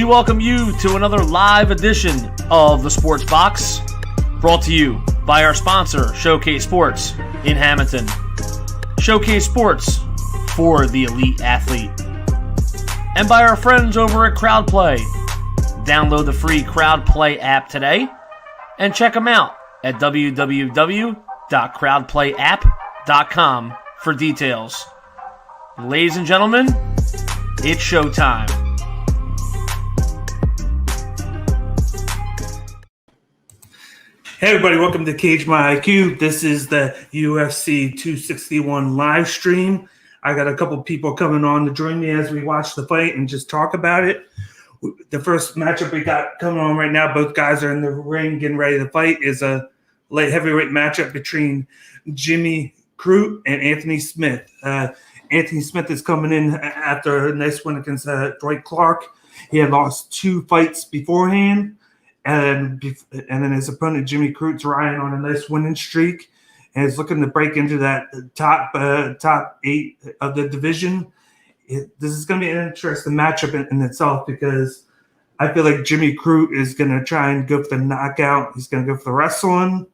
welcome you to another live edition of the Sports Box, brought to you by our sponsor, Showcase Sports in Hamilton. Showcase Sports for the elite athlete. And by our friends over at CrowdPlay. Download the free CrowdPlay app today and check them out at www.crowdplayapp.com for details. Ladies and gentlemen, it's showtime. Hey everybody, welcome to Cage My IQ. This is the UFC 261 live stream. I got a couple people coming on to join me as we watch the fight and just talk about it. The first matchup we got coming on right now, both guys are in the ring getting ready to fight, is a light heavyweight matchup between Jimmy Crute and Anthony Smith. Anthony Smith is coming in after a nice win against Dwight Clark. He had lost 2 fights beforehand. And then his opponent, Jimmy Crute's riding on a nice winning streak and is looking to break into that top 8 of the division. This is going to be an interesting matchup in itself because I feel like Jimmy Crute is going to try and go for the knockout. He's going to go for the wrestling,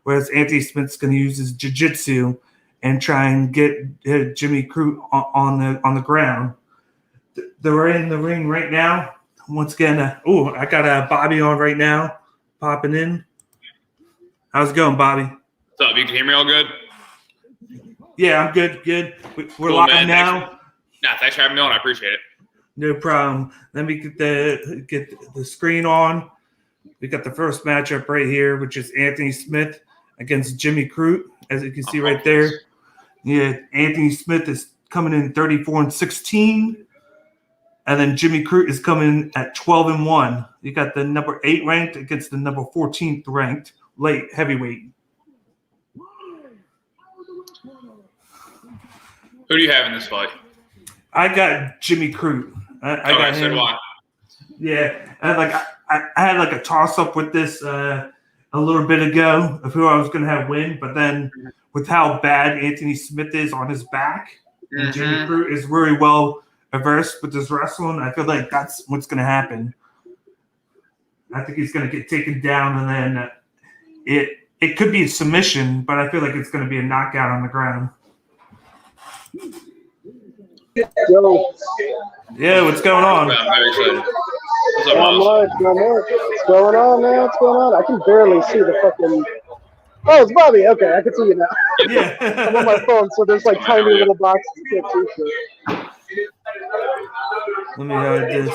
whereas Anthony Smith's going to use his jiu-jitsu and try and get Jimmy Crute on the ground. They're in the ring right now. Once again, I got Bobby on right now, popping in. How's it going, Bobby? What's up? You can hear me all good? Yeah, I'm good. We're cool, live man. now. Thanks for having me on. I appreciate it. No problem. Let me get the screen on. We got the first matchup right here, which is Anthony Smith against Jimmy Crute, as you can see right there. Yeah, Anthony Smith is coming in 34-16. And then Jimmy Crute is coming at 12-1. You got the number 8 ranked against the number 14th ranked light heavyweight. Who do you have in this fight? I got Jimmy Crute. I got him. So yeah, I had like a toss up with this a little bit ago of who I was going to have win, but then with how bad Anthony Smith is on his back, and Jimmy Crute is very well averse with this wrestling, I feel like that's what's going to happen. I think he's going to get taken down, and then it could be a submission, but I feel like it's going to be a knockout on the ground. Yo. Yeah, what's going on? I'm very excited. What's up, Not Miles? much. What's going on, man? What's going on? I can barely see the fucking... Oh, it's Bobby. Okay, I can see you now. Yeah. I'm on my phone, so there's like tiny little boxes. You can't see shit. Let me hide this.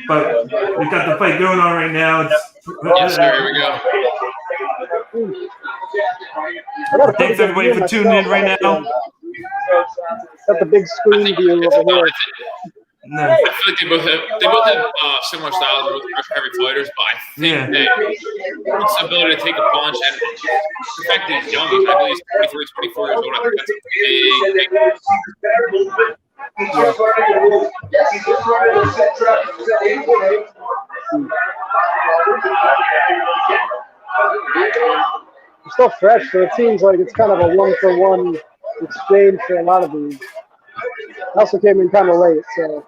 But we got the fight going on right now. Yes, sir. Here we go. Thanks everybody for tuning in right now. Got the big screen view over here. No. I feel like they both have similar styles. They're both heavy fighters, but I think that Crute's ability to take a punch, and the fact that he's young, I believe he's 23, 24 years old. I think that's a big It's still fresh, so it seems like it's kind of a 1-for-1 exchange for a lot of these. I also came in kind of late, so.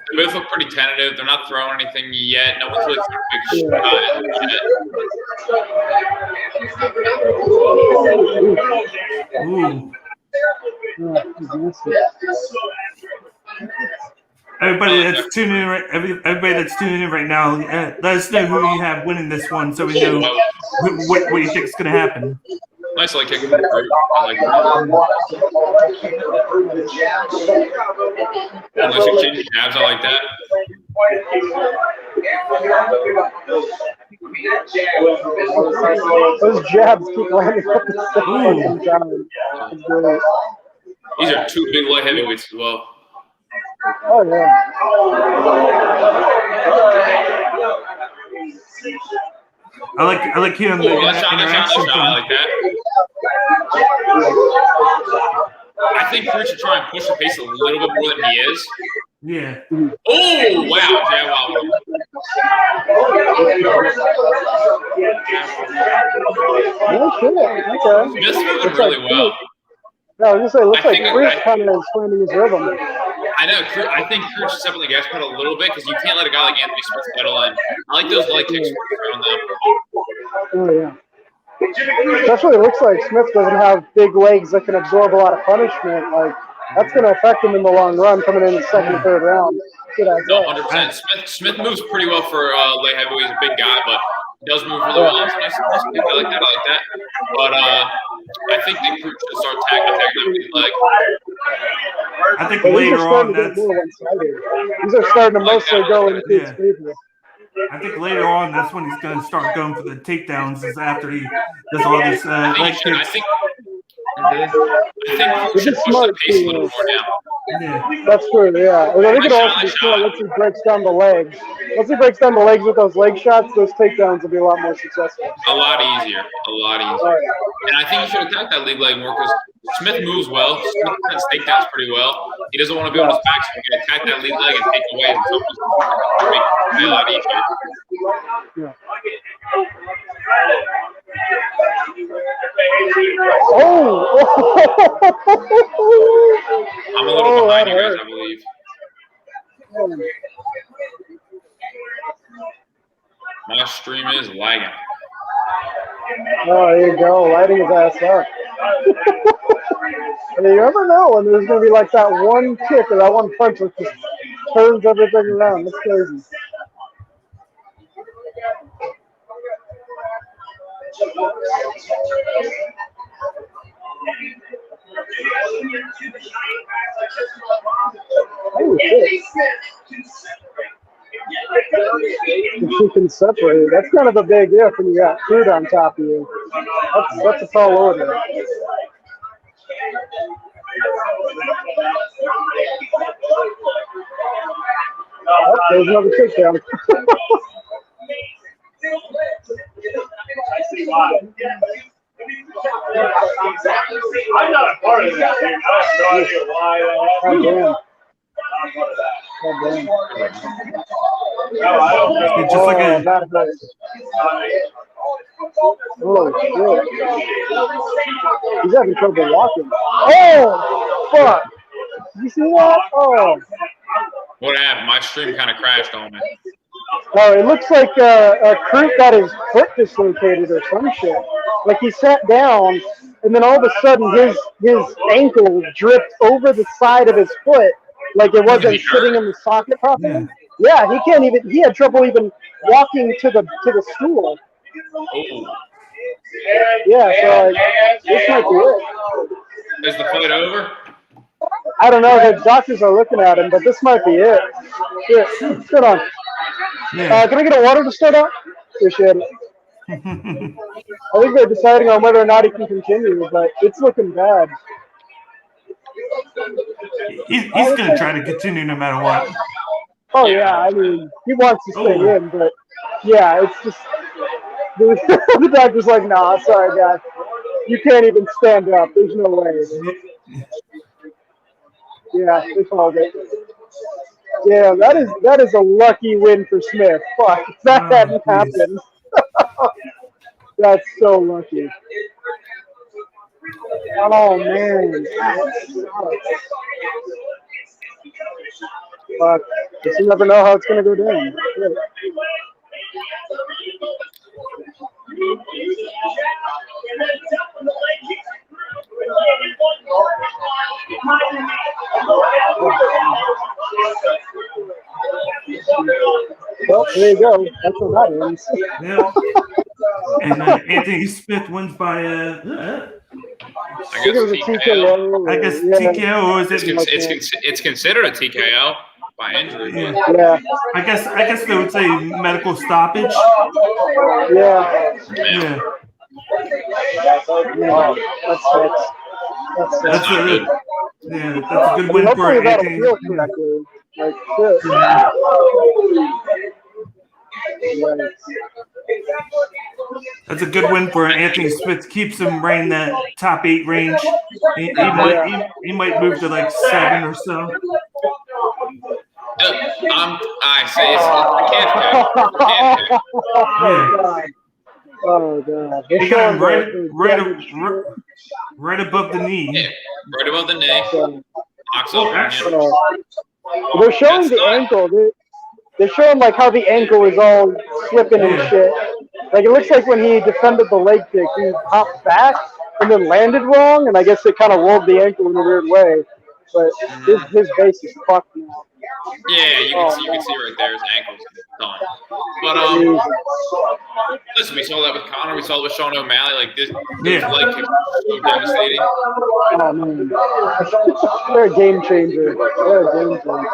They both look pretty tentative. They're not throwing anything yet. No one's really throwing a big shot yet. Everybody that's tuning in, everybody that's tuning in right now, let us know who you have winning this one, so we know what you think is going to happen. Nice leg kick from the group. I like that. Unless you change jabs, I like that. Those jabs keep landing up the same. These are 2 big light heavyweights as well. Oh, yeah. I like hearing the interaction I like that. I think Crute should try and push the pace a little bit more than he is. Yeah. Oh, wow. Yeah, wow. No shit. Okay. Smith's moving really well. No, I was going to say, it looks like Crute kind of is finding his rhythm. I I know. I think Cruz should step on the gas pedal a little bit because you can't let a guy like Anthony Smith settle in. I like those leg kicks around them. Oh, yeah. Especially it looks like Smith doesn't have big legs that can absorb a lot of punishment. Like, that's going to affect him in the long run coming in the second, third round. No, 100%. Smith moves pretty well for light heavyweight. He's a big guy, but he does move really well. It's nice. I like that. But I think the Cruz should start attacking that leg. I think later on these are starting to mostly go into his favor. I think later on that's when he's going to start going for the takedowns. Is after he does all this leg kicks. I think Cruz should push the pace a little more now. Yeah. That's true, yeah. And I think it also be smart once he breaks down the legs. Once he breaks down the legs with those leg shots, those takedowns will be a lot more successful. A lot easier. And I think you should attack that lead leg more because Smith moves well. Smith cuts takedowns pretty well. He doesn't want to be on his back, so he can attack that lead leg and take away. So it'll be a lot easier. Yeah. Oh! I'm a little behind you guys, I believe. My stream is lagging. Oh, there you go, lighting his ass up. I mean, you never know when there's going to be like that one kick or that one punch that just turns everything around. That's crazy. Oh, shit. If you can separate, that's kind of a big if when you got food on top of you. That's a tall order. Oh, there's another takedown. I'm not a part of that, dude. I have no idea why. Oh, damn. No, I don't know. It's just like a. Oh, shit. He's having trouble walking. Oh, fuck. Did you see that? Oh. What happened? My stream kind of crashed on me. Oh, it looks like Cruz got his foot dislocated or some shit. Like he sat down, and then all of a sudden his ankle dripped over the side of his foot, like it wasn't sitting in the socket properly. Yeah, he can't even. He had trouble even walking to the stool. Oh. Yeah, so like, this might be it. Is the fight over? I don't know. The doctors are looking at him, but this might be it. Here, sit on. Yeah. Can I get a water to start out? Appreciate it. I think they're deciding on whether or not he can continue, but it's looking bad. He's going to try to continue no matter what. Oh, yeah. I mean, he wants to stay in, but yeah, it's just the doctor's like, nah, sorry, guy. You can't even stand up. There's no way. Yeah, they called it. Yeah, that is a lucky win for Smith. Fuck, if that hadn't happened. That's so lucky. Oh, man. Fuck. You never know how it's going to go down. Shit. Well, there you go. That's what that is. Yeah. And Anthony Smith wins by I guess TKO. I guess TKO, or is it? It's considered a TKO by injury. Yeah. I guess they would say medical stoppage. Yeah. Yeah. That's a good. Yeah, that's a good win for Anthony. Like shit. That's a good win for Anthony Smith. Keeps him right in that top 8 range. He might move to like 7 or so. I can't pick. Yeah. Oh god! He got him right above the knee. Yeah, right above the knee. Knocks up. They're showing That's the not- ankle. They're showing like how the ankle is all slipping and shit. Like it looks like when he defended the leg kick, he hopped back and then landed wrong, and I guess it kind of rolled the ankle in a weird way. But his base is fucked now. Yeah, you can see right there his ankles done. But listen, we saw that with Conor, we saw that with Sean O'Malley. Like this leg kicks are so devastating. Oh man, they're a game changer. They're a game changer.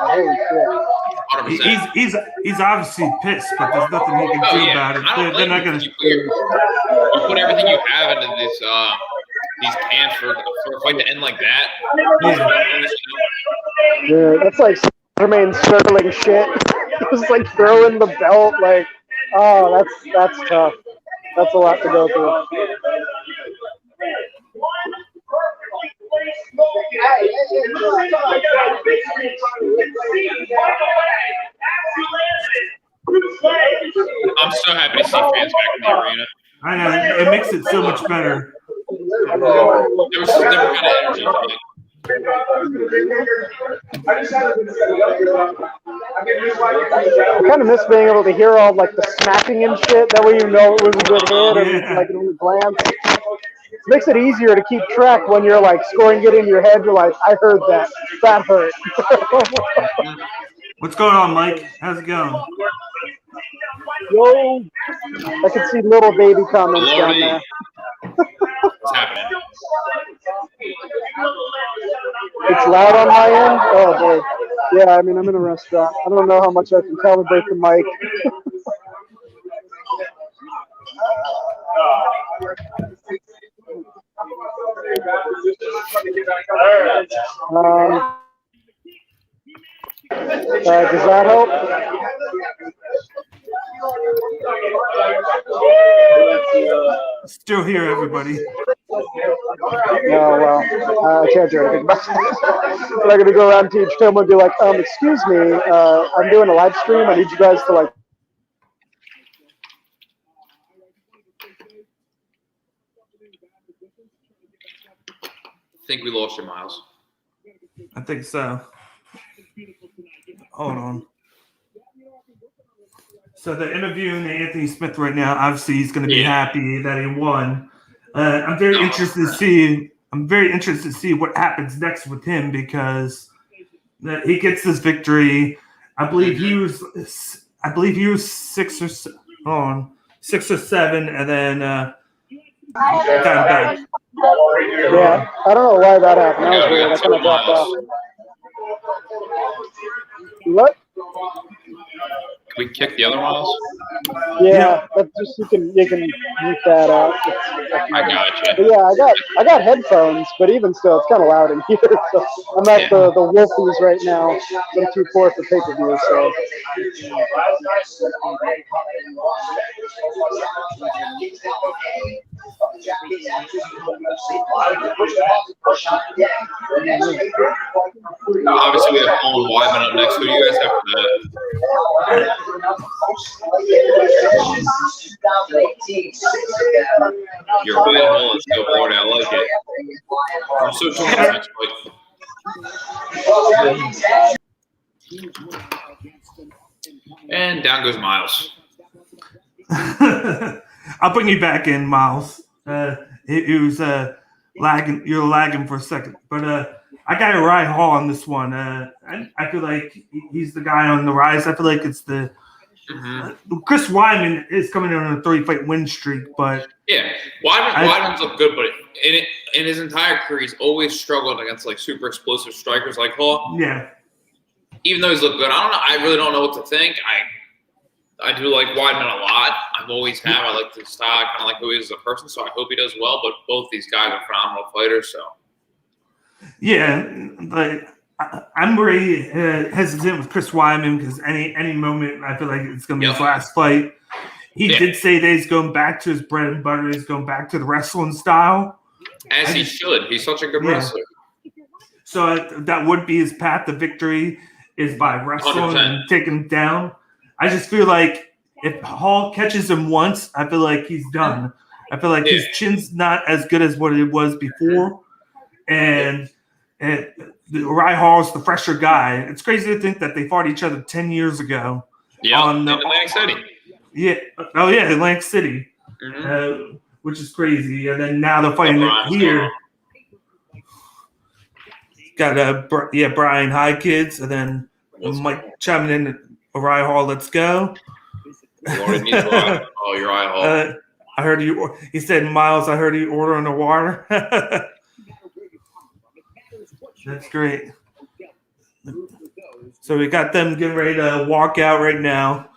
Holy shit. 100%. He's obviously pissed, but there's nothing he can do about it. They're not going to. You put everything you have into these camps for a fight to end like that. Yeah, that's like Jermaine Sterling shit. Just like throwing the belt, like, oh, that's tough. That's a lot to go through. I'm so happy to see fans back in the arena. I know it makes it so much better. There was some different kind of energy to it. I kind of miss being able to hear all like the smacking and shit. That way you know it was a good hit and like it was glance. It makes it easier to keep track when you're like scoring it in your head. You're like, I heard that. That hurt. What's going on, Mike? How's it going? Yo, I can see little baby comments down there. What's happening? It's loud on my end? Oh, boy. Yeah, I mean, I'm in a restaurant. I don't know how much I can calibrate the mic. Does that help? Still here, everybody. No, well, I can't do anything about it. I'm not going to go around to each film and be like, excuse me, I'm doing a live stream. I need you guys to, like, I think we lost you, Miles. I think so. Hold on. So they're interviewing Anthony Smith right now. Obviously, he's going to be happy that he won. I'm very interested to see. I'm very interested to see what happens next with him because he gets this victory. I believe he was 6 or 7, and then got back. Yeah, I don't know why that happened. That was weird. I kind of dropped off. What? Can we kick the other Miles? Yeah, but just you can mute that out. I gotcha. But yeah, I got headphones, but even still, it's kind of loud in here. So I'm at the Wolfies right now. I'm too poor for pay-per-view, so. Obviously, we have Paul and Wyman up next. Who do you guys have for that? Your win hole is so hard. I like it. I'm so torn on next fight. And down goes Miles. I'll bring you back in, Miles. It was lagging. You're lagging for a second, but I got Ryan Hall on this one. I feel like he's the guy on the rise. I feel like it's the Chris Weidman is coming in on a 3-fight win streak, but Weidman's looked good, but in his entire career, he's always struggled against like super explosive strikers like Hall. Yeah. Even though he's looked good, I don't know. I really don't know what to think. I do like Weidman a lot. I've always have. I like his style. I kind of like who he is as a person, so I hope he does well. But both these guys are phenomenal fighters. So yeah, but I'm very hesitant with Chris Weidman because any moment I feel like it's going to be his last fight. He did say that he's going back to his bread and butter. He's going back to the wrestling style. As he should. He's such a good wrestler. So that would be his path to victory is by wrestling 100%. and taking him down. I just feel like if Hall catches him once, I feel like he's done. I feel like his chin's not as good as what it was before. And And Uriah Hall is the fresher guy. It's crazy to think that they fought each other 10 years ago. Yeah, in Atlantic City. Yeah. Oh, yeah, Atlantic City, Mm-hmm. which is crazy. And then now they're fighting here. Got Brian, hi kids, and then Mike chiming in. Uriah Hall, let's go. Uriah Hall. I heard you. He said, Miles, I heard you ordering the water. That's great. So we got them getting ready to walk out right now.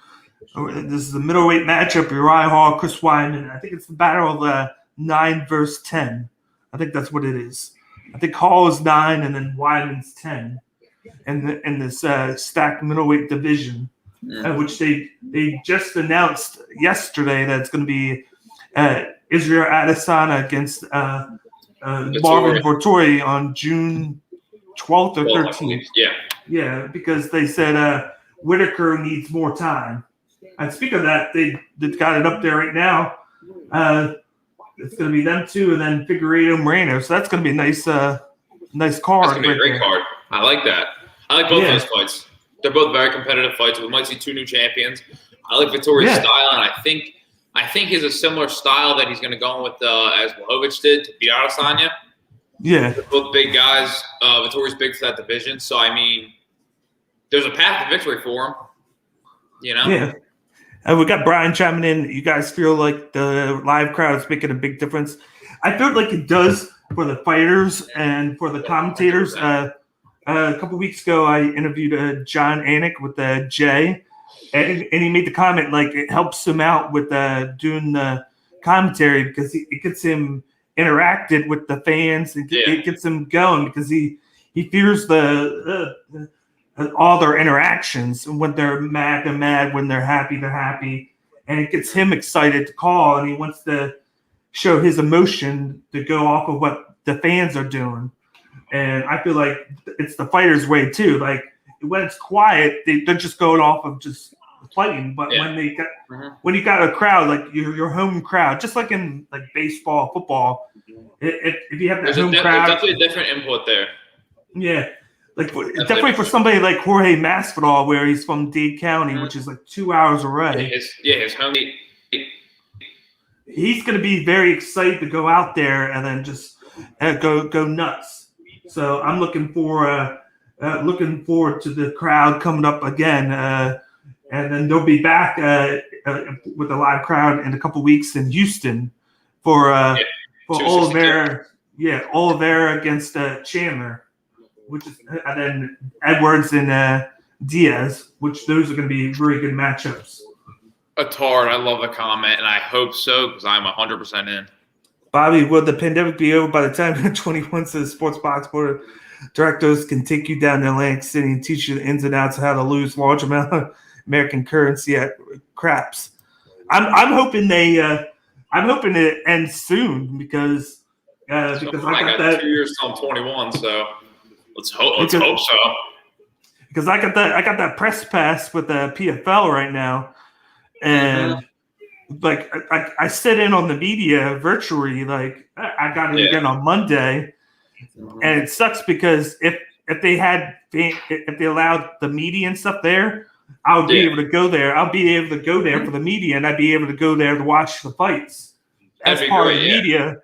This is the middleweight matchup: Uriah Hall, Chris Weidman. I think it's the battle of 9 versus 10. I think that's what it is. I think Hall is 9 and then Weidman's 10, in this stacked middleweight division, which they just announced yesterday that it's going to be Israel Adesanya against Marvin Vettori on June 12th or 13th. Yeah, because they said Whitaker needs more time. And speaking of that, they got it up there right now. It's going to be them two, and then Figueiredo Moreno. So that's going to be a nice card. That's going to be a great card. I like that. I like both those fights. They're both very competitive fights. We might see 2 new champions. I like Vettori's style, and I think he's a similar style that he's going to go with as Blachowicz did to beat Adesanya. Yeah. They're both big guys. Vettori's big for that division. So, I mean, there's a path to victory for him. You know? Yeah. And we got Brian chiming in. You guys feel like the live crowd is making a big difference? I feel like it does for the fighters and for the commentators. A couple weeks ago, I interviewed John Anik with Jay, and he made the comment like it helps him out with doing the commentary because it gets him interacted with the fans. It gets him going because he fears all their interactions. And when they're mad, they're mad. When they're happy. And it gets him excited to call, and he wants to show his emotion to go off of what the fans are doing. And I feel like it's the fighters' way too. Like when it's quiet, they're just going off of just fighting. But when you got a crowd, like your home crowd, just like in like baseball, football, if you have that home crowd, there's definitely a different input there. Yeah. Like definitely for somebody like Jorge Masvidal, where he's from Dade County, which is like 2 hours away. His home. He's going to be very excited to go out there and then just go nuts. So I'm looking forward to the crowd coming up again, and then they'll be back with a live crowd in a couple weeks in Houston for Oliveira. Yeah, Oliveira against Chandler. And then Edwards and Diaz, which those are going to be very good matchups. Atard, I love the comment, and I hope so because I'm 100% in. Bobby, will the pandemic be over by the time 21 says SportsBox board of directors can take you down to Atlantic City and teach you the ins and outs of how to lose large amount of American currency at craps? I'm hoping it ends soon because I got that 2 years till I'm 21, so. Let's hope so. Because I got that press pass with the PFL right now, and like I sit in on the media virtually. Like I got it again on Monday, and it sucks because if they allowed the media and stuff there, I'll be able to go there. I'll be able to go there for the media, and I'd be able to go there to watch the fights as part of the media.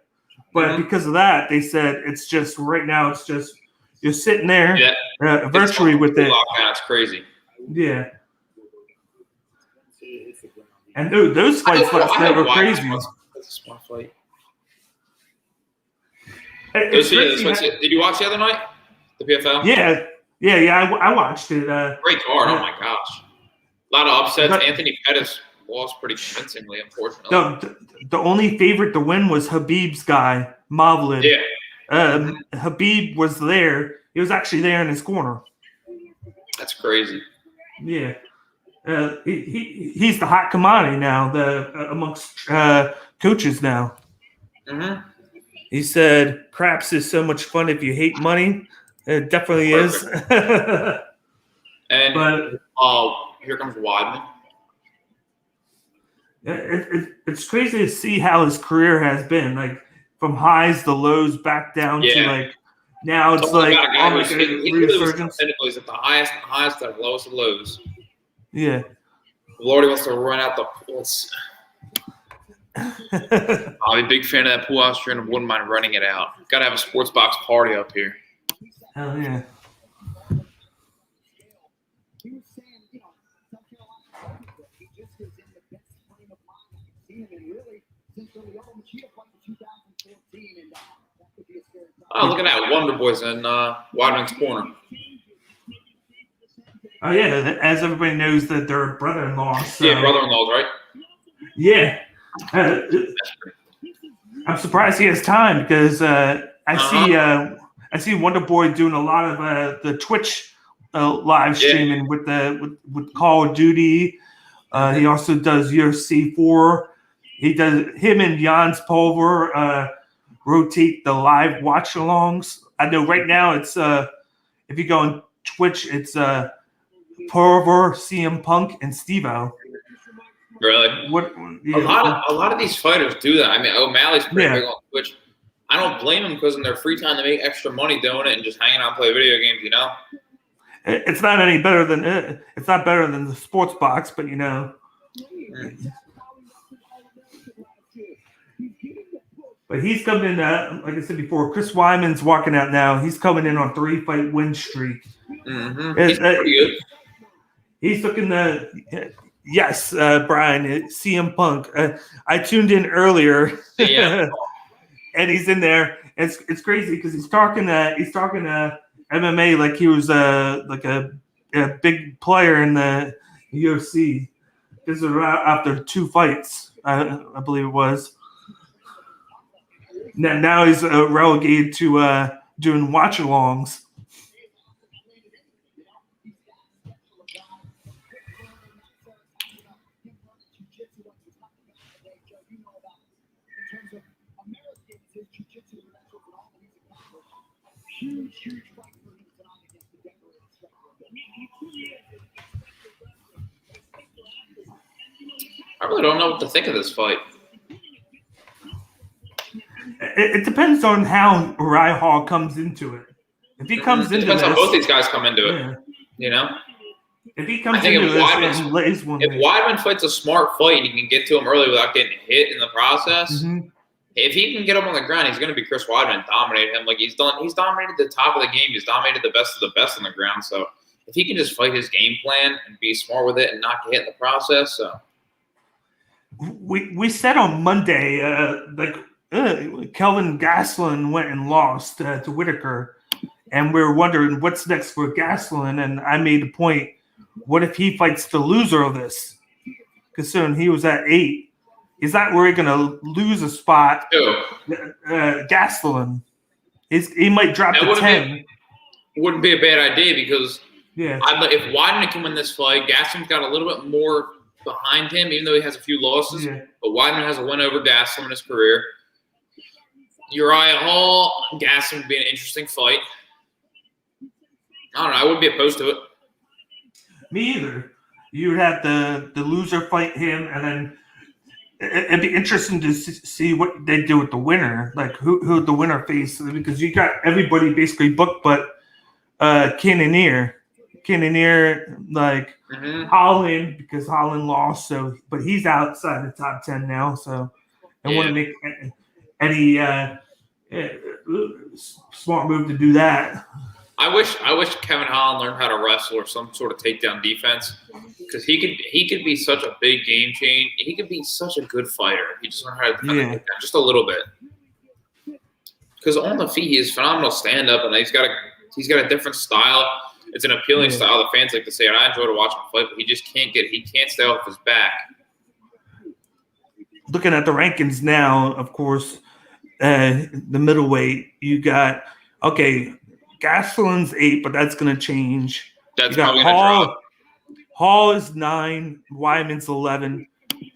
But because of that, they said it's just right now. It's just you're sitting there virtually with it. It's crazy. Yeah. And those fights last night were crazy. That's a smart fight. Did you watch the other night? The PFL? Yeah. I watched it. Great card. Oh, my gosh. A lot of upsets. Anthony Pettis lost pretty convincingly, unfortunately. The only favorite to win was Habib's guy, Mavlid. Yeah. Habib was there. He was actually there in his corner. That's crazy. Yeah. He's the hot commodity now, amongst coaches now. Mm-hmm. He said, "Craps is so much fun if you hate money." It definitely is. And here comes Weidman. It's crazy to see how his career has been, like from highs to lows, back down to like Now it's Talking like about a guy almost who's a he literally was resurgence. technically at the highest, and lowest of lows. Yeah. Lordy wants to run out the pools. I'm a big fan of that pool house and wouldn't mind running it out. Got to have a SportsBox party up here. Hell yeah. Oh, look at that. Wonder Boys in Wadman's Corner. Oh yeah, as everybody knows that they're brother-in-law. So. Yeah, brother-in-laws, right? Yeah. I'm surprised he has time because I see Wonder Boy doing a lot of the Twitch live streaming with Call of Duty. He also does UFC 4. He does him and Jans Pulver rotate the live watch-alongs. I know right now it's if you go on Twitch, it's Pulver, CM Punk, and Steve-O. Really? Yeah. A lot of these fighters do that. I mean, O'Malley's pretty big on Twitch. I don't blame him because in their free time they make extra money doing it and just hanging out and play video games. You know. It's not any better than it's not better than the SportsBox, but you know. But he's coming in, like I said before, Chris Wyman's walking out now. He's coming in on 3-fight win streak. Mm-hmm. He's pretty good. He's looking yes, Brian, CM Punk. I tuned in earlier, and he's in there. It's crazy because he's talking MMA like he was like a big player in the UFC. This is after 2 fights, I believe it was. Now he's relegated to doing watch-alongs. I really don't know what to think of this fight. It depends on how Uriah Hall comes into it. If he comes into depends this, how both these guys come into it. Yeah. You know? If he comes into this and lays one, if Weidman fights a smart fight and he can get to him early without getting hit in the process, if he can get him on the ground, he's going to be Chris Weidman and dominate him like he's done. He's dominated the top of the game. He's dominated the best of the best on the ground. So if he can just fight his game plan and be smart with it and not get hit in the process, so. We said on Monday, Kelvin Gastelum went and lost to Whitaker, and we were wondering what's next for Gastelum. And I made the point: what if he fights the loser of this? Considering he was at 8, is that where he's going to lose a spot? Gastelum, he might drop to 10. Wouldn't be a bad idea because if Weidman can win this fight, Gastelum's got a little bit more behind him, even though he has a few losses. But Weidman has a win over Gastelum in his career. Uriah Hall, Gastelum would be an interesting fight. I don't know. I wouldn't be opposed to it. Me either. You would have the loser fight him, and then it'd be interesting to see what they do with the winner, like who the winner face, because you got everybody basically booked, but Cannonier, like Holland, because Holland lost, but he's outside the top 10 now, so I want to make any smart move to do that. I wish Kevin Holland learned how to wrestle or some sort of takedown defense, because he could be such a big game change. He could be such a good fighter. He just learned how to defend the takedown just a little bit. Because on the feet, he is phenomenal stand up, and he's got a different style. It's an appealing style. The fans like to say, and I enjoy to watch him fight, but he just can't stay off his back. Looking at the rankings now, of course, the middleweight, you got Gastelum's 8, but that's going to change. That's probably going to drop. Hall is 9, Wyman's 11,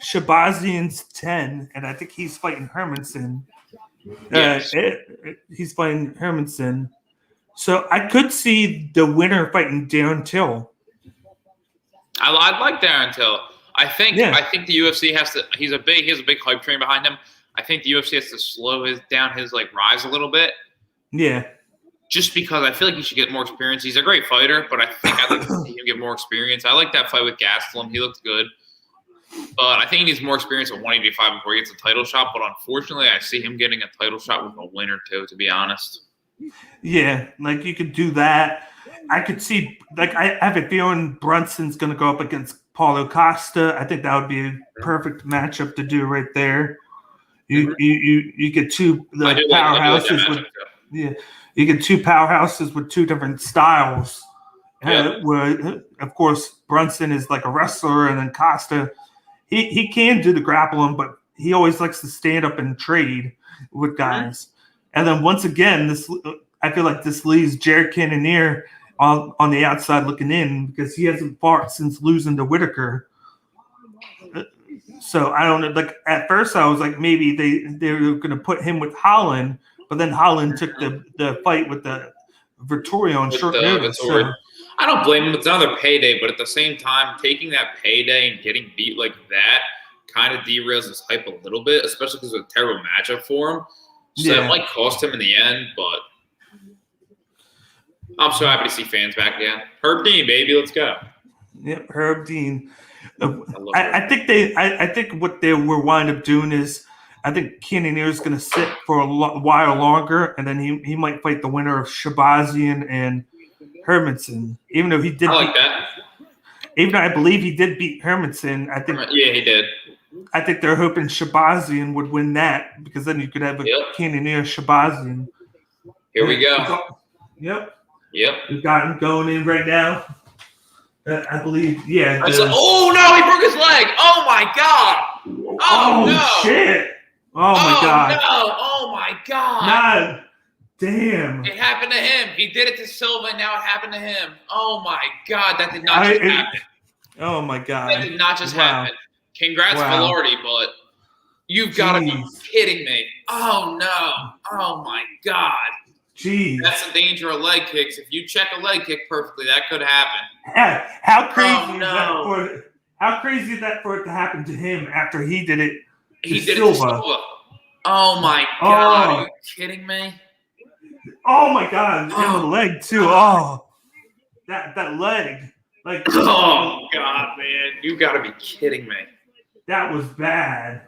Shabazian's 10, and I think he's fighting Hermanson. Yes. He's fighting Hermanson. So I could see the winner fighting Darren Till. I'd like Darren Till. I think the UFC has to. He has a big hype train behind him. I think the UFC has to slow down his rise a little bit. Yeah. just because I feel like he should get more experience. He's a great fighter, but I think I'd like to see him get more experience. I like that fight with Gastelum. He looked good. But I think he needs more experience at 185 before he gets a title shot. But unfortunately, I see him getting a title shot with a win or two, to be honest. Yeah, like you could do that. I could see, like, I have a feeling Brunson's going to go up against Paulo Costa. I think that would be a perfect matchup to do right there. You get two powerhouses with you get two powerhouses with two different styles. Where, of course, Brunson is like a wrestler, and then Costa, he can do the grappling, but he always likes to stand up and trade with guys. And then once again, I feel like this leaves Jared Cannonier on the outside looking in because he hasn't fought since losing to Whitaker. So I don't know. Like at first, I was like maybe they were going to put him with Holland, but then Holland took the fight with the Vittorio on short notice. So. I don't blame him. It's another payday, but at the same time, taking that payday and getting beat like that kind of derails his hype a little bit, especially because it's a terrible matchup for him. So it might cost him in the end, but I'm so happy to see fans back again. Herb Dean, baby, let's go. Yep, Herb Dean. I think what they were wind up doing is I think Cannonier is going to sit for a while longer, and then he might fight the winner of Shabazian and Hermanson, even though he did. I like that. Even though I believe he did beat Hermanson, I think. Yeah, he did. I think they're hoping Shabazian would win that because then you could have a Cannonier Shabazian. Here we go. Yep. We got him going in right now. I believe. Yeah. Oh no! He broke his leg. Oh my god. Oh no! Shit! Oh my god. No! Oh my god. Nah. Damn. It happened to him. He did it to Silva, and now it happened to him. Oh, my God. That did not just happen. Oh, my God. That did not just happen. Congrats, Velarde, but you've got to be kidding me. Oh, no. Oh, my God. Jeez. That's the danger of leg kicks. If you check a leg kick perfectly, that could happen. How crazy is that for it to happen to him after he did it to Silva? Oh, my God. Are you kidding me? Oh my God! And the leg too. Oh, that leg. Like. Oh God, man! You got to be kidding me. That was bad.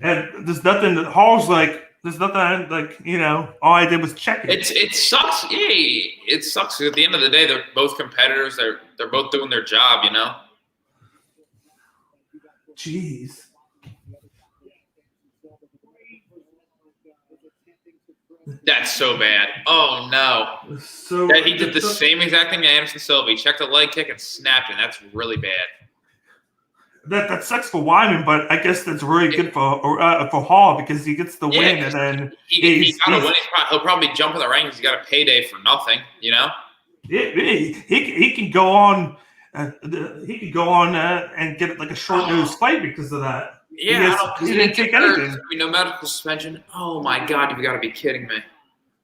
And there's nothing that Hall's like. There's nothing like all I did was check it. It sucks. Yeah, it sucks. At the end of the day, they're both competitors. They're both doing their job. Jeez. That's so bad. Oh, no. He did the same exact thing to Anderson Silva. He checked a leg kick and snapped it. That's really bad. That sucks for Wyman, but I guess that's really good for Hall because he gets the win and then he got a win. He'll probably jump in the rankings. He's got a payday for nothing, Yeah, he can go on. He could go on and get like a short notice fight because of that. Yeah, he didn't take anything. No medical suspension. Oh my God, you've got to be kidding me.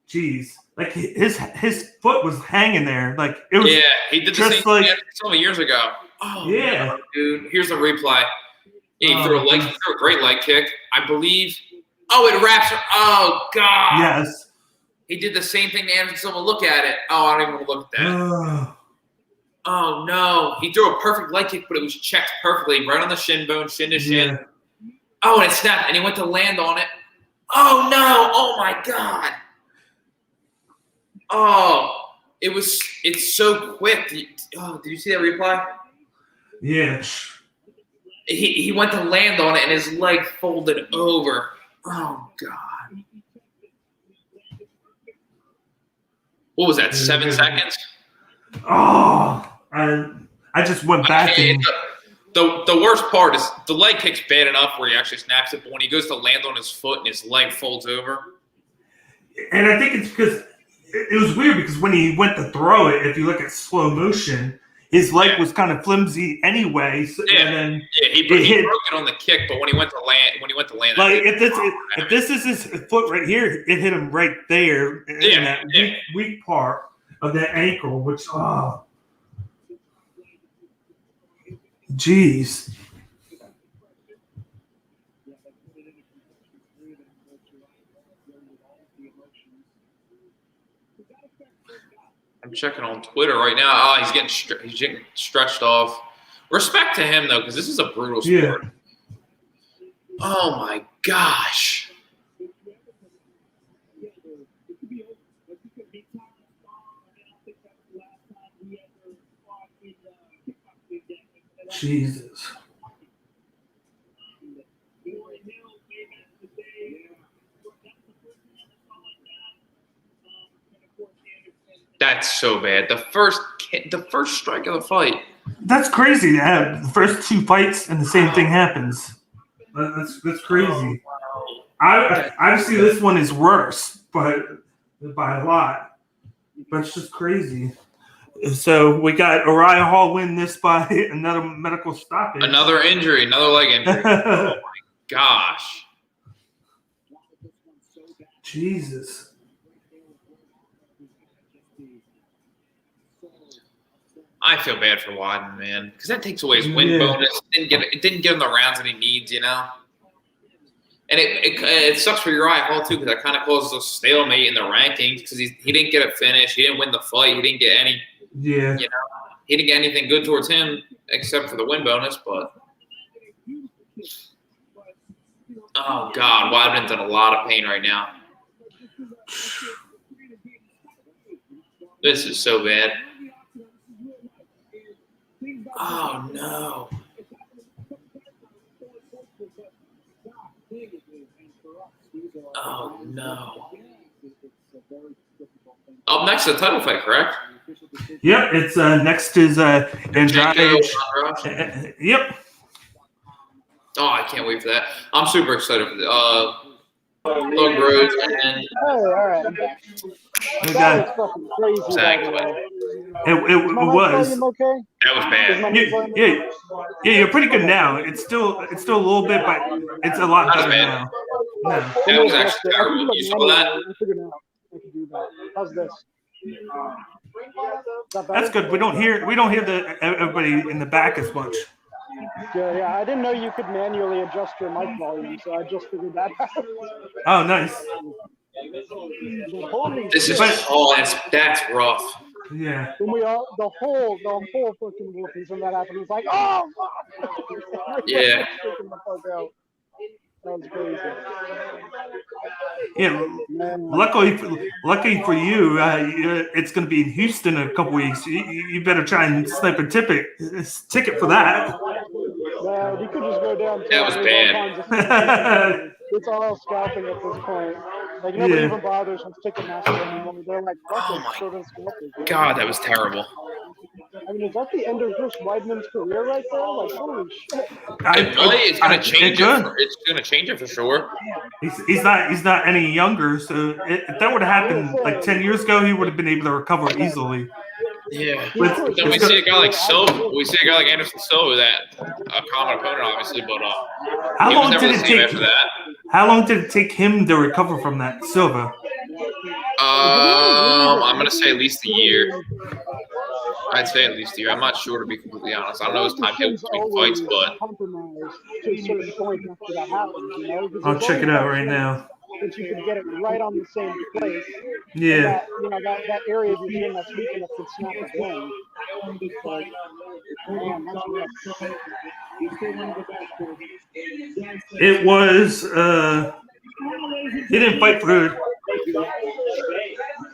Jeez, like his foot was hanging there, like it was. Yeah, he did the same thing so many years ago. Oh yeah, no, dude. Here's the replay. Yeah, he threw a great leg kick, I believe. Oh, it wraps. Oh God. Yes. He did the same thing to Anderson Silva. Look at it. Oh, I don't even want to look at that. Oh no, he threw a perfect leg kick, but it was checked perfectly, right on the shin bone, shin to shin. Yeah. Oh, and it snapped, and he went to land on it. Oh no! Oh my God! Oh, it's so quick. Did you see that replay? Yeah. He went to land on it, and his leg folded over. Oh God! What was that? 7 seconds? Oh, I just went back and. The worst part is the leg kick's bad enough where he actually snaps it, but when he goes to land on his foot and his leg folds over. And I think it's because it was weird because when he went to throw it, if you look at slow motion, his leg was kind of flimsy anyway. So, he broke it on the kick, but when he went to land, like if this is his foot right here, it hit him right there in that weak part of that ankle, which Jeez. I'm checking on Twitter right now. Oh, he's getting stretched off. Respect to him, though, because this is a brutal sport. Yeah. Oh, my gosh. Jesus. That's so bad. The first strike of the fight. That's crazy. The first 2 fights and the same thing happens. That's crazy. Obviously this one is worse, but by a lot. But it's just crazy. So we got Uriah Hall win this by another medical stoppage. Another injury, another leg injury. Oh my gosh. Jesus. I feel bad for Wadden, man, because that takes away his win bonus. It didn't give him the rounds that he needs, you know. And it sucks for Uriah Hall too, because that kind of causes a stalemate in the rankings because he didn't get a finish, he didn't win the fight, he didn't get any. Yeah. You know, he didn't get anything good towards him except for the win bonus. But oh God, Wadden's in a lot of pain right now. This is so bad. Oh no. Oh no. Up next is the title fight, correct? Yep, it's next is Andrade. Yep. Oh, I can't wait for that. I'm super excited for that. Logan Rhodes and Oh, all right. That was fucking crazy. Exactly. It was. Okay? That was bad. Yeah, you're pretty good now. It's still a little bit, but it's a lot better now. No. That was actually terrible. You saw that? I figured out I could do that. How's this? That's good. We don't hear the everybody in the back as much. Yeah, I didn't know you could manually adjust your mic volume, so I just figured that out. Oh, nice. This is that's rough. Yeah. When the whole fucking Wolfies when that happened, it was like, oh, fuck! Yeah. That was crazy. Yeah. Luckily for you, it's going to be in Houston in a couple weeks. You better try and snipe a ticket for that. Man, you could just go down. That was bad. It's all scalping at this point. Like nobody even bothers with Ticketmaster anymore. They're like, God, that was terrible. I mean, is that the end of Bruce Weidman's career right there? Like, holy shit! It's going to change it. It's going to change it for sure. He's not any younger, so if that would have happened like 10 years ago, he would have been able to recover easily. Yeah. Then we see a guy like Silva. We see a guy like Anderson Silva, that a common opponent, obviously, but how he long was never did the it same take? after that. How long did it take him to recover from that, Silva? I'm gonna say at least a year. I'd say at least a year. I'm not sure, to be completely honest. I don't know his time between fights, but I'll check it out right now. That you can get it right on the same place. Yeah. That area of your game that's weak enough to snap again. Like, it was. He didn't fight for,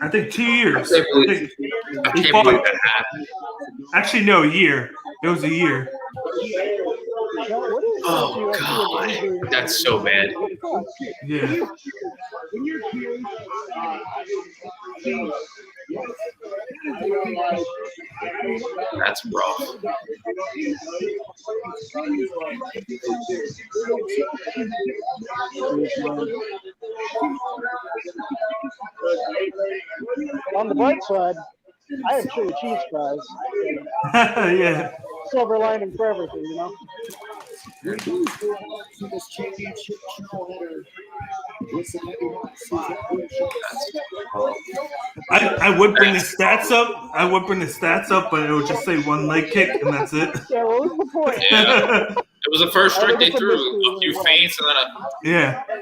I think, 2 years. I can't believe that happened. Actually, no, a year. It was a year. Oh God, that's so bad. Yeah. That's rough. On the bright side, I have chili cheese fries. Yeah. Silver lining for everything, you know? I would bring the stats up. But it would just say one leg kick, and that's it. Yeah, what was the point? Yeah. It was the first strike they threw, a few feints, and then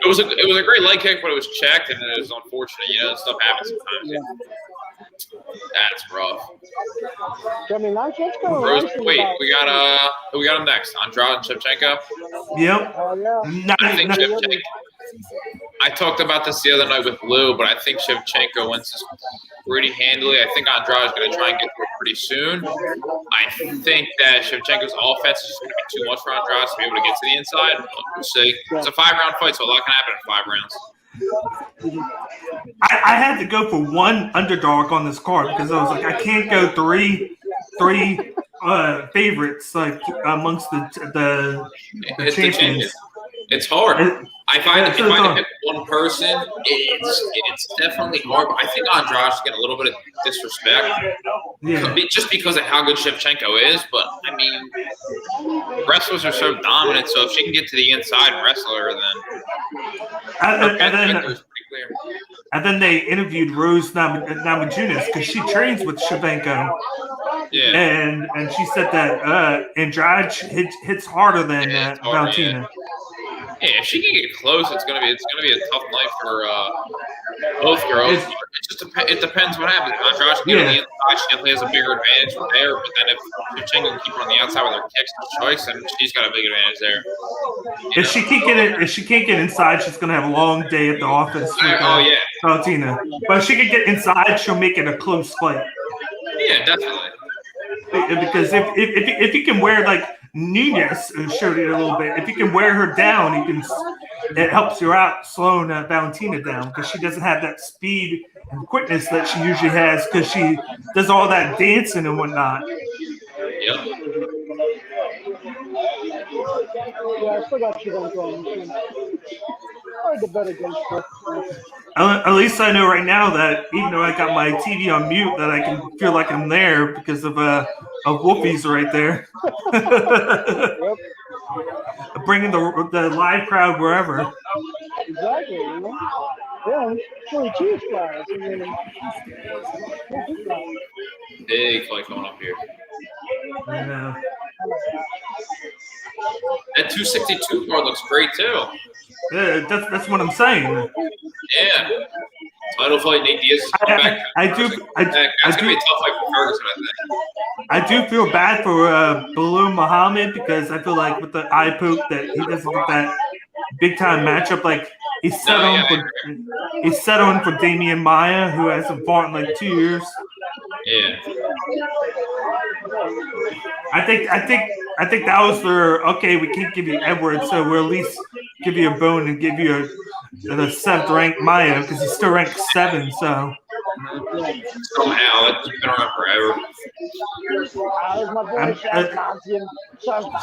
it was a great leg kick, but it was checked, and it was unfortunate. Stuff happens sometimes. That's rough. I mean, that's kind of Rose, nice wait, about. we got him next. Andrade and Shevchenko. Yep. Oh yeah. I think Shevchenko. I talked about this the other night with Lou, but I think Shevchenko wins this pretty handily. I think Andrade is going to try and get to it pretty soon. I think that Shevchenko's offense is just going to be too much for Andrade to be able to get to the inside. But we'll see. It's a 5-round fight, so a lot can happen in 5 rounds. I had to go for one underdog on this card because I was like, I can't go three favorites like amongst the champions. It's hard. I find if I hard. pick one person, it's definitely hard. But I think Andrade's getting a little bit of disrespect, just because of how good Shevchenko is. But I mean, wrestlers are so dominant. So if she can get to the inside and wrestle her, and then they interviewed Rose Namajunas because she trains with Shevchenko. Yeah. And she said that Andrade hits harder than Valentina. Yeah, if she can get close, it's gonna be a tough night for both girls. It depends what happens. If Andrade can get on the inside, she definitely has a bigger advantage there. But then if Shevchenko can keep her on the outside with her kicks and strikes, then she's got a big advantage there. If she can't get inside, she's gonna have a long day at the office with Valentina. But if she can get inside, she'll make it a close fight. Yeah, definitely. Because if you can wear like Nunez showed it a little bit, if you can wear her down, it helps you out slowing Valentina down because she doesn't have that speed and quickness that she usually has because she does all that dancing and whatnot. Yep. Yeah, I still got you on. Hard to bet against her. At least I know right now that even though I got my TV on mute, that I can feel like I'm there because of Wolfie's right there, bringing the live crowd wherever. Exactly. You know? Yeah, really cheese fries. Big fight going up here. Yeah. That 262 card looks great too. Yeah, that's what I'm saying. Yeah. Title fight, Nate Diaz is coming back. That's gonna be a tough fight for Ferguson, I think. I do feel bad for Belal Muhammad because I feel like with the eye poke that he doesn't get that big time matchup. Like he's settling for Damian Maia, who hasn't fought in like 2 years. Yeah. I think that was their okay. We can't give you Edwards, so we'll at least give you a bone and give you the 7th ranked Maia because he's still ranked 7. So somehow that's been around forever.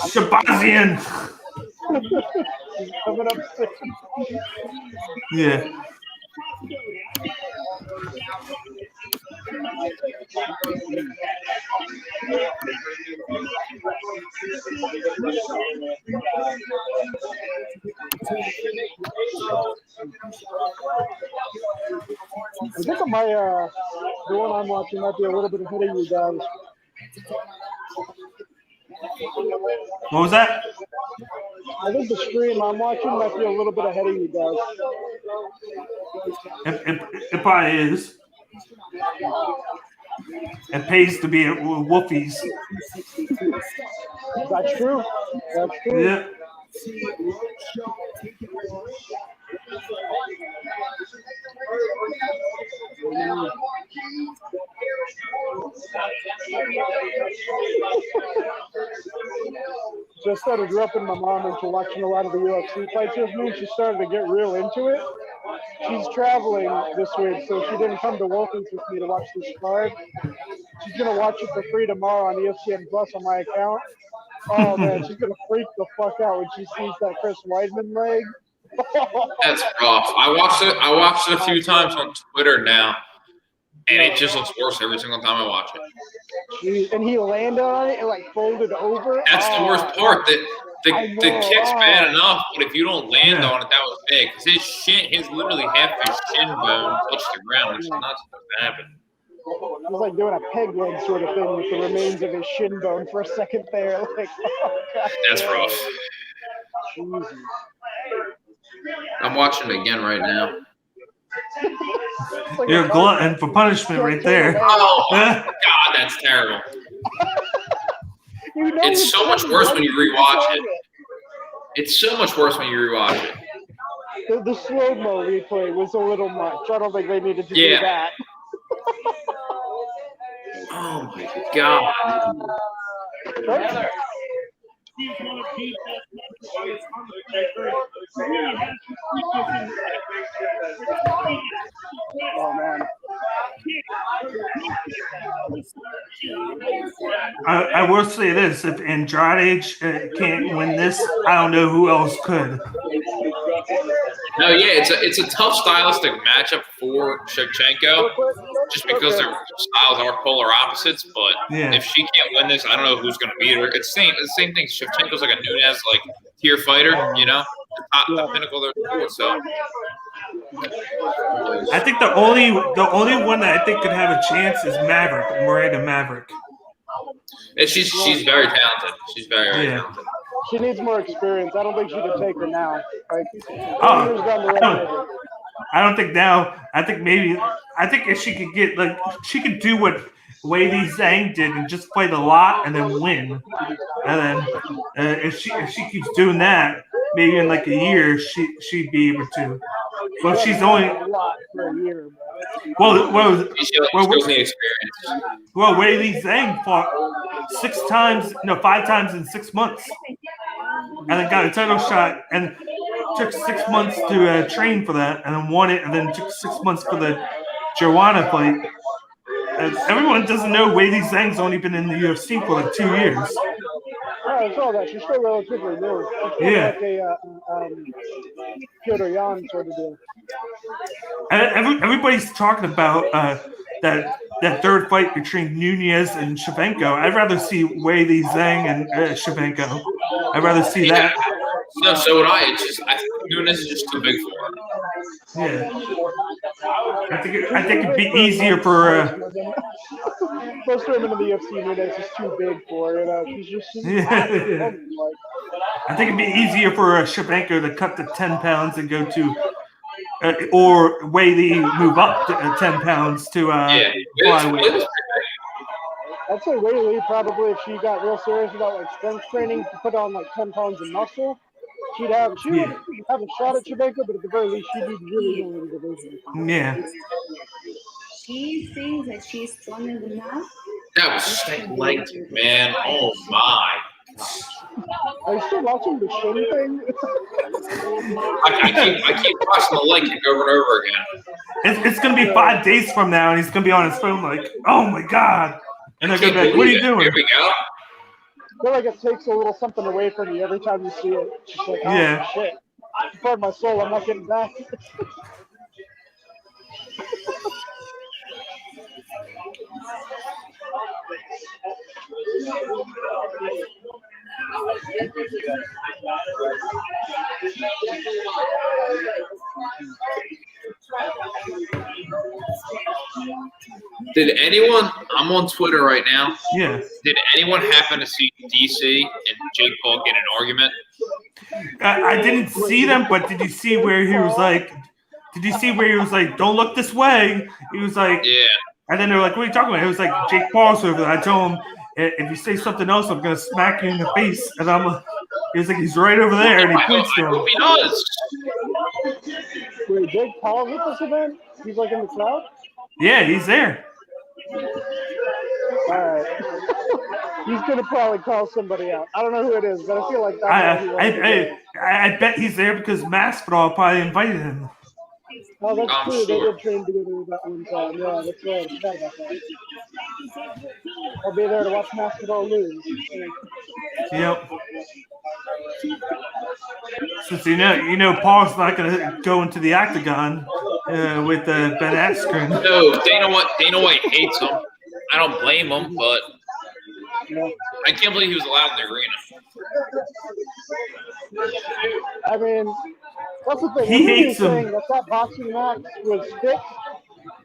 Shabazian. Coming up soon. Yeah. I think the one I'm watching might be a little bit ahead of you guys. What was that? I think the stream I'm watching might be a little bit ahead of you guys. It probably is. It pays to be at Wolfie's. That's true. That's true. Yeah. Just started roping my mom into watching a lot of the UFC fights with me. She started to get real into it. She's traveling this week, so she didn't come to Wolfie's with me to watch this card. She's going to watch it for free tomorrow on ESPN Plus on my account. Oh, man, she's going to freak the fuck out when she sees that Chris Weidman leg. That's rough. I watched it a few times on Twitter now, and it just looks worse every single time I watch it. Jeez, and he landed on it and, like, folded over. That's the worst part. The kick's bad enough, but if you don't land on it, that was big. Because his literally half his shin bone touched the ground, which is not supposed to happen. It was like doing a peg leg sort of thing with the remains of his shin bone for a second there. Like, oh, God. That's rough. Jesus. I'm watching it again right now. like You're a glutton for punishment right there. Oh my God, that's terrible. You know It's so much coming, worse why when you do keep rewatch saying it. It's so much worse when you rewatch it. The slow-mo replay was a little much. I don't think they needed to do Yeah. that. Oh my God. Oh, man. I will say this: if Andrade can't win this, I don't know who else could. No, yeah, it's a tough stylistic matchup for Shevchenko, just because their styles are polar opposites. But Yeah. if she can't win this, I don't know who's going to beat her. It's the same thing. Shevchenko's like a Nunes tier fighter, the pinnacle of their sport. So I think the only one that I think could have a chance is Maverick, Miranda Maverick. she's very talented. She's very talented. She needs more experience. I don't think she could take her now. Like, 2 years Oh, down the road. I don't think now. I think if she could get she could do what Weili Zhang did and just play the lot and then win. And then if she keeps doing that, maybe in like a year she'd be able to. Well, she's only a lot for a year. She still needs experience. Well, Weili Zhang fought 5 times in 6 months, and then got a title shot, and took 6 months to train for that, and then won it, and then took 6 months for the Joanna fight. And everyone doesn't know Weili Zhang's only been in the UFC for like 2 years. I saw that. She's still relatively new. Yeah. Like a Piotr Jan sort of deal. Everybody's talking about that third fight between Nunez and Shevchenko. I'd rather see Weili Zhang and Shevchenko. I'd rather see that. No, so would I. It's just Nunes is just too big for her. Yeah. I think it'd be easier for. Most women in the UFC, Nunes is too big for her. She's I think it'd be easier for Shevchenko to cut to 10 pounds and go to, or Weili move up to 10 pounds to flyweight. I'd say Weili probably, if she got real serious about strength training, to put on 10 pounds of muscle, she would have a shot at Shevchenko, but at the very least, she'd be really going to the division. Yeah. She thinks that she's stronger than us. That was stick-legged, man. Oh my. Are you still watching the shin thing? I keep watching the leg kick over and over again. It's going to be 5 days from now, and he's going to be on his phone like, oh my God. And they're going to be like, what are you doing? Here we go. I feel like it takes a little something away from you every time you see it. It's just like, oh, shit. Pardon my soul, I'm not getting back. Did anyone, I'm on Twitter right now. Yeah. Did anyone happen to see DC and Jake Paul get an argument? I didn't see them, but did you see where he was like, don't look this way? He was like, yeah. And then they're like, what are you talking about? It was like Jake Paul's over there. I told him, if you say something else, I'm going to smack you in the face. And he was like, he's right over there. And he points to him. I hope he does. Wait, Jake Paul with this event? He's in the crowd? Yeah, he's there. All right. He's going to probably call somebody out. I don't know who it is, but I feel like that's I bet he's there because Masvidal probably invited him. Oh, that's I'm true. sure. They did train together that one time. Yeah, that's right. I forgot about that. I'll be there to watch Masvidal lose. Yep. Since you know, Paul's not going to go into the octagon with Ben Askren. No, Dana White hates him. I don't blame him, but I can't believe he was allowed in the arena. I mean, that's the thing. He hates him. That boxing match was fixed.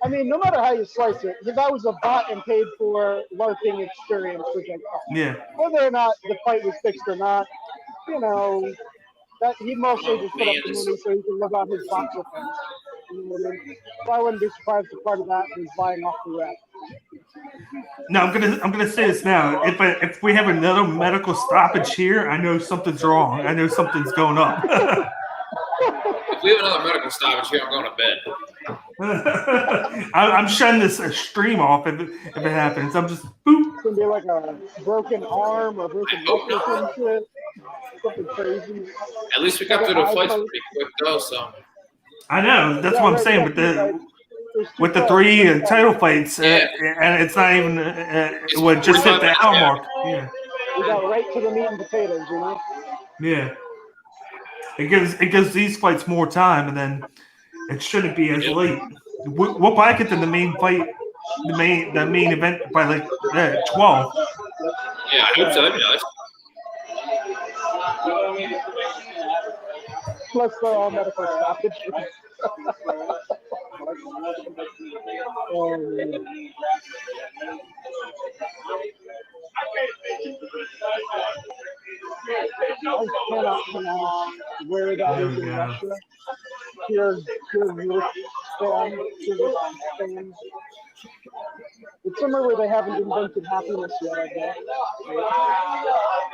I mean, no matter how you slice it, that was a bought and paid for LARPing experience for Jake Paul. Yeah. Whether or not the fight was fixed or not, that he mostly just put up the money so he can live on his boxer fans. You know what I mean? So I wouldn't be surprised if part of that was buying off the rep. No, I'm gonna say this now. If we have another medical stoppage here, I know something's wrong. I know something's going up. If we have another medical stoppage here, I'm going to bed. I'm shutting this stream off if it happens. I'm just boop. It's gonna be like a broken arm or broken muscle or some shit. Something crazy. At least we got through the fights pretty quick, though. So I know. That's what I'm saying. With the 3 title fights, and it's not even it would just hit the hour mark. Yeah. We got right to the meat and potatoes, you know. Yeah. It gives these fights more time, and then it shouldn't be as late. We'll probably get to the main fight, the main event by like 12. Yeah, I hope so. That'd be nice. Plus medical stoppage. I cannot pronounce where that is in Russia. Kyrgyzstan. It's somewhere where they haven't invented happiness yet, I guess.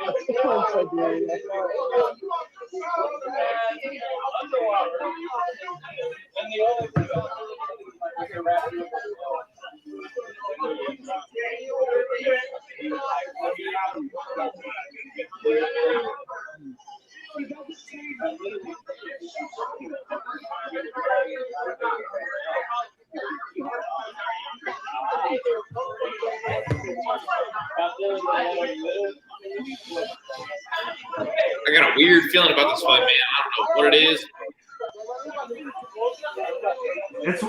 It's in Siberia. I got a weird feeling about this fight, man. I don't know what it is.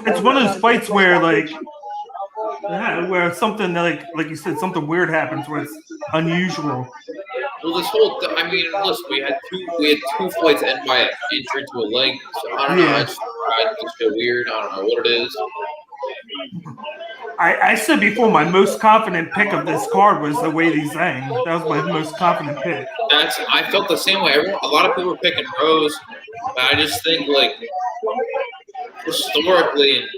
It's one of those fights where where something like you said, something weird happens where it's unusual. Well, this whole I mean, listen, we had two fights end by an injury to a leg. So I don't know. I just feel weird. I don't know what it is. I said before my most confident pick of this card was the Weili Zhang. That was my most confident pick. I felt the same way. A lot of people were picking Rose, but I just think like historically and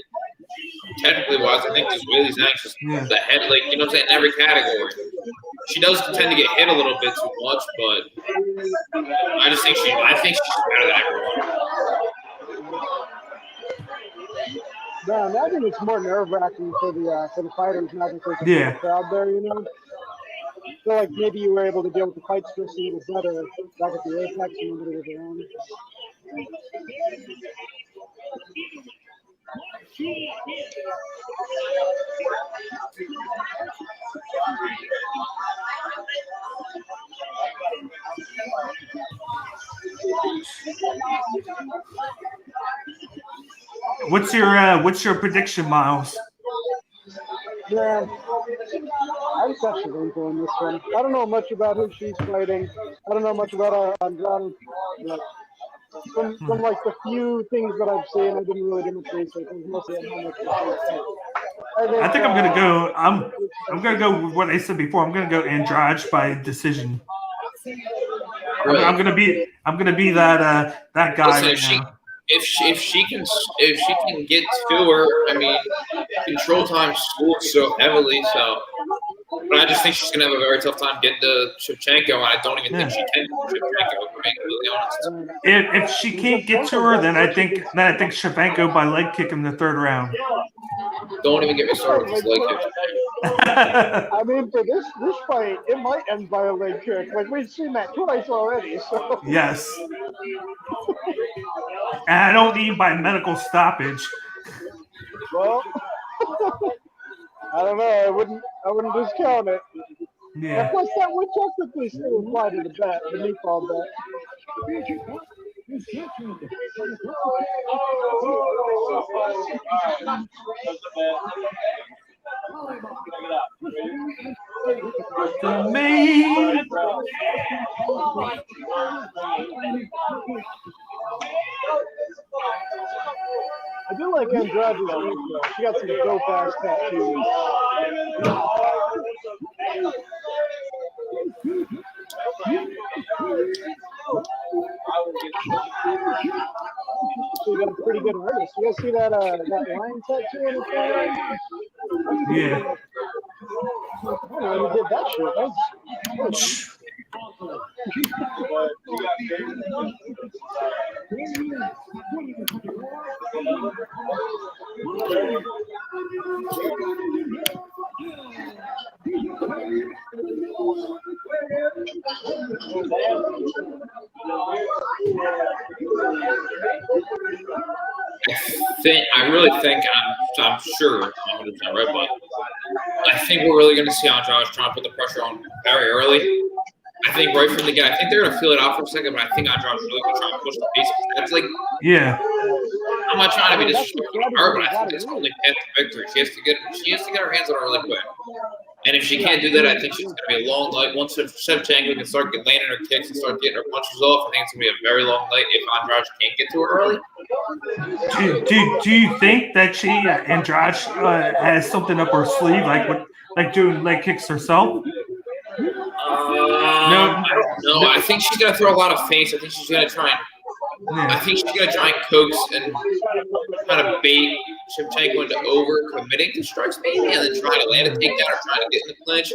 technically wise, I think this Weili Zhang's just the head, like you know what I'm saying, in every category. She does tend to get hit a little bit too much, but I think she's better than everyone. Yeah, I imagine it's more nerve-wracking for the fighters now that there's a crowd there, you know. I feel like maybe you were able to deal with the fight stress a little better back at the Apex and nobody was around. What's your prediction, Miles? Yeah, I was actually going for this one. I don't know much about who she's fighting. I don't know much about Andrade. But from like the few things that I've seen, I didn't really do much research. I was mostly at how much I think I'm gonna go. I'm gonna go with what I said before. I'm gonna go Andrade by decision. I'm gonna be that guy right now. If she can get to her, I mean, control time scores so heavily. So, but I just think she's gonna have a very tough time getting to Shevchenko, and I don't even think she can get to Shevchenko. To be completely honest. If she can't get to her, then I think Shevchenko by leg kick in the 3rd round. Don't even get me started with this leg kick. I mean, for this fight, it might end by a leg kick. Like we've seen that twice already. So yes, and I don't need by medical stoppage. Well, I don't know. I wouldn't discount it. Yeah. Of course, that would technically still apply to the bet, the meatball bet. To me. I do like Andrade's look, though. She got some dope ass tattoos. She got a pretty pretty good artist. You guys see that that line tattoo on his forehead? Yeah. I don't know who did that shit. I really think I'm sure I'm 100% right, but I think we're really going to see Andrade trying to put the pressure on very early. I think right from the get, I think they're going to feel it out for a second, but I think Andrade's really going to try to push the pace. That's like, Yeah. I'm not trying to be disrespectful to her, but I think it's the only path to victory. She has to get her hands on her really quick. And if she can't do that, I think she's going to be a long night. Once Shevchenko can start landing her kicks and start getting her punches off, I think it's going to be a very long night if Andrade can't get to her early. Do you think that Andrade has something up her sleeve, like doing leg kicks herself? I don't know. I think she's going to throw a lot of feints. I think she's going to try and I think she's going to try and coax and kind of bait Shevchenko into over committing to strikes, maybe, and then trying to land a takedown or trying to get in the clinch.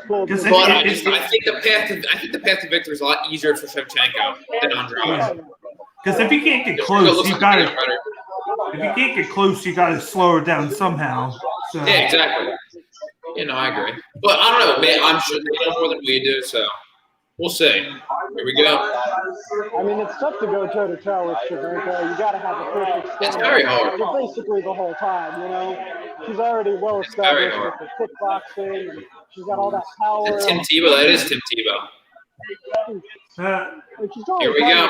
But I think the path to victory is a lot easier for Shevchenko than Andrade. Because if you can't get close, you got to. If you can't get close, you got to slow her down somehow. So. Yeah, exactly. I agree. But I don't know, man. I'm sure they know more than we do, so we'll see. Here we go. I mean, it's tough to go toe-to-toe with Shevchenko. You got to have a perfect stamina. It's very hard. Basically the whole time, She's already well established with the kickboxing. And she's got all that power. That's Tim Tebow. That is Tim Tebow. Here we go.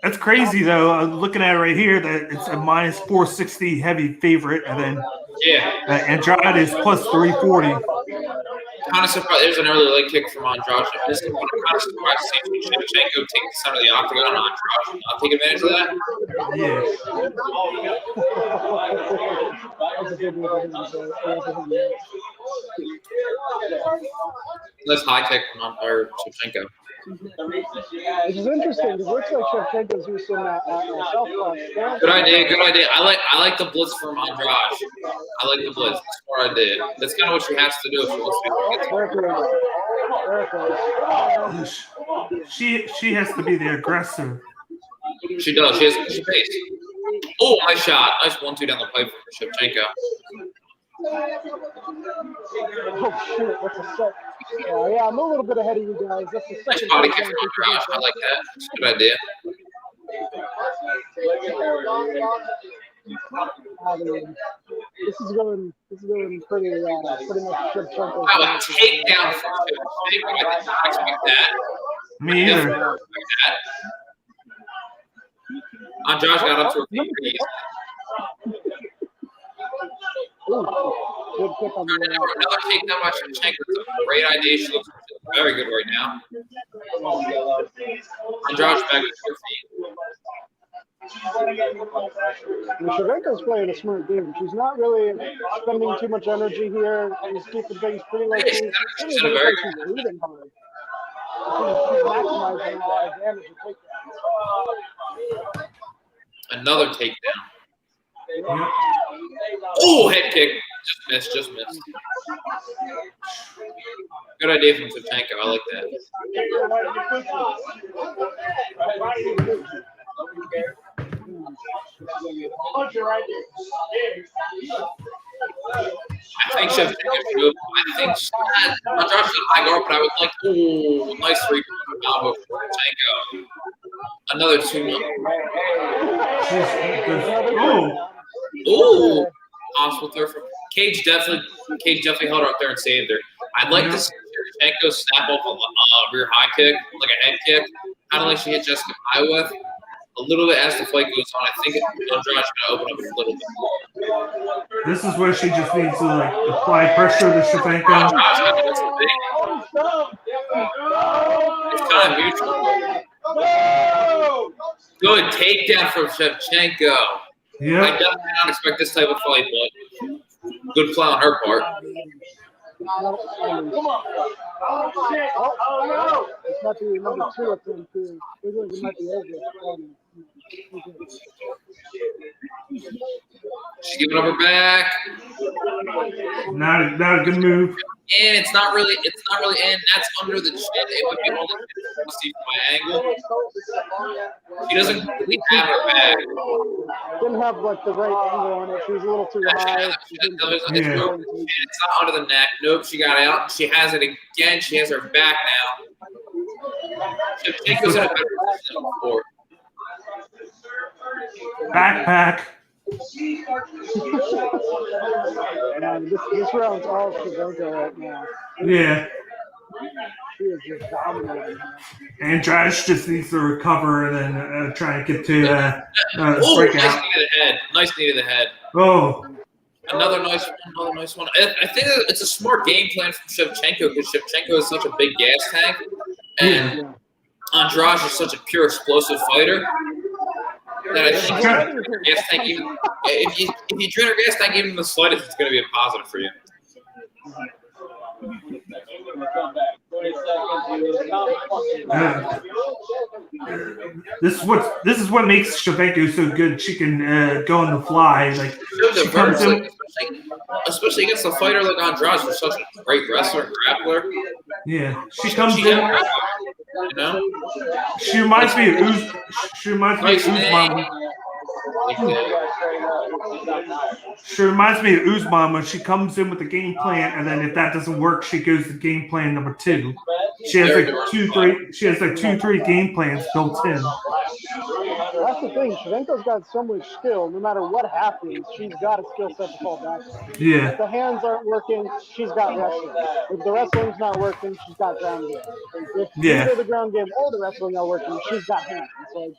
That's crazy, though. I'm looking at it right here, that it's a minus 460 heavy favorite, and then Andrade is plus 340. Kind of surprised. There's an early leg kick from Andrade. This is one I'm kind of surprised to see Shevchenko take the center of the octagon on Andrade. I'll take advantage of that. Let's high kick from Shevchenko. Which is interesting because it looks like Shevchenko's using that southpaw. Good idea. I like the blitz from Andrade. I like the blitz. That's what I did. That's kind of what she has to do if she wants to get to. She has to be the aggressor. She does. She has to push the pace. Oh, nice shot. Nice 1-2 down the pipe from Shevchenko. Oh shit, that's a set. Yeah, I'm a little bit ahead of you guys. That's the second. Nice body kick from Andrade. I like that. It's a good idea. This is going pretty much Shevchenko. Wow, a takedown from Shevchenko. I did not expect that. Me either. Andrade got up to her feet pretty easily. Good kick on the Another takedown by Shevchenko. It's a great idea. She looks very good right now. Andrade's back at her feet. Shevchenko's playing a smart game. She's not really spending too much energy here. She's keeping things pretty low key. She's in a very good She's leading hard. She's maximizing a lot of damage and takedowns. Another takedown. Oh, head kick. Just missed. Good idea from Shevchenko. I like that. I think Shevchenko should. I think Andrade should high guard, but I would like, nice 3-point combo from Shevchenko. Another 2-1. Oh, possible third from Cage definitely held her up there and saved her. I'd like to see Shevchenko snap off a rear high kick, like a head kick, kind of like she hit Jessica High with. A little bit as the fight goes on, I think Andrade's going to open up a little bit. This is where she just needs to apply pressure to Shevchenko. It's kind of mutual. Good takedown from Shevchenko. Yeah. I definitely don't expect this type of fight, but good play on her part. This might be number 2 of them too. It might be over. She's giving up her back. Not a good move. And it's not really in. That's under the chin. It would be only see from my angle. She doesn't really have her back. Didn't have like the right angle on it. She was a little too high. It's not under the neck. Nope, she got out. She has it again. She has her back now. Shevchenko's in a better position than before. Backpack. This round's all Shevchenko right now. Yeah. She is just dominating. And Josh just needs to recover and then try to get to Nice strikeout. knee to the head. Nice knee to the head. Oh. Another nice one. I think it's a smart game plan from Shevchenko because Shevchenko is such a big gas tank. And Andrade is such a pure explosive fighter. That I think gas tank even, if you drain her gas tank even the slightest, it's going to be a positive for you. This is what makes Shevchenko so good. She can go on the fly. Like she comes in, especially against a fighter like Andrade, who's such a great wrestler and grappler. Yeah, she comes in. You know, she reminds me of Usman. She reminds me of Usman when she comes in with the game plan, and then if that doesn't work, she goes to game plan number 2. She has like 2-3 game plans built in. That's the thing. Shevchenko's got so much skill. No matter what happens, she's got a skill set to fall back on. Yeah. If the hands aren't working, she's got wrestling. If the wrestling's not working, she's got ground game. If either the ground game or the wrestling are working, she's got hands. Like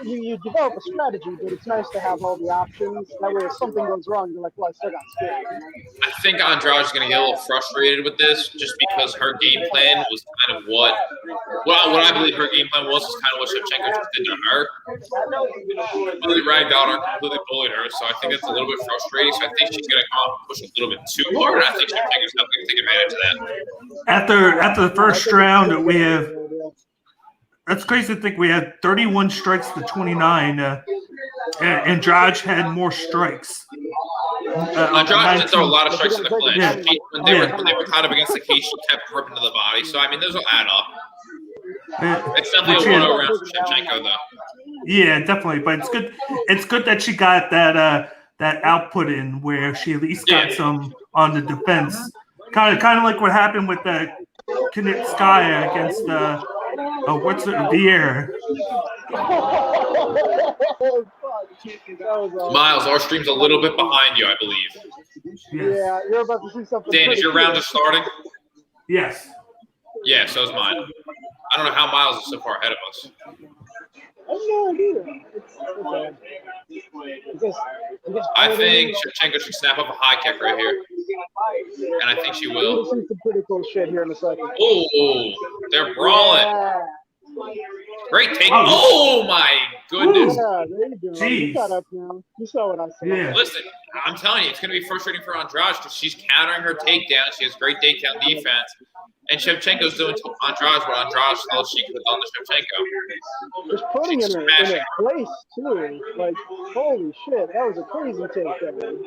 you develop a strategy, but it's nice to have all the options. That way, if something goes wrong, you're like, well, I still got skill. I think Andrade's going to get a little frustrated with this, just because her game plan was kind of what I believe her game plan was kind of what Shevchenko just did to her. Completely ragdolled her, completely bullied her. So I think it's a little bit frustrating. So I think she's going to come off and push a little bit too hard. And I think Shevchenko's not going to take advantage of that. After the first round, we have. That's crazy to think we had 31 strikes to 29. Andrade had more strikes. Andrade did throw a lot of strikes in the clinch. Yeah. When they were caught up against the cage, she kept ripping to the body. So I mean, those will add up. It's definitely a 1-0 round for Shevchenko, though. Yeah, definitely. But it's good. It's good that she got that output in where she at least got some on the defense. Kind of like what happened with the Kanitskaya against Vieira. Miles, our stream's a little bit behind you, I believe. Yeah, you're about to see something. Dan, is your round just starting? Yes. Yeah, so is mine. I don't know how Miles is so far ahead of us. I have no idea. I think Shevchenko should snap up a high kick right here. And I think she will. We'll see some pretty cool shit here in a second. Oh, they're brawling. Yeah. Great take. Oh, my goodness. Yeah, there you go. You got up now. You saw what I said. Yeah. Listen, I'm telling you, it's going to be frustrating for Andrade because she's countering her takedown. She has great takedown defense. And Shevchenko's doing to Andrade what Andrade felt she could have done to Shevchenko. Just putting her in a place, too. Like, holy shit, that was a crazy takedown.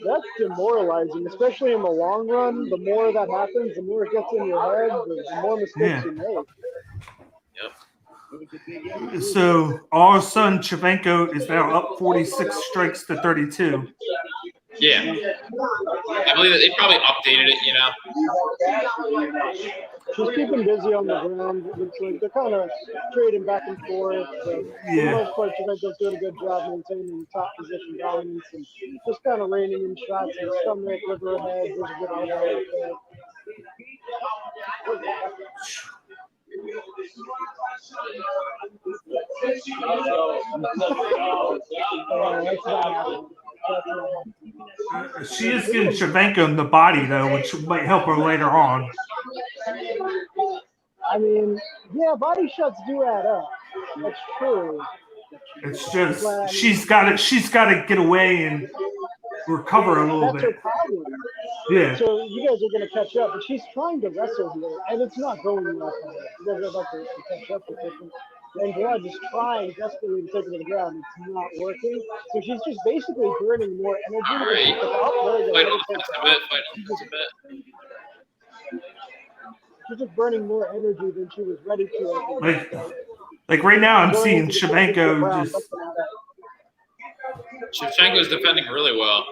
That's demoralizing, especially in the long run. The more that happens, the more it gets in your head, the more mistakes you make. Yep. So all of a sudden, Shevchenko is now up 46 strikes to 32. Yeah. I believe that they probably updated it, you know. She's keeping busy on the ground. It looks like they're kind of trading back and forth. But for the most part, Shevchenko's doing a good job maintaining top position dominance and just kind of reining in shots and stomach, liver ahead. There's a good elbow right there. She is getting Shevchenko in the body, though, which might help her later on. I mean, yeah, body shots do add up. That's true. It's just she's got to get away and recover a little That's bit. her problem. Yeah. So you guys are going to catch up, but she's trying to wrestle here, and it's not going well for her. You guys are about to catch up with her. And Gerard is trying desperately to take her to the ground. It's not working. So she's just basically burning more energy. All right. Fight on the fence a bit. Fight on the fence a bit. She's just burning more energy than she was ready to. Like right now, I'm seeing Shevchenko just. Shevchenko's defending really well.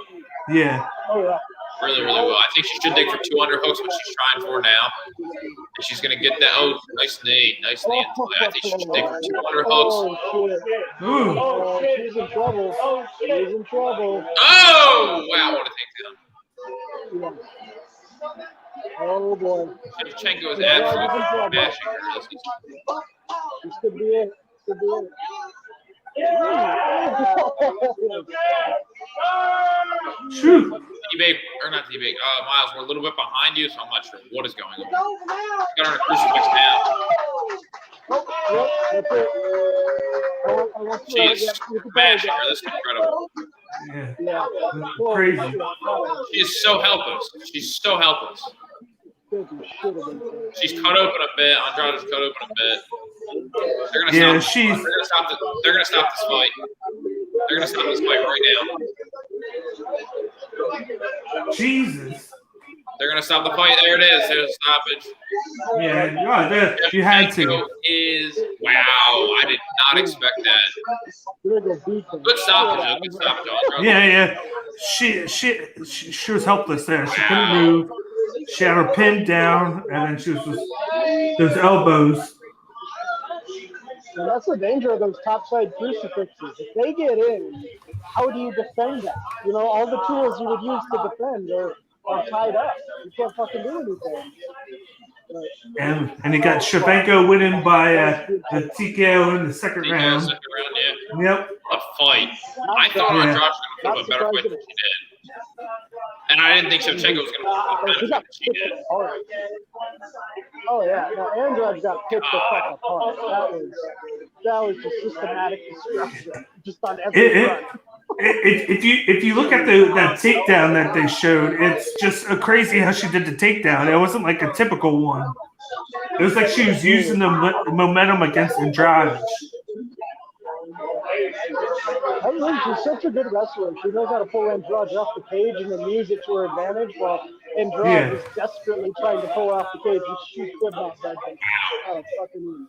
Yeah. Oh yeah. Really, really well. I think she should dig for 2 underhooks, what she's trying for now. And she's going to get that. Oh, nice knee. Nice knee. I think she should dig for 2 underhooks. Oh, shit. Oh, she's in trouble. She's in trouble. Oh, wow. What a takedown. Yeah. Oh, boy. Shevchenko is absolutely smashing her. This could be it. This could be it. Shoot. D-Bake, or not D-Bake, Miles, we're a little bit behind you, so I'm not sure what is going on. Got her in a crucifix now. Yep, that's it. She is smashing her. This is incredible. Yeah. Crazy. She is so helpless. She's so helpless. She's cut open a bit. Andrade's cut open a bit. They're gonna stop. They're gonna stop this fight. They're gonna stop this fight right now. Jesus. They're gonna stop the fight. There it is. There's a stoppage. Yeah, you had to. Wow, I did not expect that. Good stoppage. Good stoppage. Yeah. She was helpless there. She couldn't move. She had her pinned down, and then she was just those elbows. And that's the danger of those topside crucifixes. If they get in, how do you defend that? You know, all the tools you would use to defend are tied up. You can't fucking do anything. And he got Shevchenko winning by the TKO in the second round. Second round, yeah. Yep. A fight. I thought Andrade was going to put up a better fight than she did. And I didn't think Shevchenko was going to put up a better fight than she did. Oh, yeah. No, Andrade got picked the fuck apart. That was just systematic destruction. Just on every front. If you look at that takedown that they showed, it's just crazy how she did the takedown. It wasn't like a typical one. It was like she was using the momentum against Andrade. I think she's such a good wrestler. She knows how to pull Andrade off the cage and then use it to her advantage while Andrade is desperately trying to pull off the cage and she could not that thing. Oh, fucking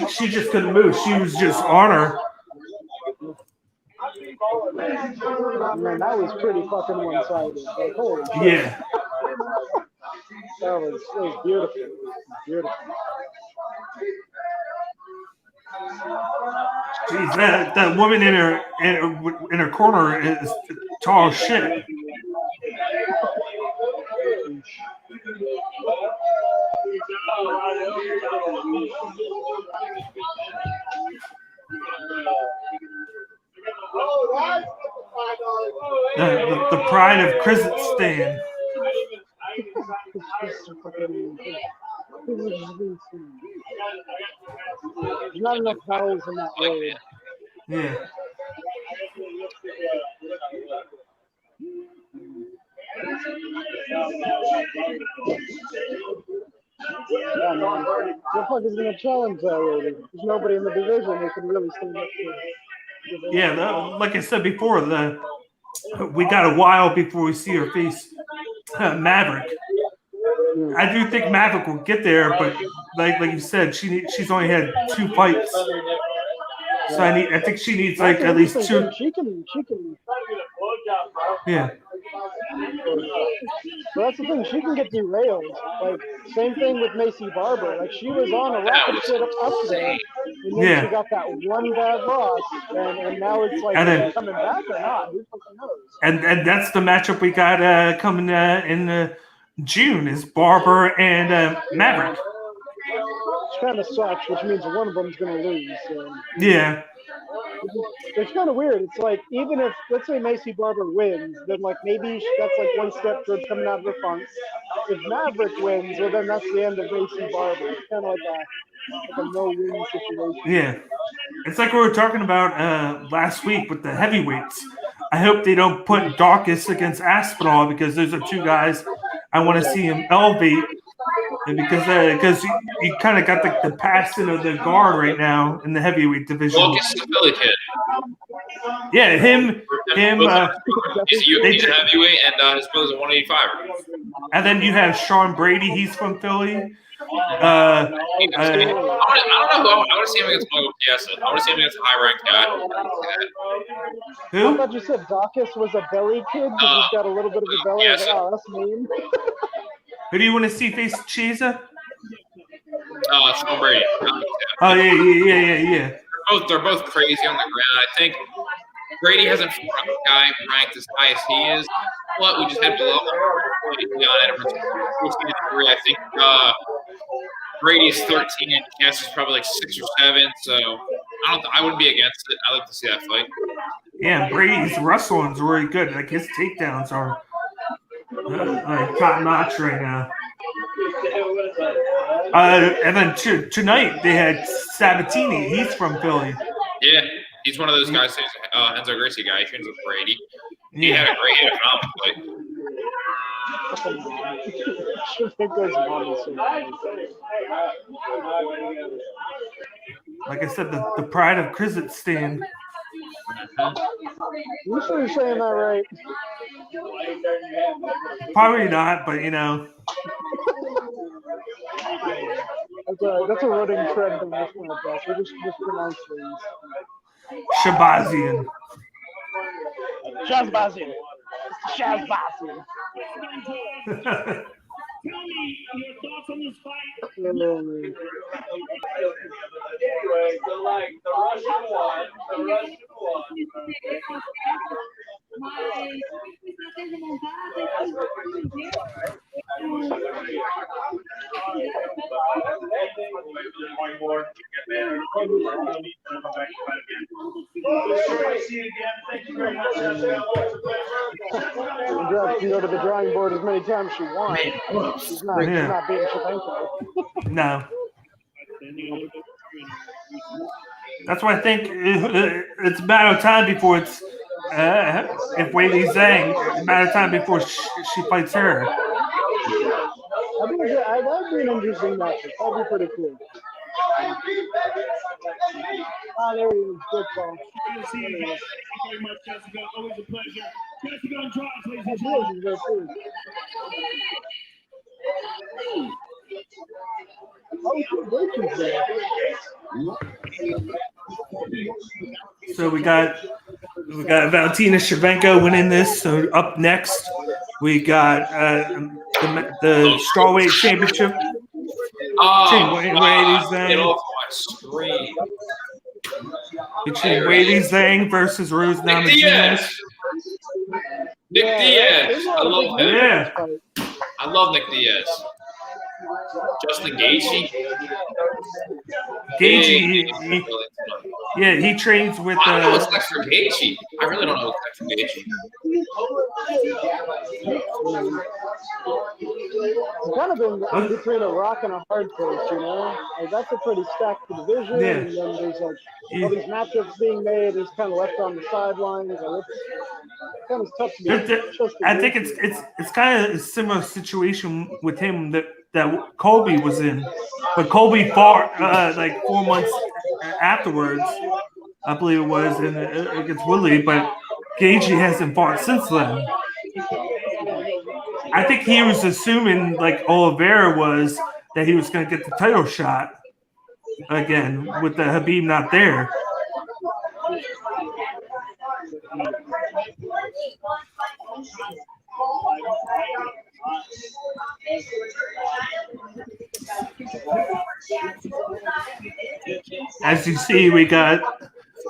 she just couldn't move. She was just on her. Man, that was pretty fucking one-sided. Like, holy shit. Yeah. That was beautiful. Beautiful. Jeez, that woman in her corner is tall as shit. The pride of Kyrgyzstan. There's not enough vowels in that word. Yeah. Yeah, man. What the fuck is going to challenge that lady? There's nobody in the division who can really stand up to her. Yeah, like I said before, we got a while before we see her face Maverick. I do think Maverick will get there, but like you said, she's only had 2 fights, so I think she needs like at least 2. She can. Yeah. So that's the thing. She can get derailed. Like same thing with Macy Barber. Like she was on a rocket ship up there, and then she got that one bad loss, and now it's like coming back or not? Who fucking knows? And that's the matchup we got coming in June is Barber and Maverick. Which kind of sucks, which means one of them's going to lose. So. Yeah. It's kind of weird. It's like, even if, let's say, Macy Barber wins, then like maybe that's like one step towards coming out of her funk. If Maverick wins, well then that's the end of Macy Barber. It's kind of like a no-win situation. Yeah. It's like we were talking about last week with the heavyweights. I hope they don't put Dawkins against Aspinall, because those are two guys I want to see him elevate. And because you kind of got the passing of the guard right now in the heavyweight division. Lucas is a Philly kid. Yeah, him. He's a UFC heavyweight, and his brother's a 185. And then you have Sean Brady. He's from Philly. I don't know. I want to see him against Michael Chiesa. I want to see him against a high-ranked guy. Who? I thought you said Dawkins was a belly kid because he's got a little bit of a belly. Yeah, Like, oh, that's mean. Who do you want to see face Chiesa? Sean Brady. Oh yeah. They're both crazy on the ground. I think Brady hasn't fought a guy ranked as high as he is. But we just had below him. I think Brady's 13 and Cass is probably like 6 or 7. So I wouldn't be against it. I'd like to see that fight. Yeah, Brady's wrestling's really good. Like his takedowns are like top notch right now. And then tonight they had Sabatini. He's from Philly. Yeah, he's one of those guys. Enzo Gracie guy. He trains with Brady. He had a phenomenal fight. Like I said, the pride of Kyrgyzstan. You sure you're saying that right? Probably not, but you know. That's a running trend in this podcast. We just pronounce things. Shabazian. Shazbazian. Shazbazian. Tell me your thoughts on this fight. Anyway, so like the Russian one. She can go to the drawing board as many times as she wants. She's not beating Shevchenko. No. That's why I think it's a matter of time before it's if Weili Zhang, it's a matter of time before she fights her. That'd be an interesting matchup. That'd be pretty cool. There he is. Good call. Thank you very much, Jessica. Always a pleasure. Jessica on drives, ladies and gentlemen. So we got Valentina Shevchenko winning this. So up next, we got the strawweight championship. Between Weili Zhang versus Rose Namajunas. Nick Diaz. I love him. Yeah. I love Nick Diaz. Justin Gaethje. Gaethje. He trains with. I don't know what's next for Gaethje. I really don't know what's next for Gaethje. It's kind of been between a rock and a hard place, you know? Like, that's a pretty stacked division, and then there's like all these matchups being made. It's kind of left on the sidelines. And it's kind of tough to be. I think it's kind of a similar situation with him that Colby was in, but Colby fought like 4 months afterwards, I believe it was, against Woodley, but Gaethje hasn't fought since then. I think he was assuming, like Oliveira was, that he was going to get the title shot again with the Khabib not there. As you see, we got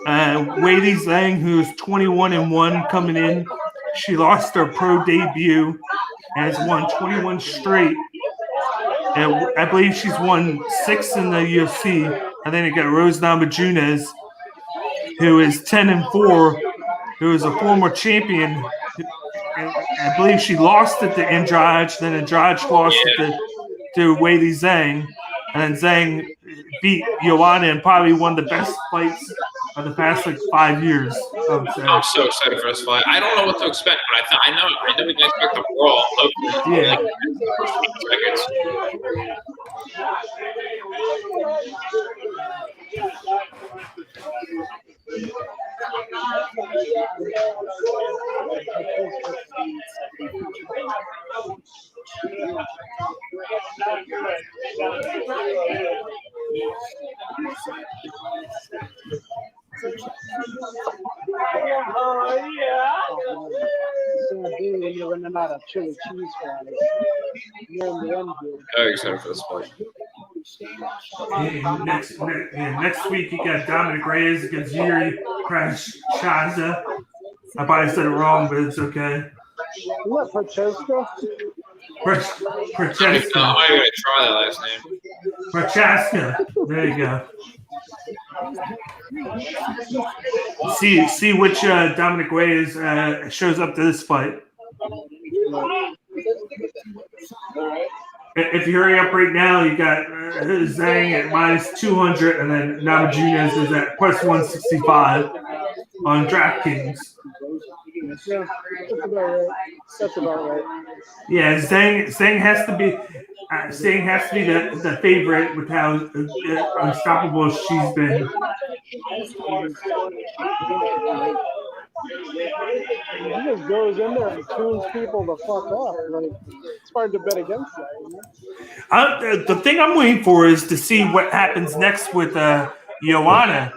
Weili Zhang, who's 21-1 coming in. She lost her pro debut and has won 21 straight. And I believe she's won 6 in the UFC. And then you got Rose Namajunas, who is 10-4, who is a former champion. I believe she lost it to Andrade, then Andrade lost it to Weili Zhang, and then Zhang beat Joanna in probably one of the best fights of the past 5 years. I'm so excited for this fight. I don't know what to expect, but I know we can expect a brawl. Yeah. Like, first 20 seconds. You're running out of chili cheese fries. You're in the end here. Very excited for this fight. Next week you got Dominic Reyes against Yuri Krashaza. I probably said it wrong, but it's okay. What, Francesca? Francesca. I'm going to try that last name. Francesca. There you go. See which Dominic Reyes shows up to this fight. If you hurry up right now, you got Zhang at -200, and then Namajunas is at +165 on DraftKings. Yeah, that's about right. Yeah, Zhang has to be the favorite with how unstoppable she's been. He just goes in there and tunes people the fuck up. Like, it's hard to bet against that. You know? The thing I'm waiting for is to see what happens next with Joanna,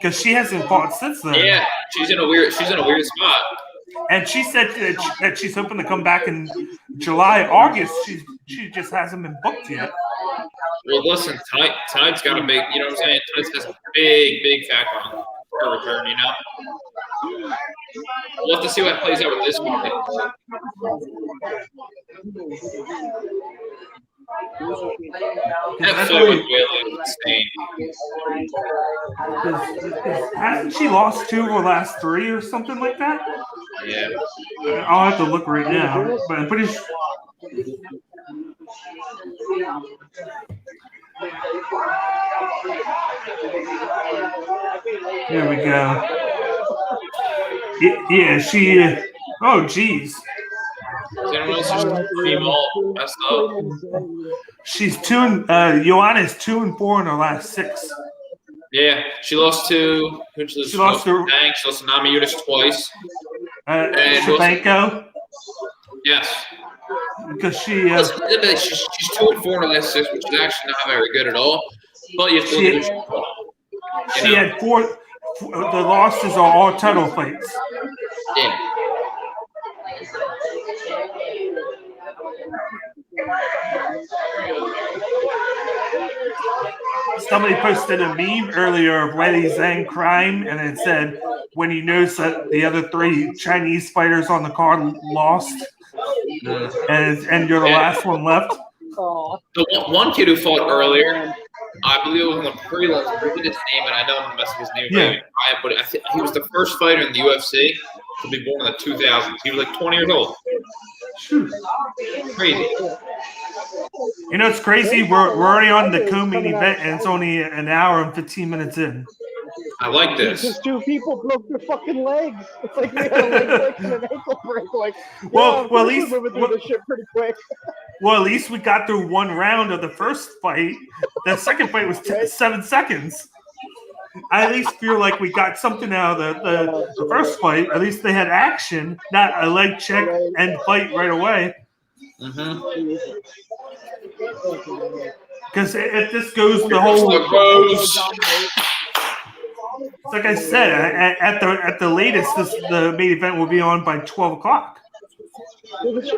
because she hasn't fought since then. Yeah, she's in a weird spot. And she said that she's hoping to come back in July, August. She just hasn't been booked yet. Well, listen, tonight's got a big, you know what I'm saying? Tonight's has a big factor on her return, you know? We'll have to see what plays out with this one. That fight with Weili is insane. Hasn't she lost 2 of her last 3 or something like that? Yeah. I'll have to look right now, but I'm pretty sure. There we go. Yeah, she. Oh, geez. Is anyone else just team all messed up? She's Joanna is 2-4 in her last 6. Yeah, she lost to. She lost to Dang. She lost to Namajunas twice. Shabanko. Yes. Because she's 2-4 in her last 6, which is actually not very good at all. But you have to look at she had 4. The losses are all title fights. Yeah. Somebody posted a meme earlier of Weili Zhang crying, and it said, when you notice that the other 3 Chinese fighters on the card lost, and you're the last one left. The one kid who fought earlier, I believe it was on the prelims. I forget his name, and I know I'm messing his name. Yeah. But I think he was the first fighter in the UFC to be born in the 2000s. He was like 20 years old. Crazy. You know, it's crazy. We're already on the co-main event, and it's only an hour and 15 minutes in. I like this. Just 2 people broke their fucking legs. It's like we had a leg break and an ankle break. Like, well, at least moving through this shit pretty quick. Well, at least we got through 1 round of the first fight. The second fight was 7 seconds. I at least feel like we got something out of the first fight. At least they had action, not a leg check and fight right away. Because if this goes the whole, like I said, at the latest, the main event will be on by 12 o'clock. Honestly,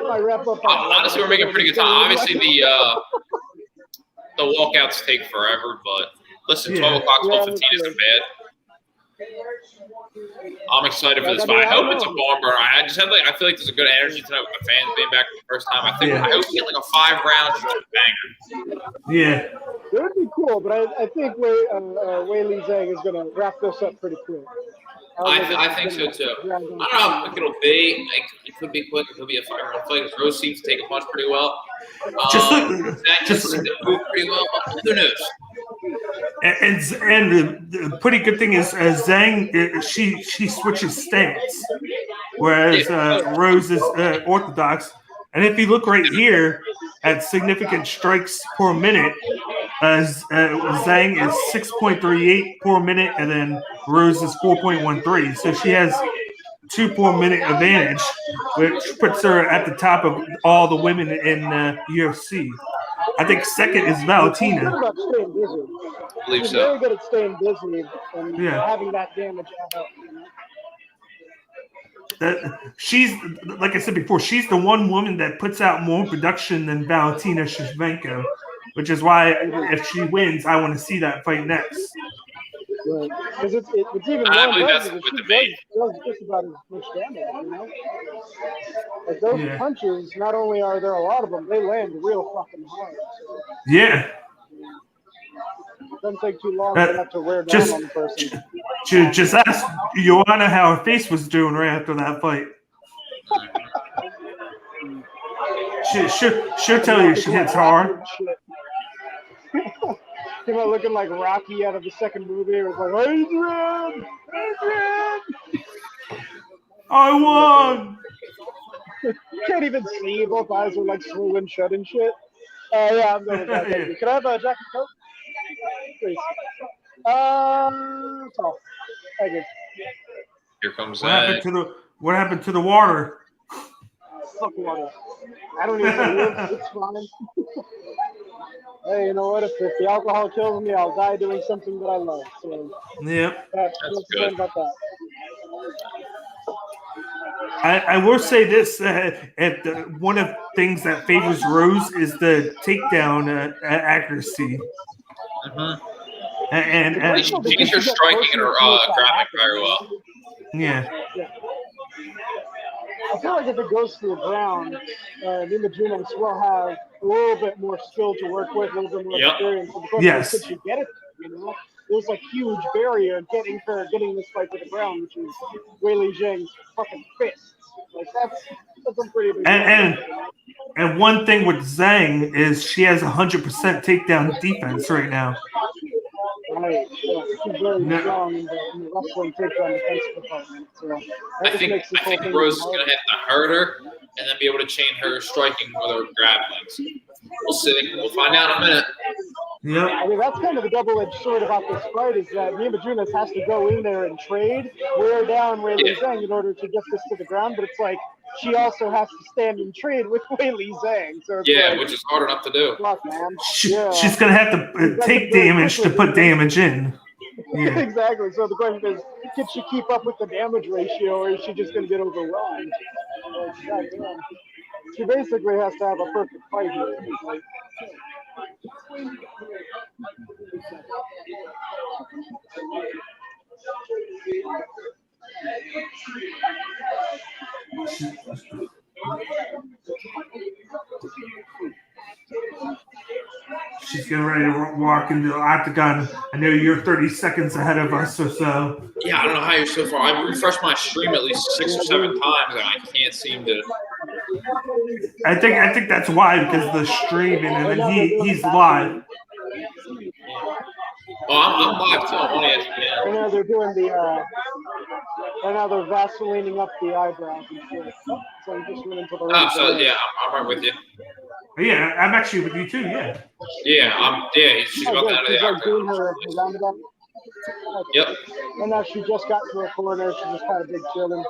we're making pretty good time. Obviously, the walkouts take forever, but listen, 12 o'clock, 12:15 isn't bad. I'm excited for this fight. I hope it's a barn burner. I feel like there's a good energy tonight with the fans being back for the first time. I hope we get like a 5 rounds banger. Yeah. It would be cool, but I think Weili Zhang is going to wrap this up pretty quick. I think so too. I don't know how quick it'll be. Like, it could be quick. It could be a 5-round fight. Rose seems to take a punch pretty well. Just move pretty well. Who knows? And the pretty good thing is Zhang, she switches stance, whereas Rose is orthodox. And if you look right here at significant strikes per minute, Zhang is 6.38 per minute, and then Rose is 4.13. So she has 2 per minute advantage, which puts her at the top of all the women in UFC. I think second is Valentina. I believe She's so. very good at staying busy and having that damage out. She's, like I said before, she's the one woman that puts out more production than Valentina Shevchenko, which is why if she wins, I want to see that fight next. Right. Because it's even I more believe that's impressive with that the she does just about as much damage, you know? Like those punches, not only are there a lot of them, they land real fucking hard. So Yeah. it doesn't take too long for that to wear down on the person. Just ask Joanna how her face was doing right after that fight. She'll tell you she hits hard. Came out looking like Rocky out of the second movie. It was like, Adrian! I won! You can't even see. Both eyes are like swollen shut and shit. Yeah, I'm going with that. Thank you. Can I have a Jack and Coke? Please. Oh, thank you. Here comes What happened to the water? Fuck water. I don't even know. It's fine. Hey, you know what? If the alcohol kills me, I'll die doing something that I love. So, yep. That's good. About that. I will say this: one of the things that favors Rose is the takedown accuracy. Mm-hmm. And she's her striking and her grappling very well. Yeah. I feel like if it goes to the ground, Nima will have a little bit more skill to work with, a little bit more experience. So the question is, could she get it? You know, there's a huge barrier getting this fight to the ground, which is Weili Zhang's fucking fists. Like that's a pretty big and one thing with Zhang is she has 100% takedown defense right now. Right. Yeah, she's very strong in the wrestling takedown defense department. So I think Rose is going to have to hurt her and then be able to chain her striking with her grappling. We'll see. We'll find out in a minute. Yep. I mean, that's kind of the double-edged sword about this fight is that Nima Junas has to go in there and trade, wear down Weili Zhang in order to get this to the ground, but it's like she also has to stand and trade with Weili Zhang. So it's which is hard enough to do. Fuck, man. She's going to have to take damage to put damage in. Yeah. Exactly. So the question is, can she keep up with the damage ratio, or is she just going to get overwhelmed? She basically has to have a perfect fight here. Like, she's getting ready to walk into the octagon. I know you're 30 seconds ahead of us or so. Yeah, I don't know how you're so far. I've refreshed my stream at least 6 or 7 times, and I can't seem to. I think that's why, because of the streaming, and then he's live. Oh, I'm live too. I'm on ESPN. I know they're doing right now they're vaselining up the eyebrows and shit. So I'm just running to the right. So yeah, I'm right with you. Yeah, I'm actually with you too. Yeah. Yeah, she's about out of the octagon. Yep. And now she just got to her corner. She just had a big chilling.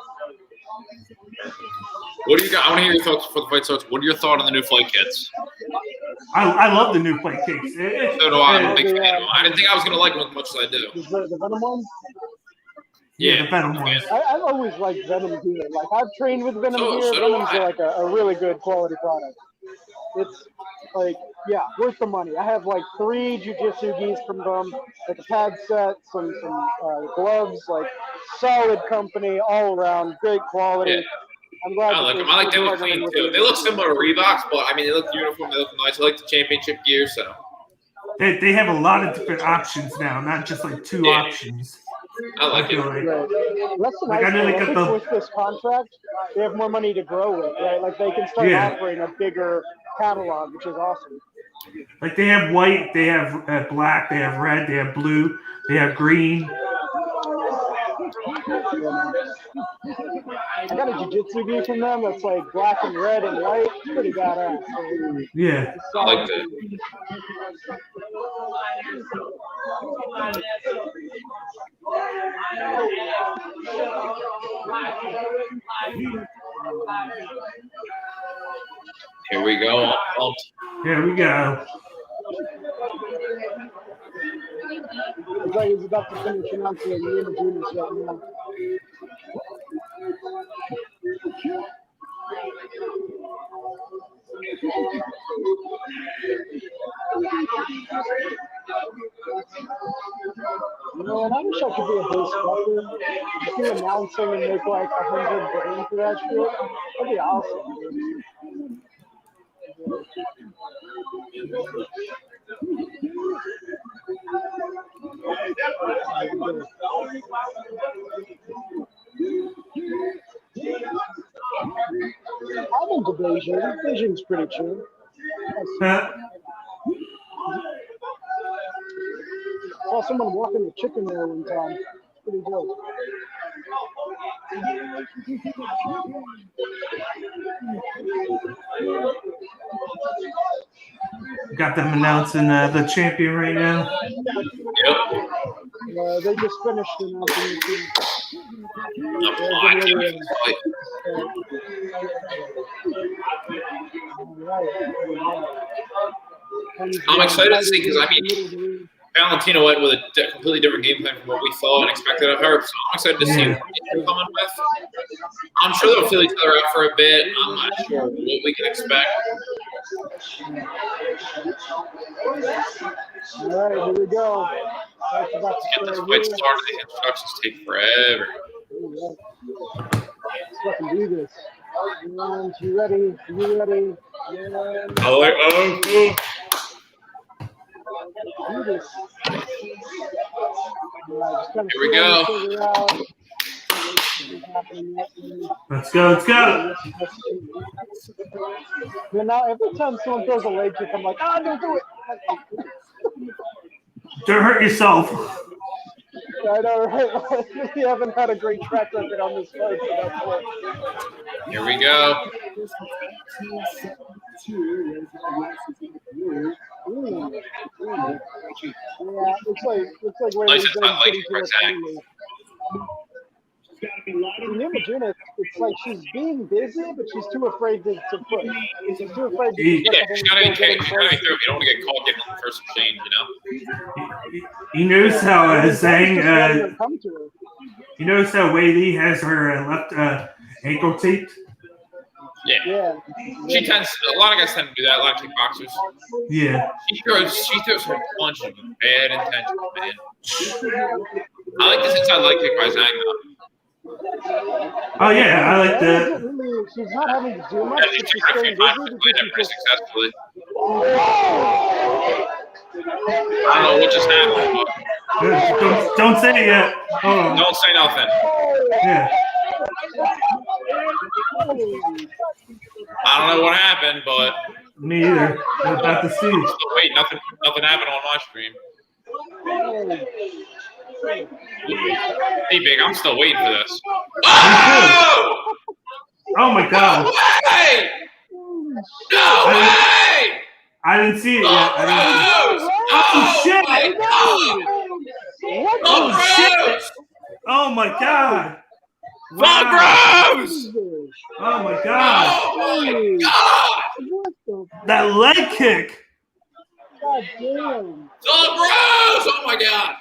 What do you got? I want to hear your thoughts for the fight starts. What are your thoughts on the new flight kits? I love the new flight kits. So do I. I'm a big fan of them. I didn't think I was going to like them as much as I do. The Venom ones? Yeah, the Venom ones. I've always liked Venom here. Like, I've trained with Venom here. Venom's like a really good quality product. like, yeah, worth the money. I have like 3 jiu-jitsu gis from them, like a pad set, some gloves, like solid company all around, great quality. Yeah. I'm glad. I like them. I like they look clean too. They look similar to Reeboks, but I mean they look uniform. They look nice. I like the championship gear, so They have a lot of different options now, not just like 2 options. I like it. Right. That's the Like, nice I know they thing. I got think the- with this contract, they have more money to grow with, right? Like they can start Yeah. offering a bigger catalog, which is awesome. Like they have white, they have black, they have red, they have blue, they have green. I got a jiu-jitsu gi from them that's like black and red and white. It's pretty badass. Yeah. I like that. Here we go. Here we go. It's like he's about to finish announcing a new Judas right now. Man, I wish I could be a bass fucker. Just do announcing and make like 100 grand for that shit. That'd be awesome, dude. I'm into Beijing. Beijing's pretty chill. Saw someone walking the chicken there one time. Pretty dope. Got them announcing the champion right now. Yep. They just finished announcing the team. I can't wait for this fight. I'm excited to see because I mean, Valentina went with a completely different game plan from what we thought and expected of her. So I'm excited to see what they're coming with. I'm sure they'll feel each other out for a bit. I'm not sure what we can expect. All right, here we go. Let's get this fight started. The instructions take forever. Let's fucking do this. And you ready? You ready? Yeah. Do this. Here we go. Let's go, let's go. But now every time someone throws a leg kick, I'm like, don't do it. Don't hurt yourself. I know, right? We haven't had a great track record on this fight, so that's why. Here we go. Yeah, looks like where Nice he's and going like to for Zach. Imagine it's like she's being busy, but she's too afraid to push. She's too afraid to Yeah, she's gotta be careful. You don't want to get caught getting the first exchange, you know? You notice how Zhang, come to her. you notice how Wei Li has her left ankle taped? Yeah. She tends. A lot of guys tend to do that. A lot of kickboxers. Yeah. She throws her punches with bad intentions, man. I like this inside leg kick by Zhang though. Oh yeah, I like that. She's not having to do much. Yeah, she's taken a few times to play that pretty successfully. I don't know what just happened, but Don't say it yet. Hold on. don't say nothing. Yeah. I don't know what happened, but Me either. I'm about to see. still wait. Nothing happened on my stream. Hey, big, I'm still waiting for this. Oh! Oh my god. No way! No way! I didn't see it yet. Oh, shit. my God! Oh shit! Oh my god! Wow. Gross! Oh my god! Oh my God! What the That leg kick! god damn? Gross! Oh my God!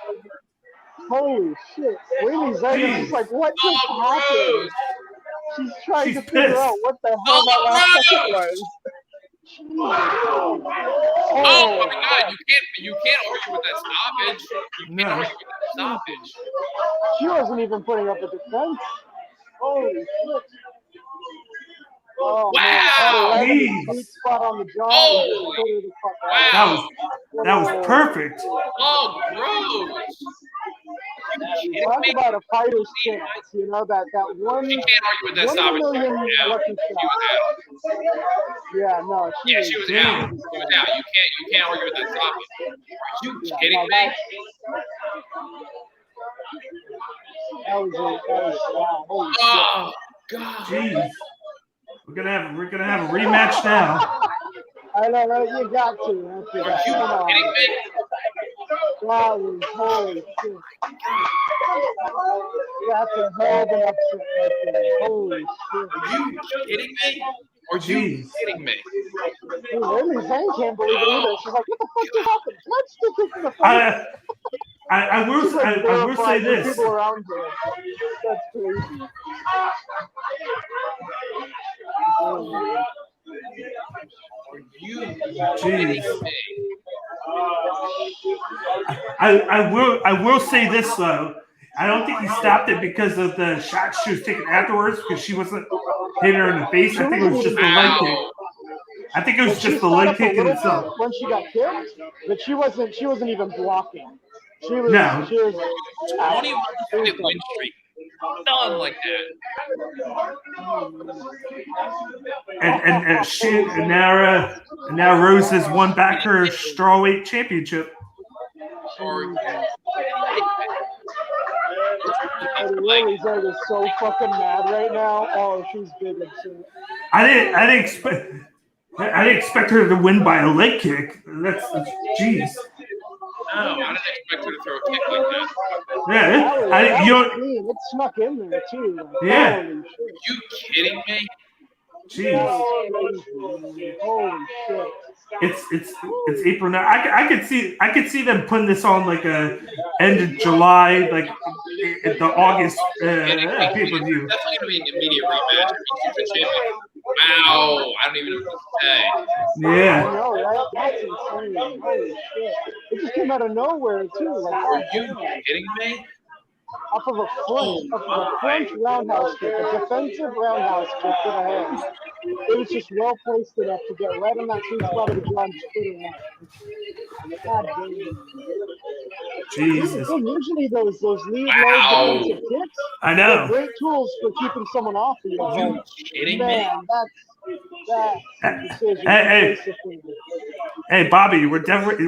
Holy shit. Wait, Zhang is like, what just happened? Gross! She's trying She's to figure pissed. out what the hell that last second was. Oh my God! You can't argue with that stoppage. You can't argue with that stoppage. She wasn't even putting up a defense. Holy shit. Oh, Wow. man. Caught her right in the Jeez. sweet spot on the jaw. Holy. And just put her the fuck out. Wow. That was perfect. Oh, gross. You Talk kidding me? about a fighter's chance, you know, that one, She can't argue with that 1 in a stoppage. million Yeah. lucky She shot. was out. Yeah, no, Yeah, she was out. She was out. You can't argue with that stoppage. Are you kidding me? That was wow. Holy shit. Oh God. Jeez. We're gonna have a rematch now. I know, right? You got to. After Are that. you Come on. kidding me? That was holy shit. That's a hell of an upset right there. Holy shit. Are you kidding me? Are you Jeez. kidding me? Hey, Lily Zhang can't believe it either. She's like, what the fuck just happened? Let's stick it in the face. I will She's like I will say verified with this. people around her. That's crazy. Are you Jeez. kidding me? I will say this though. I don't think he stopped it because of the shots she was taking afterwards, because she wasn't hitting her in the face. I think it was just the leg kick. I think it was just the leg kick in itself. When she got kicked, but she wasn't even blocking. She was 21 fight win streak. Done like that. And now Rose has won back her strawweight championship. Lily's is so fucking mad right now. Oh, she's big and shit. I didn't expect her to win by a leg kick. That's jeez. No, I didn't expect her to throw a kick like that. Yeah, That was clean. It snuck in there too. Like, yeah. Are you kidding me? Jeez. Holy shit. It's April now. I could see them putting this on like a end of July, like at the August pay-per-view. That's going to be an immediate rematch. Wow, I don't even know what to say. Yeah. I know, right? That's insane. Holy shit. It just came out of nowhere too. Like, Are you kidding me? Off of a French roundhouse kick, a defensive roundhouse kick to the head. It was just well placed enough to get right on that sweet spot of the jaw and just put it out. God damn. Jesus. Usually those lead low defensive kicks, I know. are great tools for keeping someone off of you. Are you kidding me? Man, that's decision. Hey, Bobby, we're definitely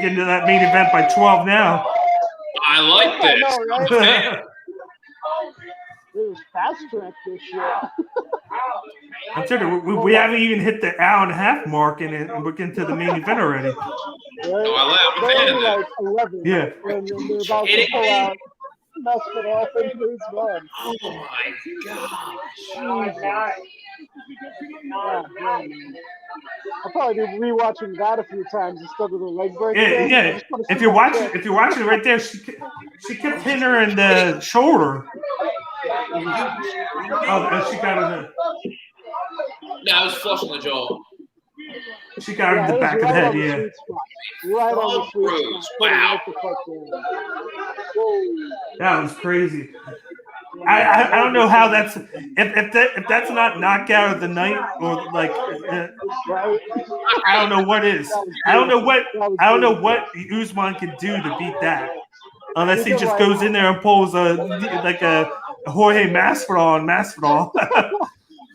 getting to that main event by 12 now. I like this. I know, right? It was fast track this shit. I'm telling you, we haven't even hit the hour and a half mark, and we're getting to the main event already. Right? I'm a fan of They're that. like 11. Yeah. And they're about to pull out, mess it up, and lose one. Oh my gosh. I'll probably be rewatching that a few times instead of the leg break. Yeah. If you're watching it right there, she kept hitting her in the shoulder. Oh, she got her. No, I was flush on the jaw. She got her in the back of the head. Yeah. Right on the sweet spot. Wow. That was crazy. I don't know how that's if that's not knockout of the night, or like I don't know what is. I don't know what Usman can do to beat that, unless he just goes in there and pulls a Jorge Masvidal.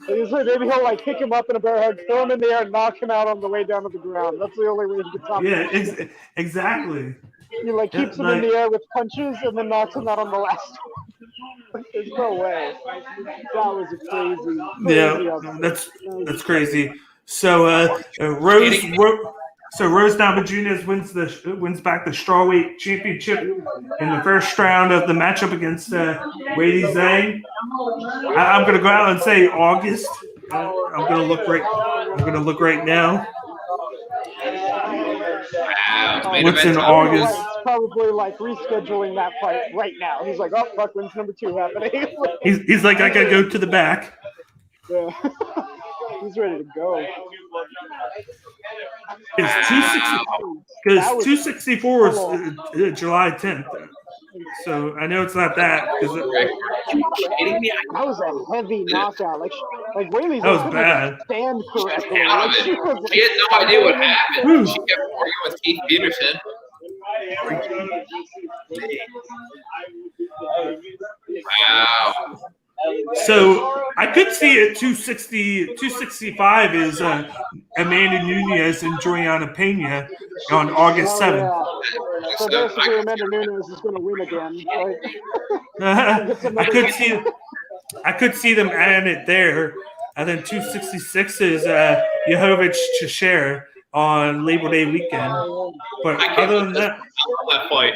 Maybe he'll like pick him up in a bear hug, throw him in the air, and knock him out on the way down to the ground. That's the only way he can top him. Yeah, exactly. He like keeps him in the air with punches and then knocks him out on the last one. There's no way. That was a crazy. Yeah, that's crazy. So Rose Namajunas wins back the strawweight championship in the first round of the matchup against Weili Zhang. I'm gonna go out and say August. I'm gonna look right now. What's in August? It's probably like rescheduling that fight right now. He's like, oh fuck, when's number 2 happening? He's like, I gotta go to the back. Yeah. He's ready to go. Because 264 is July 10th. So I know it's not that. Are you kidding me? That was a heavy knockout. Like Whaley's That was couldn't bad. even stand correctly. Out of Like, it. she was She had no idea what happened. Whew. She kept arguing with Keith Peterson. Wow. So I could see it 265 is Amanda Nunes and Joanna Pena on August 7th. yeah. So basically, Amanda Nunes is going to win again. Like, I could see them adding it there, and then 266 is Yehovich Cheshire on Labor Day weekend. But I can't other than believe that, that fight.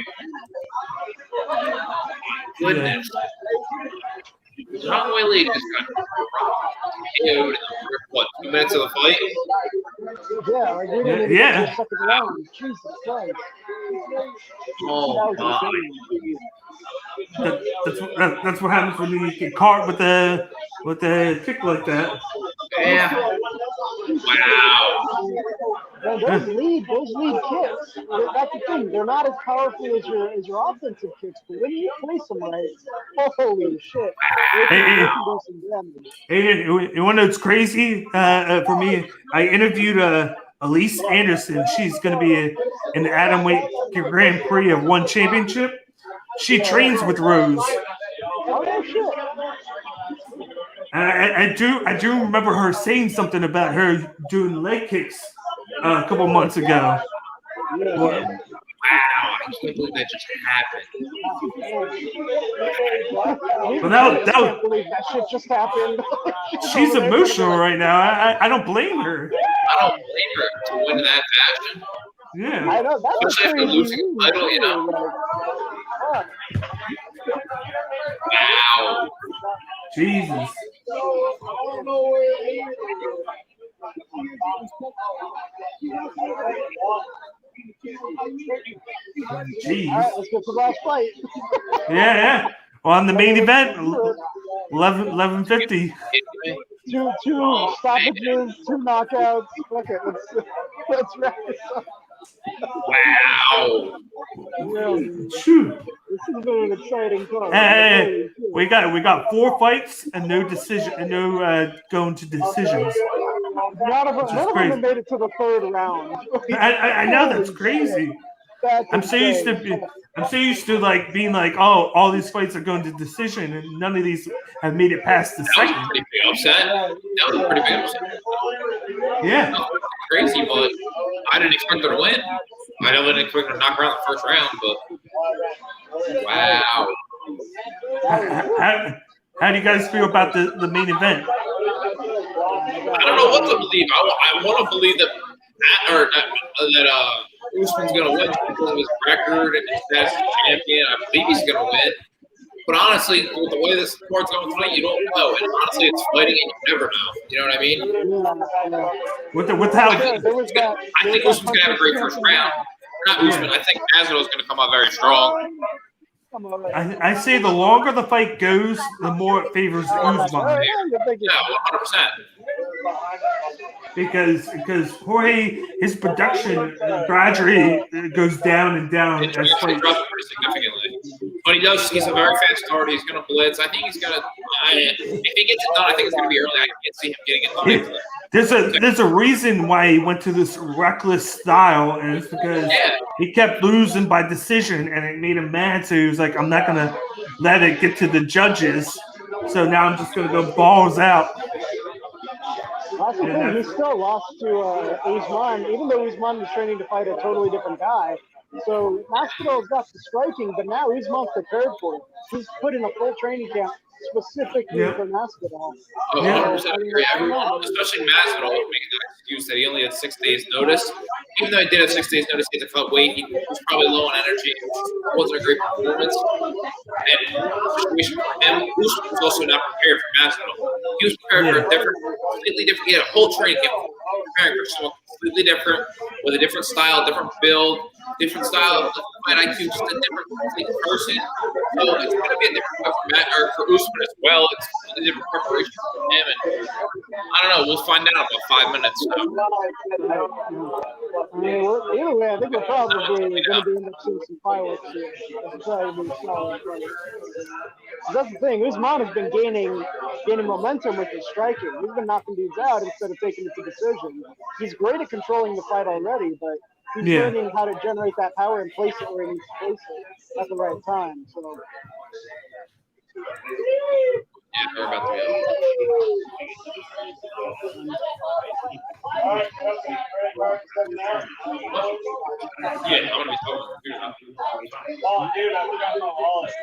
Goodness. John Whaley just got KO'd in the first, 2 minutes of the fight? yeah, like we didn't even Yeah. get to the second round. Jesus Christ. Oh, That was insane. that's what happens when you get caught with a kick like that. yeah. Wow. Man, those lead kicks, that's the thing. They're not as powerful as your offensive kicks, but when you place them right, holy shit, they can do some damage. Hey, you want to know what's crazy for me? I interviewed Elise Anderson. She's going to be in the Atom Weight Grand Prix of One Championship. She trains with Rose. Oh shit. I do remember her saying something about her doing leg kicks a couple months ago. Wow. I can't believe that just happened. Well, that can't believe that shit just happened. she's emotional right now. I don't blame her. I don't blame her to win in that fashion. Yeah. I know that's Especially after crazy. losing the title, you know. Fuck. Wow. Jesus. Jeez. All right, let's get to the last fight. Yeah. Well, on the main event, 11:50. Two stoppages, 2 knockouts. Okay, let's wrap this up. Wow. Shoot. This has been an exciting card. Hey, we got 4 fights and no decision and no going to decisions. None of them crazy. have made it to the 3rd round. I know that's crazy. That's I'm so used to like being like, oh, all these fights are going to decision, and none of these have made it past the That was a second. pretty big upset. That was a pretty big upset. Yeah. Crazy, but I didn't expect her to win. I didn't expect her to knock her out in the first round, but wow. How do you guys feel about the main event? I don't know what to believe. I want to believe that Usman's going to win because of his record and his status as champion. I believe he's going to win. But honestly, with the way this card's going tonight, you don't know. And honestly, it's fighting and you never know. You know what I mean? With how I think Usman's going to have a great first round. Not Usman. I think Masvidal's going to come out very strong. I say the longer the fight goes, the more it favors Usman. Yeah, 100%. Because Jorge, his production gradually goes down and down. It drops pretty significantly. But he's a very fast starter. He's going to blitz. I think he's going to if he gets it done, I think it's going to be early. I can't see him getting it done. There's a reason why he went to this reckless style, and it's because he kept losing by decision, and it made him mad. So he was like, I'm not going to let it get to the judges. So now I'm just going to go balls out. That's the thing. He still lost to Usman, even though Usman was training to fight a totally different guy. So Masvidal's got the striking, but now Usman's prepared for it. He's put in a full training camp specifically for Masvidal. Oh, 100% agree. Especially Masvidal making the excuse that he only had 6 days' notice. Even though he did have 6 days' notice, he had to cut weight. He was probably low on energy. It wasn't a great performance. And the situation for him, Usman was also not prepared for Masvidal. He was prepared for a completely different. He had a whole training camp preparing for someone completely different, with a different style, different build, different style of fight IQ, just a different complete person. So it's going to be a different fight for Matt or for Usman as well. It's a different preparation for him, and I don't know. We'll find out in about 5 minutes. So. I mean, either way, I think we're probably going to be end up seeing some fireworks here. That's probably be solid. That's the thing. Usman has been gaining momentum with his striking. He's been knocking dudes out instead of taking it to decision. He's great at controlling the fight already, but he's learning how to generate that power and place it where he needs to place it at the right time. So. Yeah, we're about to go. Yeah, I'm gonna be talking. Oh, dude, I forgot my wallet.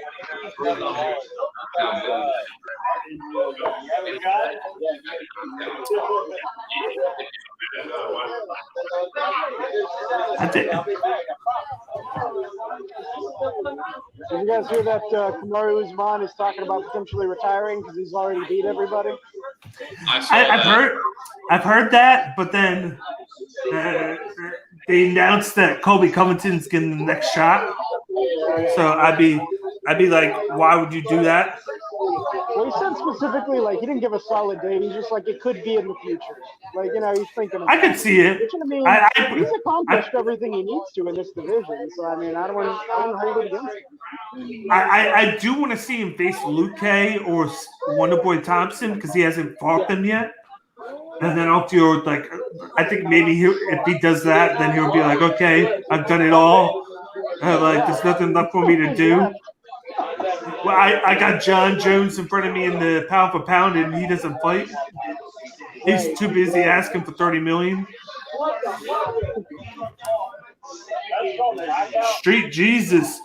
Did you guys hear that Kamaru Usman is talking about potentially retiring because he's already beat everybody? I've heard that, but then they announced that Colby Covington's getting the next shot. So I'd be like, why would you do that? Well, he said specifically, like, he didn't give a solid date. He's just like, it could be in the future. Like, you know, he's thinking about I could see it. Which, I mean, he's accomplished everything he needs to in this division. So, I mean, I don't want to hold it against him. I do want to see him face Luke or Wonderboy Thompson because he hasn't fought them yet. And then after, like, I think maybe if he does that, then he'll be like, okay, I've done it all. Like, there's nothing left for me to do. Well, I got John Jones in front of me in the pound for pound, and he doesn't fight. He's too busy asking for $30 million. Street Jesus.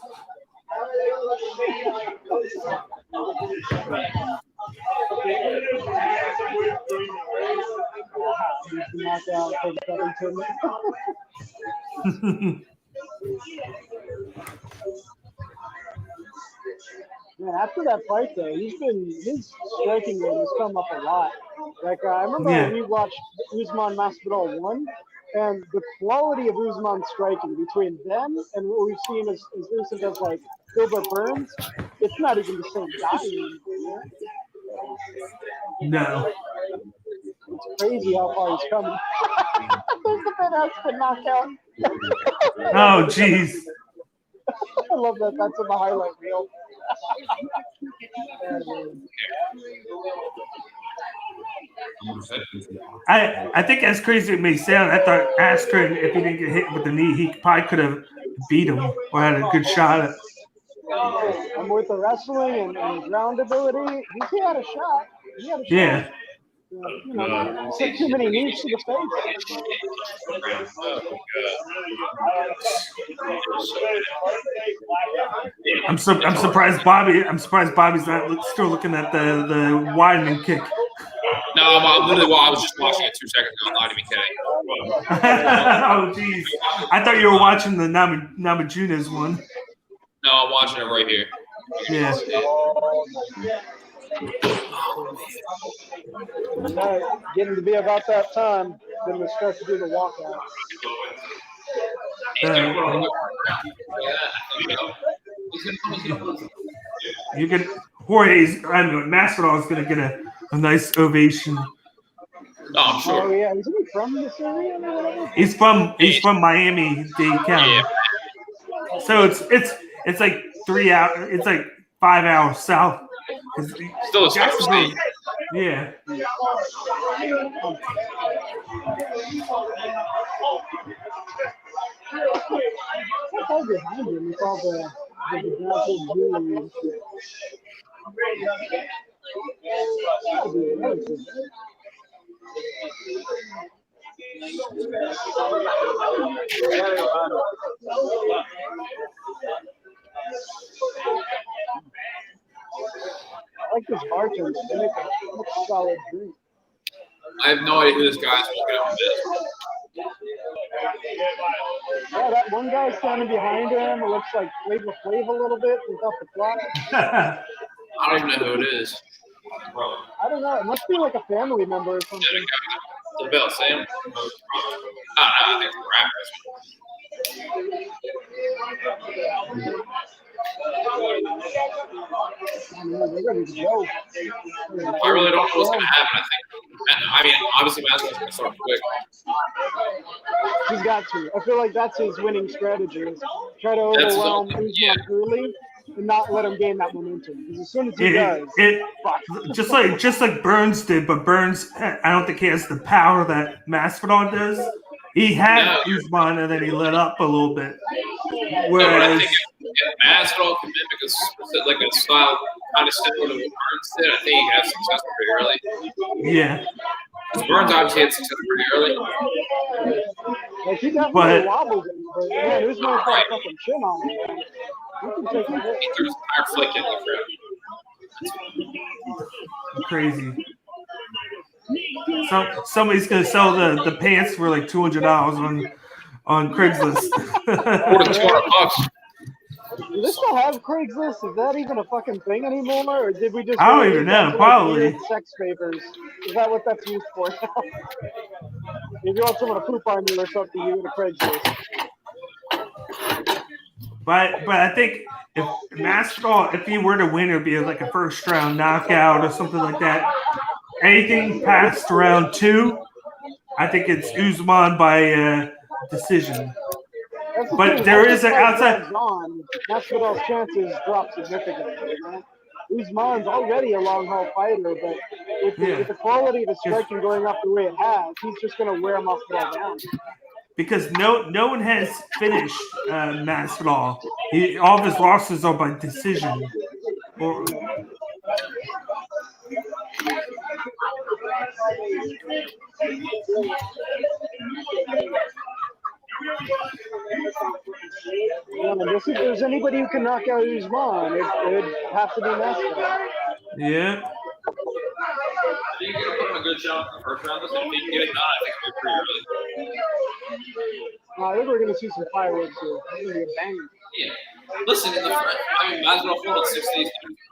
Man, after that fight, though, his striking game has come up a lot. Like, I remember we watched Usman Masvidal 1, and the quality of Usman's striking between them and what we've seen as recent as, like, Gilbert Burns, it's not even the same guy anymore. No. It's crazy how far he's coming. There's the Ben Askren knockout. Oh, jeez. I love that. That's in the highlight reel. I think as crazy as it may sound, I thought Askren, if he didn't get hit with the knee, he probably could have beat him or had a good shot at. And with the wrestling and ground ability, he had a shot. Yeah. You know, took too many knees to the face. I'm surprised Bobby. I'm surprised Bobby's not still looking at the Weidman kick. No, I was just watching it 2 seconds ago. I'm not even kidding. Oh, jeez. I thought you were watching the Namajunas one. No, I'm watching it right here. Yeah. Getting to be about that time, then we start to do the walkout. You can Masvidal is going to get a nice ovation. Oh, I'm sure. Oh yeah, isn't he from this area? He's from Miami-Dade County. Yeah. So it's like 3 hours. It's like 5 hours south. Still a state. Yeah. All behind him with all the natural jewelry and shit. I like this bartender. They make a solid drink. I have no idea who this guy is walking up with. Yeah, that one guy standing behind him, it looks like Flavor Flav a little bit without the plot. I don't even know who it is. I don't know. It must be like a family member or something. The bell, Sam. I think it's rappers. I really don't know what's going to happen. I mean, obviously, Masvidal's going to start quick. He's got to. I feel like that's his winning strategy. Is try to That's his overwhelm own- Usman early and not let him gain that momentum. Because as soon as he does, just like Burns did, but Burns, I don't think he has the power that Masvidal does. He had Usman and then he let up a little bit. No, but I Whereas, think if Masvidal can mimic like a style kind of similar to what Burns did, I think he can have success pretty early. yeah, Because Burns obviously had success pretty early. like, he definitely But- wobbles him. But man, Usman's got a fucking chin on him. He can take a hit. He threw his entire flick in the crowd. crazy. Somebody's gonna sell the pants for like $200 on Craigslist. More than $200. Do they still have Craigslist? Is that even a fucking thing anymore? Or did we just? I don't even know. Like, Probably. weird sex favors. Is that what that's used for now? If you want someone to poop on you or something, you go to Craigslist. But I think if Masvidal, if he were to win, it would be like a first round knockout or something like that. Anything past round 2, I think it's Usman by decision. That's the But thing. there As is the an fight outside- goes on, Masvidal's chances drop significantly. You know? Usman's already a long haul fighter, but with the quality of the striking going up the way it has, he's just going to wear Masvidal down. Because no one has finished Masvidal. All of his losses are by decision. Or, If there's anybody who can knock out Usman, it'd have to be Masvidal. yeah. You can put him a good shot in the first round. If he can get it done, I think it'll be pretty early. I think we're going to see some fireworks here. It's going to be a banger. Yeah. Listen, in the first, I mean, Masvidal fought at 60. He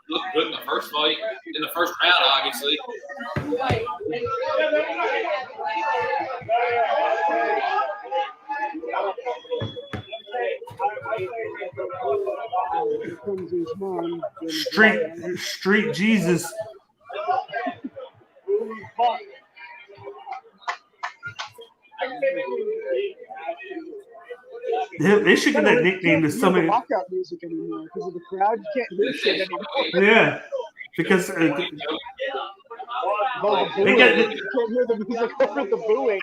looked good in the first fight. In the first round, obviously. Here comes Usman. Street Jesus. They should get that nickname to somebody. Walkout music anymore because of the crowd. You can't hear shit anymore. Yeah, because Well, the booing, got- you can't hear the music over the booing.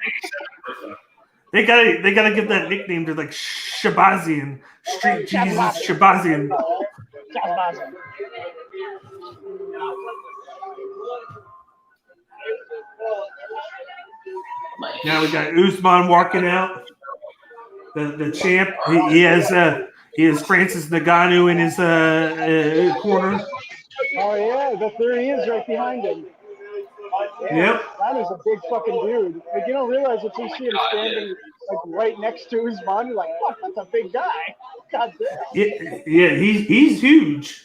they gotta give that nickname to like Shabazian, Street Jesus Shabazian. Now we got Usman walking out. The champ. He has Francis Ngannou in his corner. Oh yeah, there he is right behind him. Yep. That is a big fucking dude. Like, you don't realize until you see him standing like right next to Usman, you're like, fuck, that's a big guy. God damn. Yeah, he's huge.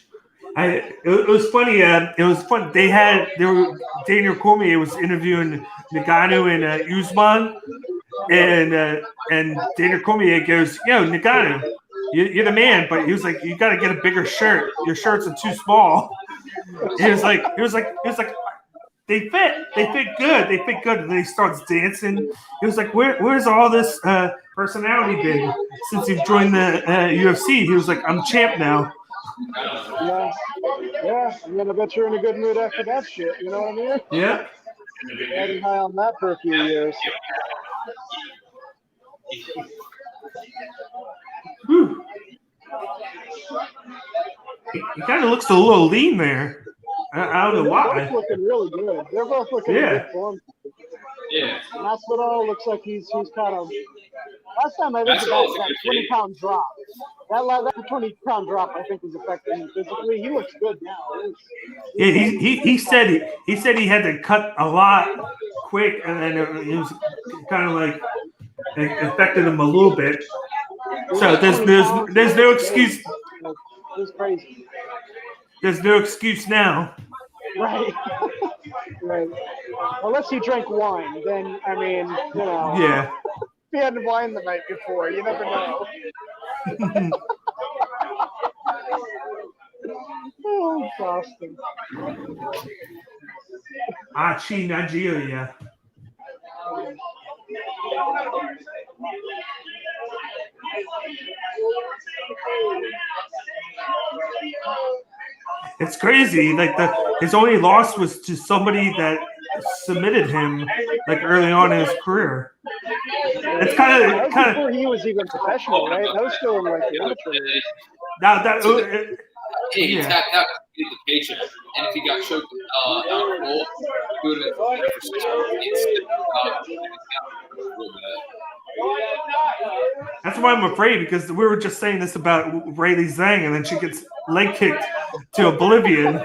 It was funny. It was fun. Daniel Cormier was interviewing Ngannou and Usman, and Daniel Cormier goes, "Yo, Ngannou, you're the man," but he was like, "You got to get a bigger shirt. Your shirts are too small." He was like, they fit good. They fit good. And then he starts dancing. He was like, where's all this personality been since you've joined the UFC? He was like, I'm champ now. Yeah. I'm gonna bet you're in a good mood after that shit. You know what I mean? Yeah. Riding high on that for a few years. Whew. He kind of looks a little lean there. I don't know why. They're both looking really good. They're both looking in good form. Yeah. Masvidal looks like he's kind of. Last time I think that 20-pound drop. That 20-pound drop I think was affecting him physically. He looks good now. Yeah, he said he had to cut a lot quick, and then it was kind of like it affected him a little bit. So there's no excuse. It was crazy. There's no excuse now. Right. Right. Unless he drank wine, then I mean, you know. Yeah. behind the blind the night before. You never know. Oh, Boston. Achi Nigeria. It's crazy. Like his only loss was to somebody that submitted him like early on in his career. It's That was before he was even professional, right? That was still in like the amateur. He tapped out to get the paycheck, and if he got choked out of goal, he would have been for 6 months. That's why I'm afraid, because we were just saying this about Rayleigh Zhang, and then she gets leg kicked to oblivion.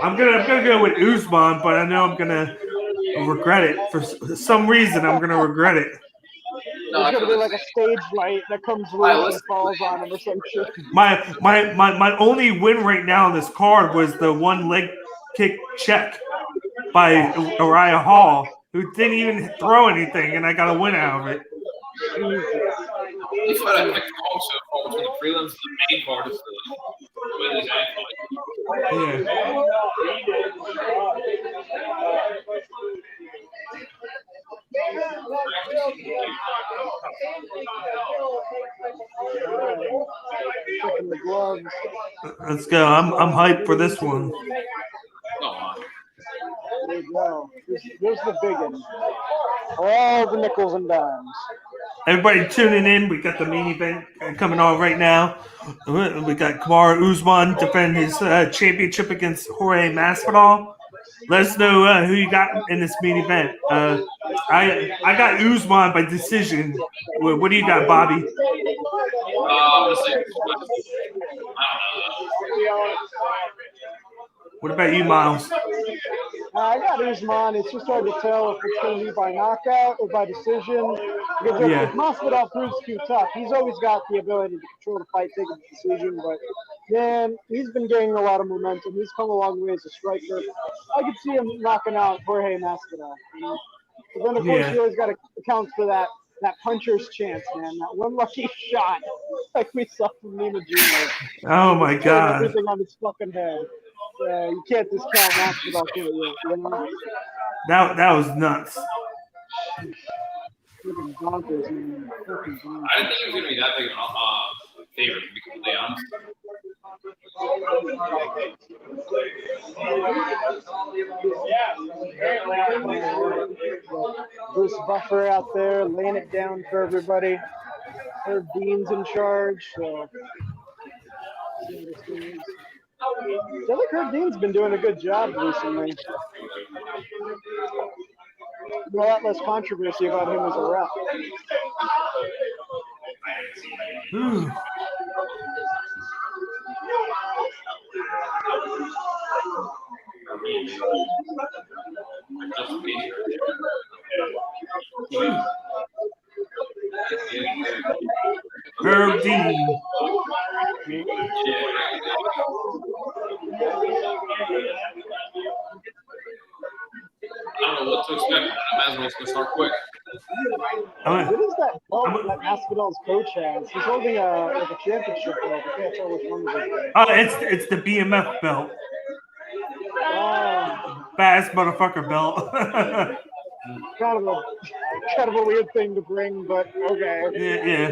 I'm gonna go with Usman, but I know I'm gonna regret it for some reason. I'm gonna regret it. There's gonna be like a stage light that comes loose and falls on him or some shit. My only win right now on this card was the one leg kick check by Uriah Hall, who didn't even throw anything, and I got a win out of it. That's what I picked also between the prelims and the main card is the Rayleigh Zhang fight. Yeah. The gloves. Let's go. I'm hyped for this one. There you go. There's the big one. All the nickels and dimes. Everybody tuning in. We got the main event coming on right now. We got Kamaru Usman defending his championship against Jorge Masvidal. Let us know who you got in this main event. I got Usman by decision. What do you got, Bobby? What about you, Miles? I got Usman. It's just hard to tell if it's going to be by knockout or by decision. Because if Masvidal proves too tough, he's always got the ability to control the fight, take a decision. But, man, he's been gaining a lot of momentum. He's come a long way as a striker. I could see him knocking out Jorge Masvidal. You know? But then, of course, you always got to account for that puncher's chance, man. That one lucky shot, like we saw from Nima Jr. Oh, my God. Everything on his fucking head. You can't discount Masvidal, you know? That was nuts. Freaking bonkers, man. I didn't think it was going to be that big of a favorite, to be completely honest. Bruce Buffer out there laying it down for everybody. Herb Dean's in charge, so. I feel like Herb Dean's been doing a good job recently. A lot less controversy about him as a ref. Herb Dean. I don't know what to expect. I imagine it's going to start quick. What is that belt that Masvidal's coach has? He's holding a championship belt. I can't tell which one it is. It's the BMF belt. Bass motherfucker belt. kind of a weird thing to bring, but okay. Yeah.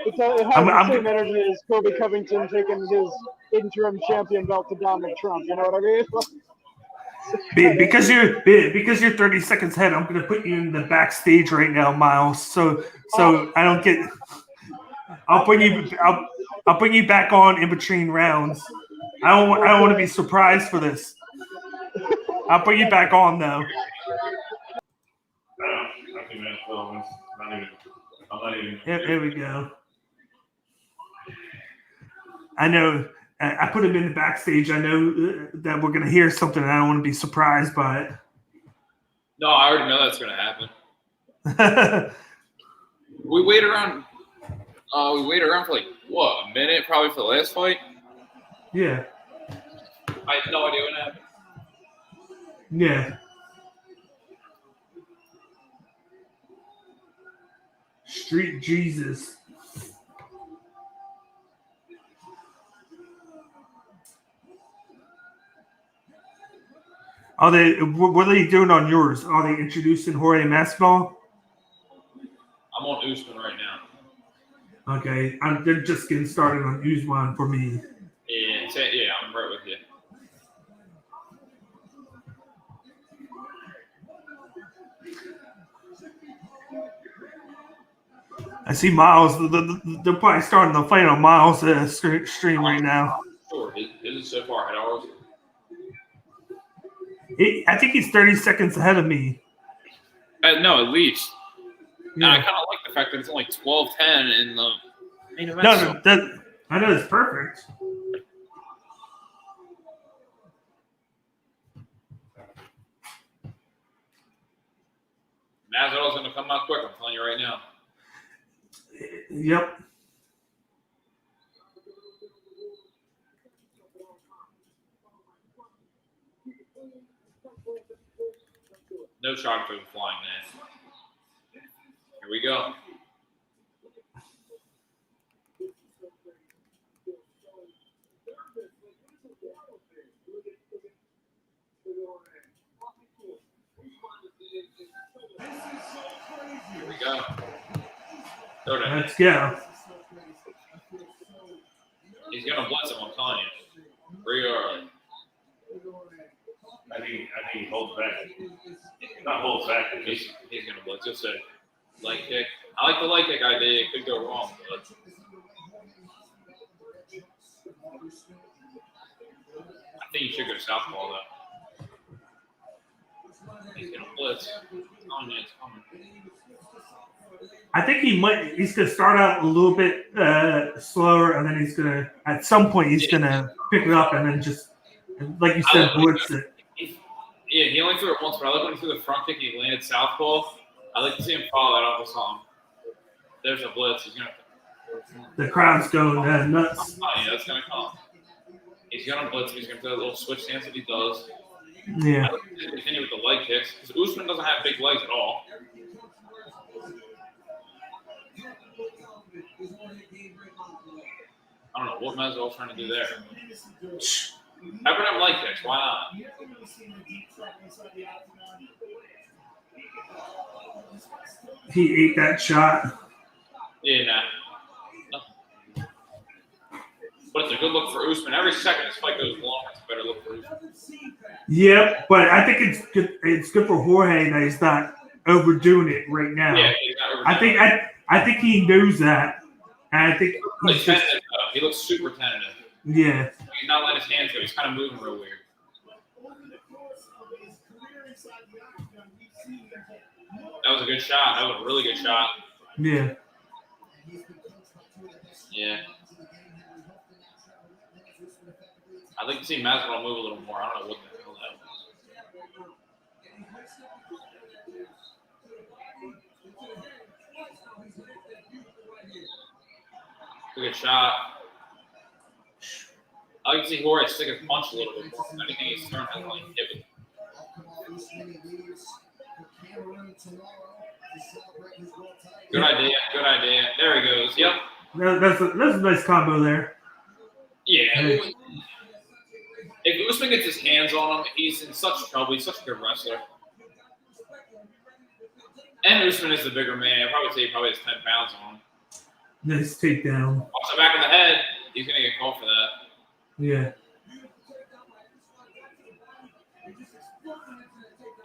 It has the same energy as Kobe Covington taking his interim champion belt to Donald Trump. You know what I mean? Because you're 30 seconds ahead, I'm gonna put you in the backstage right now, Miles. So I don't get. I'll bring you back on in between rounds. I don't want to be surprised for this. I'll bring you back on though. Here we go. I know. I put him in the backstage. I know that we're going to hear something, and I don't want to be surprised by it. No, I already know that's going to happen. We wait around. For like a minute, probably for the last fight. Yeah. I had no idea what happened. Yeah. Street Jesus. What are they doing on yours? Are they introducing Jorge Masvidal? I'm on Usman right now. Okay, they're just getting started on Usman for me. Yeah, I'm right with you. I see Miles. They're probably starting the fight on Miles' stream right now. Sure, his is so far ahead of ours. I think he's 30 seconds ahead of me. No, at least. Yeah. And I kind of like the fact that it's only 12-10 in the main event. No, I know it's perfect. Masvidal's going to come out quick. I'm telling you right now. Yep. No shot for the flying man. Here we go. Here we go. Let's go. He's going to blitz him, I'm telling you. Pretty early. I think he holds back. Not holds back. He's going to blitz. Just a leg kick. I like the leg kick idea. It could go wrong, but I think he should go southpaw, though. He's going to blitz. Oh, no, it's coming. I think he's going to start out a little bit slower, and then he's going to, at some point, he's going to pick it up and then just, like you said, blitz it. Yeah, he only threw it once, but I like when he threw the front kick and he landed southpaw. I like to see him follow that off the song. There's a blitz. He's going to. The crowd's going nuts. Oh, yeah, that's going to come. He's going to blitz. He's going to do a little switch stance that he does. Yeah. I like to continue with the leg kicks because Usman doesn't have big legs at all. I don't know what Masvidal's trying to do there. Having him leg kicks, why not? He ate that shot. Yeah, nah. But it's a good look for Usman. Every second this fight goes long, it's a better look for Usman. Yep, but I think it's good. It's good for Jorge that he's not overdoing it right now. Yeah, he's not overdoing I think he knows that, and I think he's tentative, he looks super tentative. Yeah. He's not letting his hands go. He's kind of moving real weird. That was a good shot. That was a really good shot. Yeah. Yeah. I'd like to see Masvidal move a little more. I don't know what the hell that was. Good shot. I like to see Jorge stick his punch a little bit more. I think he's turned has like hit it. Good idea. Good idea. There he goes. Yep. That's a nice combo there. Yeah. If Usman gets his hands on him, he's in such trouble. He's such a good wrestler. And Usman is the bigger man. I'd probably say he probably has 10 pounds on him. Nice takedown. Also, back in the head, he's going to get called for that. Yeah.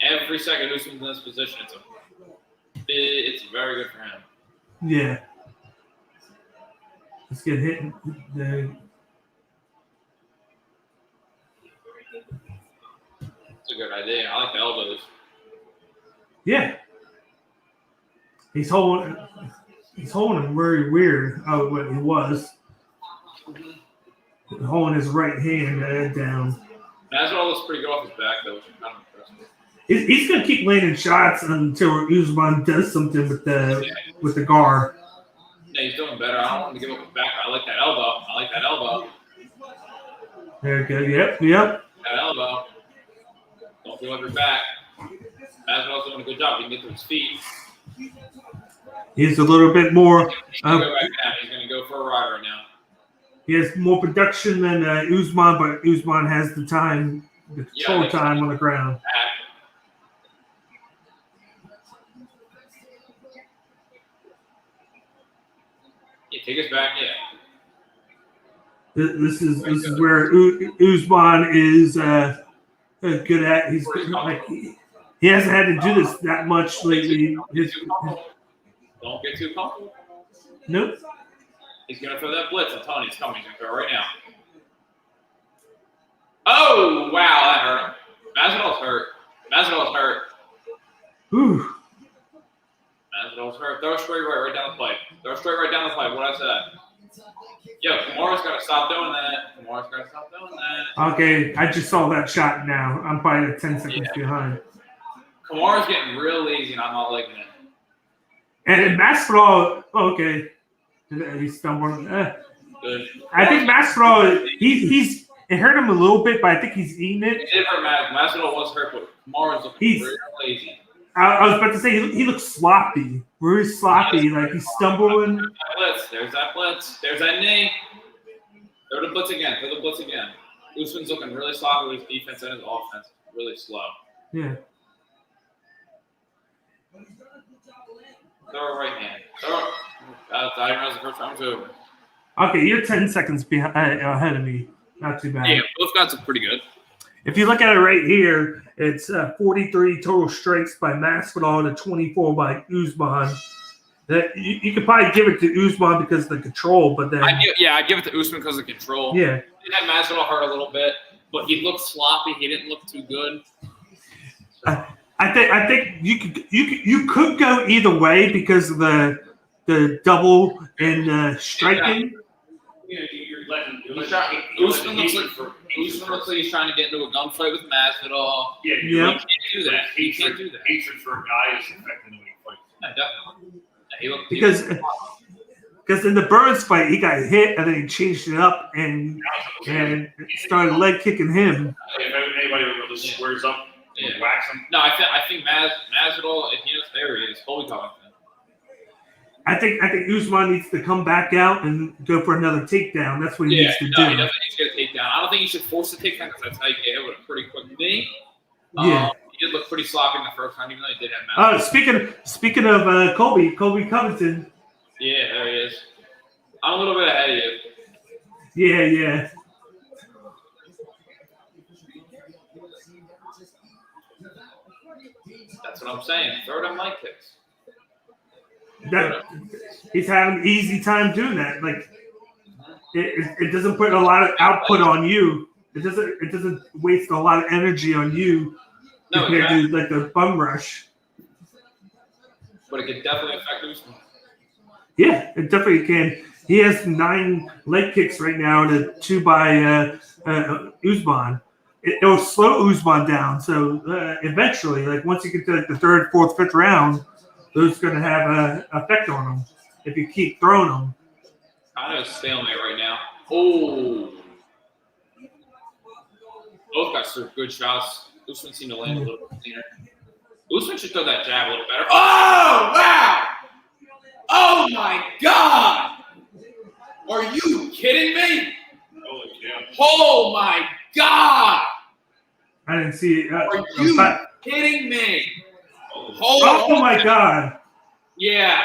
Every second Usman's in this position, it's very good for him. Yeah. Let's get hit. It's a good idea. I like the elbows. Yeah. He's holding him very weird. Oh, what he was. Holding his right hand down. Masvidal looks pretty good off his back, though, which is kind of impressive. He's going to keep landing shots until Usman does something with the guard. Yeah, he's doing better. I don't want him to give up his back. I like that elbow. There you go. Yep. That elbow. Don't give up your back. Masvidal's doing a good job. He can get to his feet. He's a little bit more. He's going to go back down. He's going to go for a ride right now. He has more production than Usman, but Usman has the time, the control time on the ground. Yeah, take us back. Yeah. This is where Usman is good at. He's like he hasn't had to do this that much lately. Don't get too comfortable. Nope. He's going to throw that blitz. I'm telling you, he's coming. He's going to throw it right now. Oh, wow, that hurt him. Masvidal's hurt. Masvidal's hurt. Ooh. Masvidal's hurt. Throw straight right down the pipe. Throw straight right down the pipe. What I said. Yo, Kamara's got to stop doing that. Kamara's got to stop doing that. Okay, I just saw that shot now. I'm probably 10 seconds behind. Kamara's getting real lazy, and I'm not liking it. And Masvidal, okay. He's stumbled. I think Masvidal, he's it hurt him a little bit, but I think he's eating it. It did hurt Masvidal was hurt, but Kamara's looking real lazy. I was about to say he looks sloppy. Really sloppy. Like he's stumbling. There's that blitz. There's that knee. Throw the blitz again. Throw the blitz again. Usman's looking really sloppy with his defense and his offense. Really slow. Yeah. Throw it right hand. Throw it. I didn't realize the first round was over. Okay, you're 10 seconds ahead of me. Not too bad. Yeah, both guys look pretty good. If you look at it right here, it's 43 total strikes by Masvidal to 24 by Usman. You could probably give it to Usman because of the control, but then I'd give it to Usman because of the control. Yeah. He had Masvidal hurt a little bit, but he looked sloppy. He didn't look too good. I think you could go either way because of the double and striking. You're letting Usman looks like he's trying to get into a gunfight with Masvidal. Yeah, He can't do that. He can't do that. Hatred for a guy is affecting the way he fights. Yeah, definitely. Yeah, Because in the Burns fight, he got hit and then he changed it up and started leg kicking him. If anybody really squares up and whacks him. No, I think Masvidal, if he knows there he is, Colby Covington. I think Usman needs to come back out and go for another takedown. That's what he needs to do. He definitely needs to get a takedown. I don't think he should force the takedown because that's how you get hit with a pretty quick knee. Yeah. He did look pretty sloppy in the first round, even though he did have Masvidal. Speaking of Colby Covington. Yeah, there he is. I'm a little bit ahead of you. Yeah. That's what I'm saying. Throw them leg kicks. He's having an easy time doing that. Like it doesn't put a lot of output on you. It doesn't waste a lot of energy on you compared to like the bum rush. But it could definitely affect Usman. Yeah, it definitely can. He has 9 leg kicks right now to 2 by Usman. It'll slow Usman down. So eventually, like once you get to like the 3rd, 4th, 5th round, those are going to have an effect on him if you keep throwing them. I know it's stalemate right now. Oh. Both got some good shots. Usman seemed to land a little bit cleaner. Usman should throw that jab a little better. Oh, wow! Oh, my God! Are you kidding me? Holy cow. Oh, my God! I didn't see it. Are you kidding me? Oh my God! Yeah.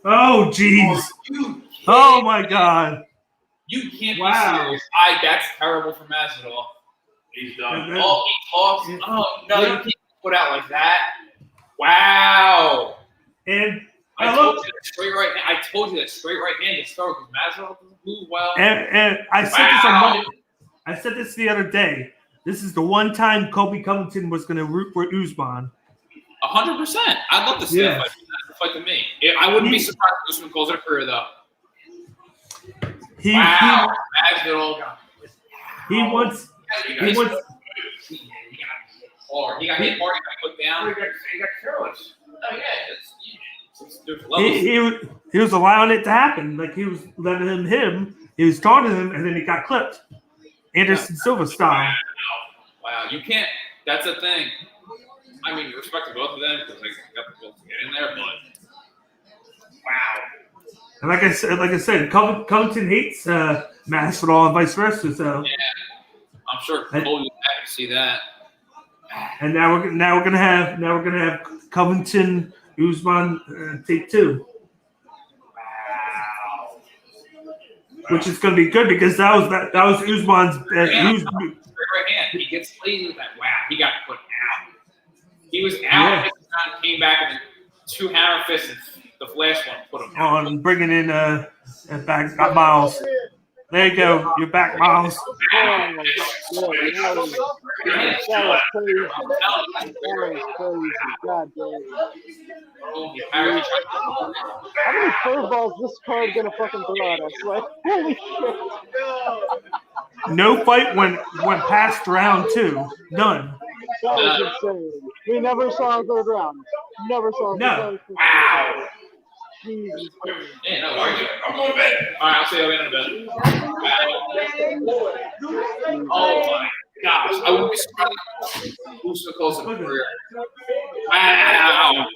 Oh jeez! Oh my God! You can't Wow. be serious. That's terrible for Masvidal. He's done. Oh, he lost. Oh no, you can't put out like that. Wow. And I told you that straight right hand. I told you that straight right hand to start because Masvidal doesn't move well. And I said this on Monday. I said this the other day. This is the one time Colby Covington was going to root for Usman. 100%. I'd love to see that fight to me. I wouldn't be surprised if Usman calls it a career, though. Masvidal. He wants. He got hit hard. He got hit hard. He got put down. He got careless. Oh, yeah. He was allowing it to happen. Like he was letting him hit him. He was taunting him, and then he got clipped. Anderson Silva style. Wow. You can't. That's the thing. I mean, respect to both of them because they got the both to get in there, but And like I said, Covington hates Masvidal and vice versa. So Yeah, I'm sure Cole was happy to see that. and now we're gonna have Covington Usman take 2. Which is going to be good because that was Usman's Right hand. He gets lazy with that. Wow, he got put out. He was out. Yeah. Came back and 2 hammer fists. And the last one put him out. On bringing in back Miles. There you go. You're back, Miles. That was crazy. God damn. How many curveballs this card gonna fucking throw at us? Like, holy shit. No fight went past round 2. None. That was insane. We never saw a 3rd round. Never saw a 3rd round. Wow. Jesus. Yeah, no, I'm going to bed. All right, I'll see you later in a bit. Oh my gosh, I wouldn't be surprised. Who's so close to career? Wow.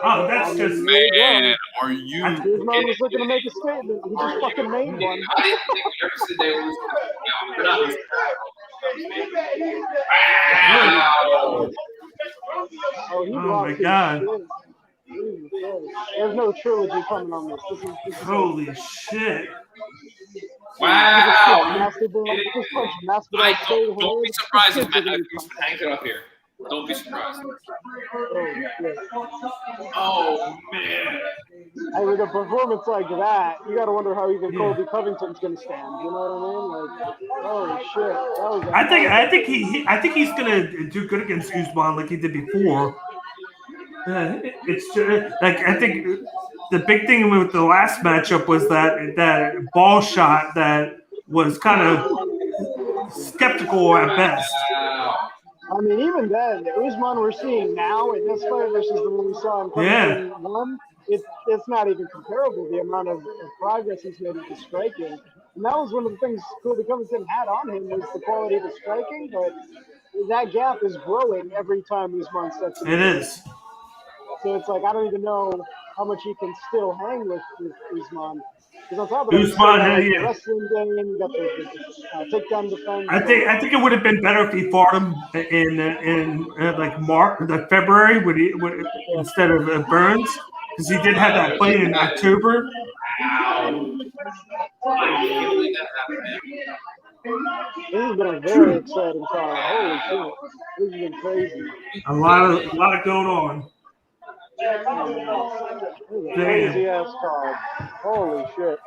Oh, that's just Man, are you? His mom was looking to make a statement. He just fucking made one. I didn't think we ever said they were Wow. Oh, he Oh blocked my his God. shit. There's no trilogy coming on this. This is holy shit. Wow. Don't be surprised if Matt hangs it up here. Don't be surprised. Oh, man. Hey, with a performance like that, you got to wonder how even Colby Covington's going to stand. You know what I mean? Like, holy shit. That was I think he's gonna do good against Usman like he did before. It's like I think the big thing with the last matchup was that ball shot that was kind of skeptical at best. I mean, even then, the Usman we're seeing now in this fight versus the one we saw in Covington 1, it's not even comparable, the amount of progress he's made with the striking. And that was one of the things Colby Covington had on him was the quality of the striking, but that gap is growing every time Usman steps in. It is. So it's like, I don't even know how much he can still hang with Usman. Because on top of that, Usman, the wrestling game, you got the takedown defense. I think it would have been better if he fought him in like February instead of Burns, because he did have that fight in October. This has been a very exciting card. Holy shit, this has been crazy. A lot going on. Crazy ass card. Holy shit.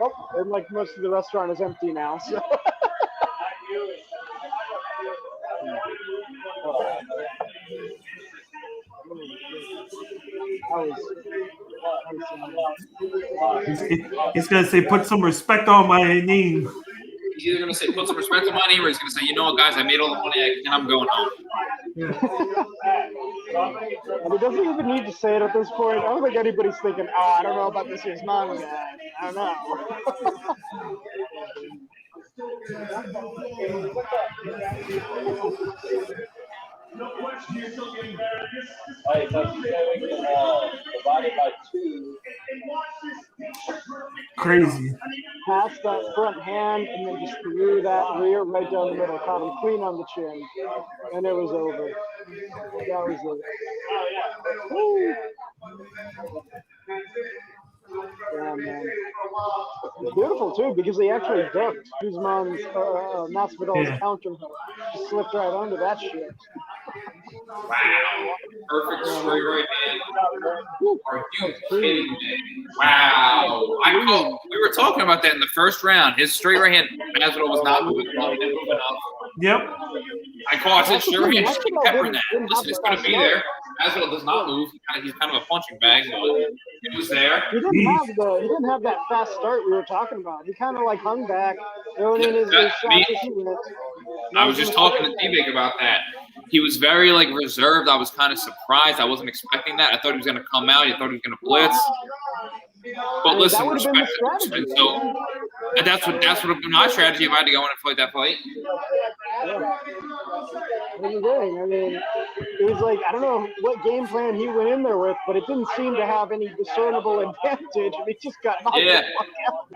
Oh, and like most of the restaurant is empty now, so. He's gonna say, "Put some respect on my name." He's either gonna say, "Put some respect on my name," or he's gonna say, "You know what, guys? I made all the money and I'm going home." And he doesn't even need to say it at this point. I don't think anybody's thinking, I don't know about this year's mom guy. I don't know. No question, you're still getting better. Alright, so divided by 2. Crazy. Pass that front hand and then just threw that rear right down the middle. Caught him clean on the chin. And it was over. That was it. Woo. Yeah, man. It's beautiful too because they actually ducked Usman's Masvidal's counter. Just slipped right under that shit. Wow. Perfect straight right hand. Are you kidding me? Wow. We were talking about that in the first round. His straight right hand, Masvidal was not moving well. He didn't move enough. Yep. I said, sure, he just keep peppering that. Listen, it's going to be there. Masvidal does not move. He's kind of a punching bag, but it was there. He didn't have that fast start we were talking about. He kind of like hung back, throwing in his shots as he went. I was just talking to D-Big about that. He was very reserved. I was kind of surprised. I wasn't expecting that. I thought he was going to come out. I thought he was going to blitz. But listen, respect. And so that's what would have been my strategy if I had to go in and fight that fight. That's the thing. I mean, it was like, I don't know what game plan he went in there with, but it didn't seem to have any discernible advantage, and he just got knocked the fuck out.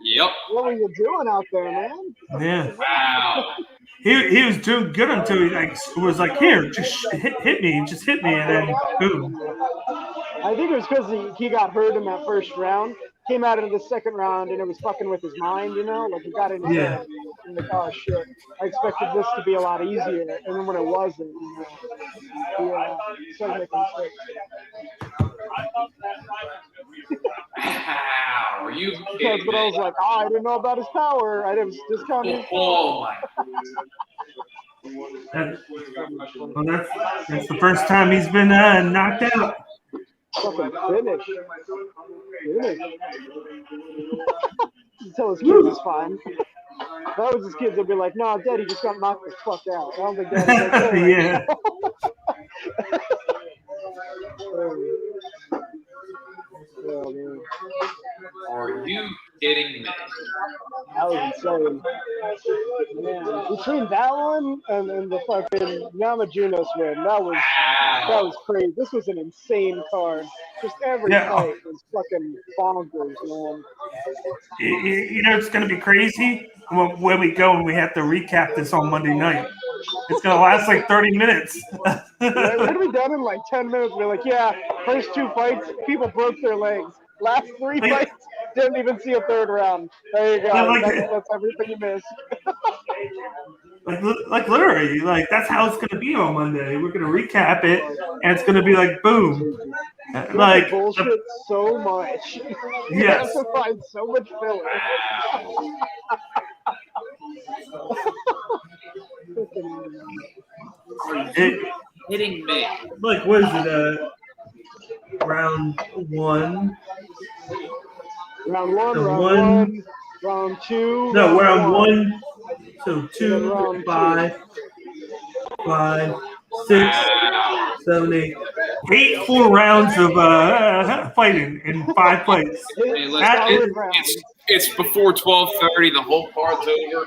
Yep. What were you doing out there, man? Yeah. Wow. He was doing good until he was like, here, just hit me, and then boom. I think it was because he got hurt in that first round, came out into the second round, and it was fucking with his mind, you know? Like, he got in his head, and like, oh, shit, I expected this to be a lot easier, and then when it wasn't, you know, he started making mistakes. Wow. Are you That's kidding what I was me? like, oh, I didn't know about his power. I was discounting his power. Oh, my. Well, that's the first time he's been knocked out. Fucking finish. Tell his kid he's fine. If I was his kids, I'd be like, no, Daddy just got knocked the fuck out. I don't think Daddy's okay. Yeah. Oh, man. Are you kidding me? That was insane. Man, between that one and the fucking Namajunas win, that was crazy. This was an insane card. Just every fight was fucking bonkers, man. You know, it's going to be crazy when we go and we have to recap this on Monday night. It's going to last like 30 minutes. Yeah, we're going to be done in like 10 minutes. We're like, yeah, first two fights, people broke their legs. Last three fights, didn't even see a third round. There you go. That's everything you missed. like literally, like that's how it's going to be on Monday. We're going to recap it, and it's going to be like boom. Like bullshit so much. You have to find so much filler. Hitting me. Like, what is it? Round one. Round one, round two. No, round one. So 2, 5, 6, 7, 8. 8 full rounds of fighting in 5 fights. Hey, it's before 12:30. The whole card's over.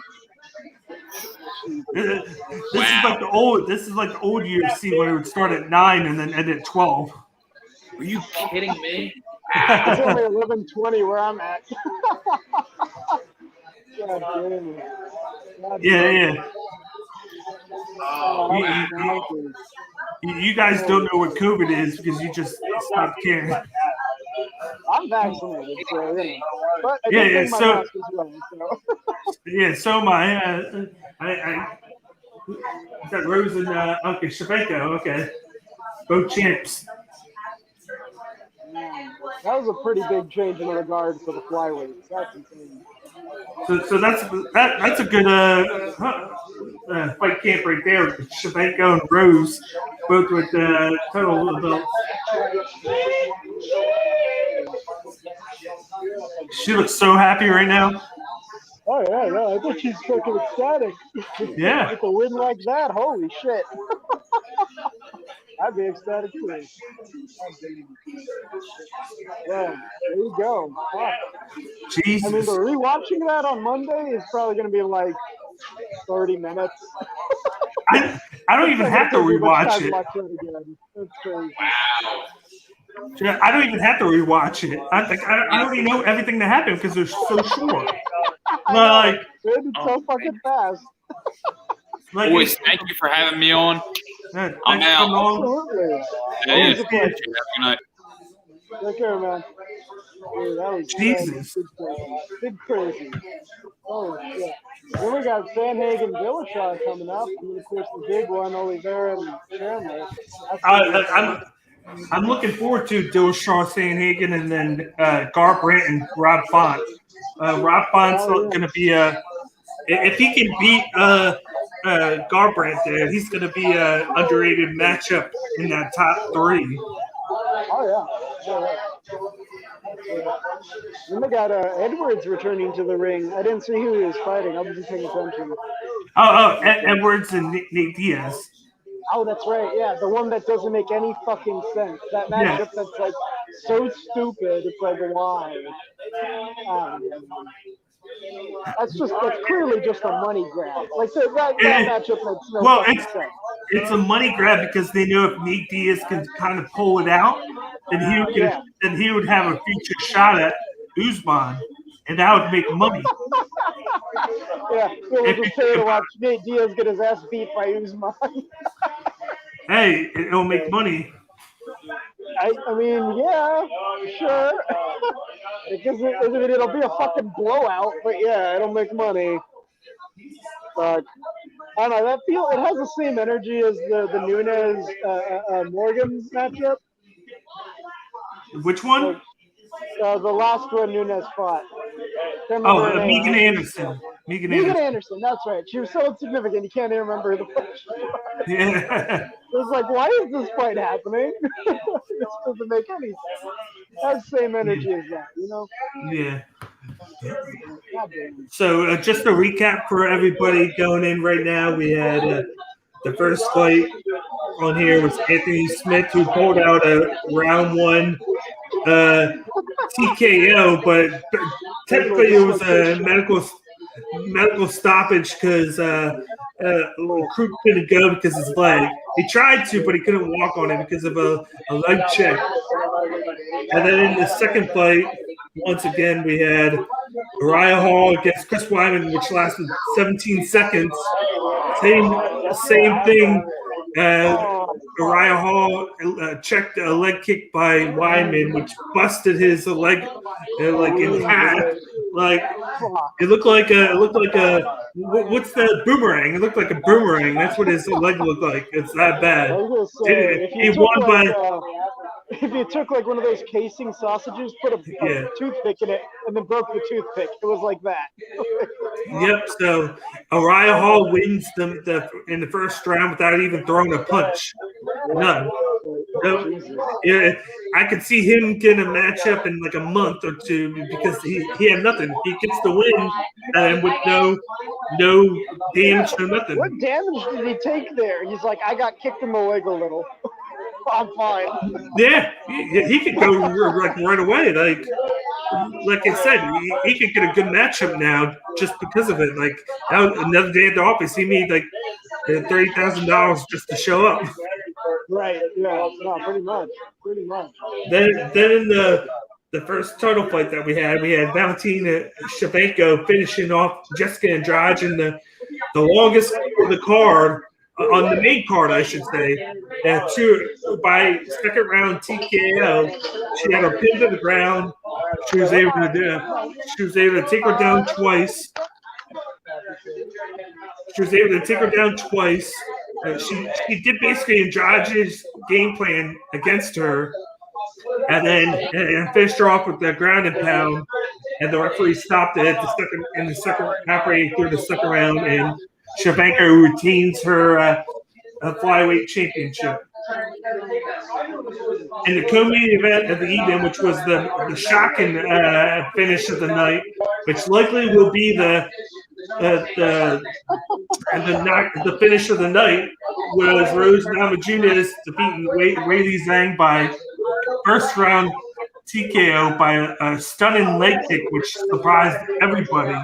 This is like the old UFC when it would start at 9 and then end at 12. Are you kidding me? It's only 11:20 where I'm at. God damn it. Yeah. You guys don't know what COVID is because you just stopped caring. I'm vaccinated, so but I yeah. my So mask as well, so. Yeah, so am I. I got Rose and okay, Shevchenko. Okay, both champs. That was a pretty big change in regard for the flyweights. That's insane. So that's a good fight camp right there. Shevchenko and Rose, both with total belts. She looks so happy right now. Oh yeah, no, I think she's fucking ecstatic. Yeah. With a win like that, holy shit. I'd be ecstatic too. Yeah, there you go. Fuck. Jesus. I mean, the rewatching that on Monday is probably going to be like 30 minutes. I don't even have to rewatch it. That's crazy. Wow. I don't even have to rewatch it. I already know everything that happened because they're so short. Like, it's so fucking fast. Like, boys, thank you for having me on. I'm out. Absolutely. Yeah, good night. Take care, man. Dude, that was Jesus. Big crazy. Oh shit. Then we got Sanhagen Dillashaw coming up, and of course the big one, Oliveira and Chandler. I'm looking forward to Dillashaw, Sanhagen, and then Garbrandt and Rob Font. Rob Font's going to be if he can beat Garbrandt there, he's going to be an underrated matchup in that top 3. Oh yeah. Then they got Edwards returning to the ring. I didn't see who he was fighting. I wasn't paying attention. Edwards and Nate Diaz. Oh, that's right. Yeah, the one that doesn't make any fucking sense. That matchup that's like so stupid. It's like why? That's clearly just a money grab. Like that matchup makes no Well, fucking sense. it's a money grab because they know if Nate Diaz can kind of pull it out, then he would have a future shot at Usman, and that would make money. Yeah, we'll just pay to watch Nate Diaz get his ass beat by Usman. Hey, it'll make money. I mean, yeah, sure. Because it'll be a fucking blowout, but yeah, it'll make money. But I don't know. It has the same energy as the Nunes Morgan matchup. Which one? The last one Nunes fought. Megan Anderson. Megan Anderson, that's right. She was so insignificant, you can't even remember who the fuck she was. Yeah. It was like, why is this fight happening? This doesn't make any sense. That's the same energy as that, you know? Yeah. So just a recap for everybody going in right now, we had the first fight on here was Anthony Smith, who pulled out a round 1 TKO, but technically it was a medical stoppage because Krug couldn't go because his leg. He tried to, but he couldn't walk on it because of a leg check. And then in the second fight, once again, we had Uriah Hall against Chris Weidman, which lasted 17 seconds. Same thing. Uriah Hall checked a leg kick by Weidman, which busted his leg in half. Like it looked like a what's that boomerang? It looked like a boomerang. That's what his leg looked like. It's that bad. He won by. If you took like one of those casing sausages, put a toothpick in it, and then broke the toothpick, it was like that. Yep. So Uriah Hall wins in the first round without even throwing a punch. None. No. Yeah, I could see him getting a matchup in like a month or two because he had nothing. He gets the win and with no damage or nothing. What damage did he take there? He's like, I got kicked in the leg a little. I'm fine. Yeah, he could go like right away. Like I said, he could get a good matchup now just because of it. Like another day at the office, he made like $30,000 just to show up. Right. Yeah. No, pretty much. Then in the first title fight that we had Valentina Shevchenko finishing off Jessica Andrade in the longest of the card. On the main card, I should say, by second round TKO, she had her pinned to the ground. She was able to take her down twice. She did basically Andrade's game plan against her, and then finished her off with the ground and pound. And the referee stopped it halfway through the second round, and Shevchenko retains her flyweight championship. In the co-main event of the evening, which was the shocking finish of the night, which likely will be the finish of the night, was Rose Namajunas defeating Weili Zhang by first round TKO by a stunning leg kick, which surprised everybody.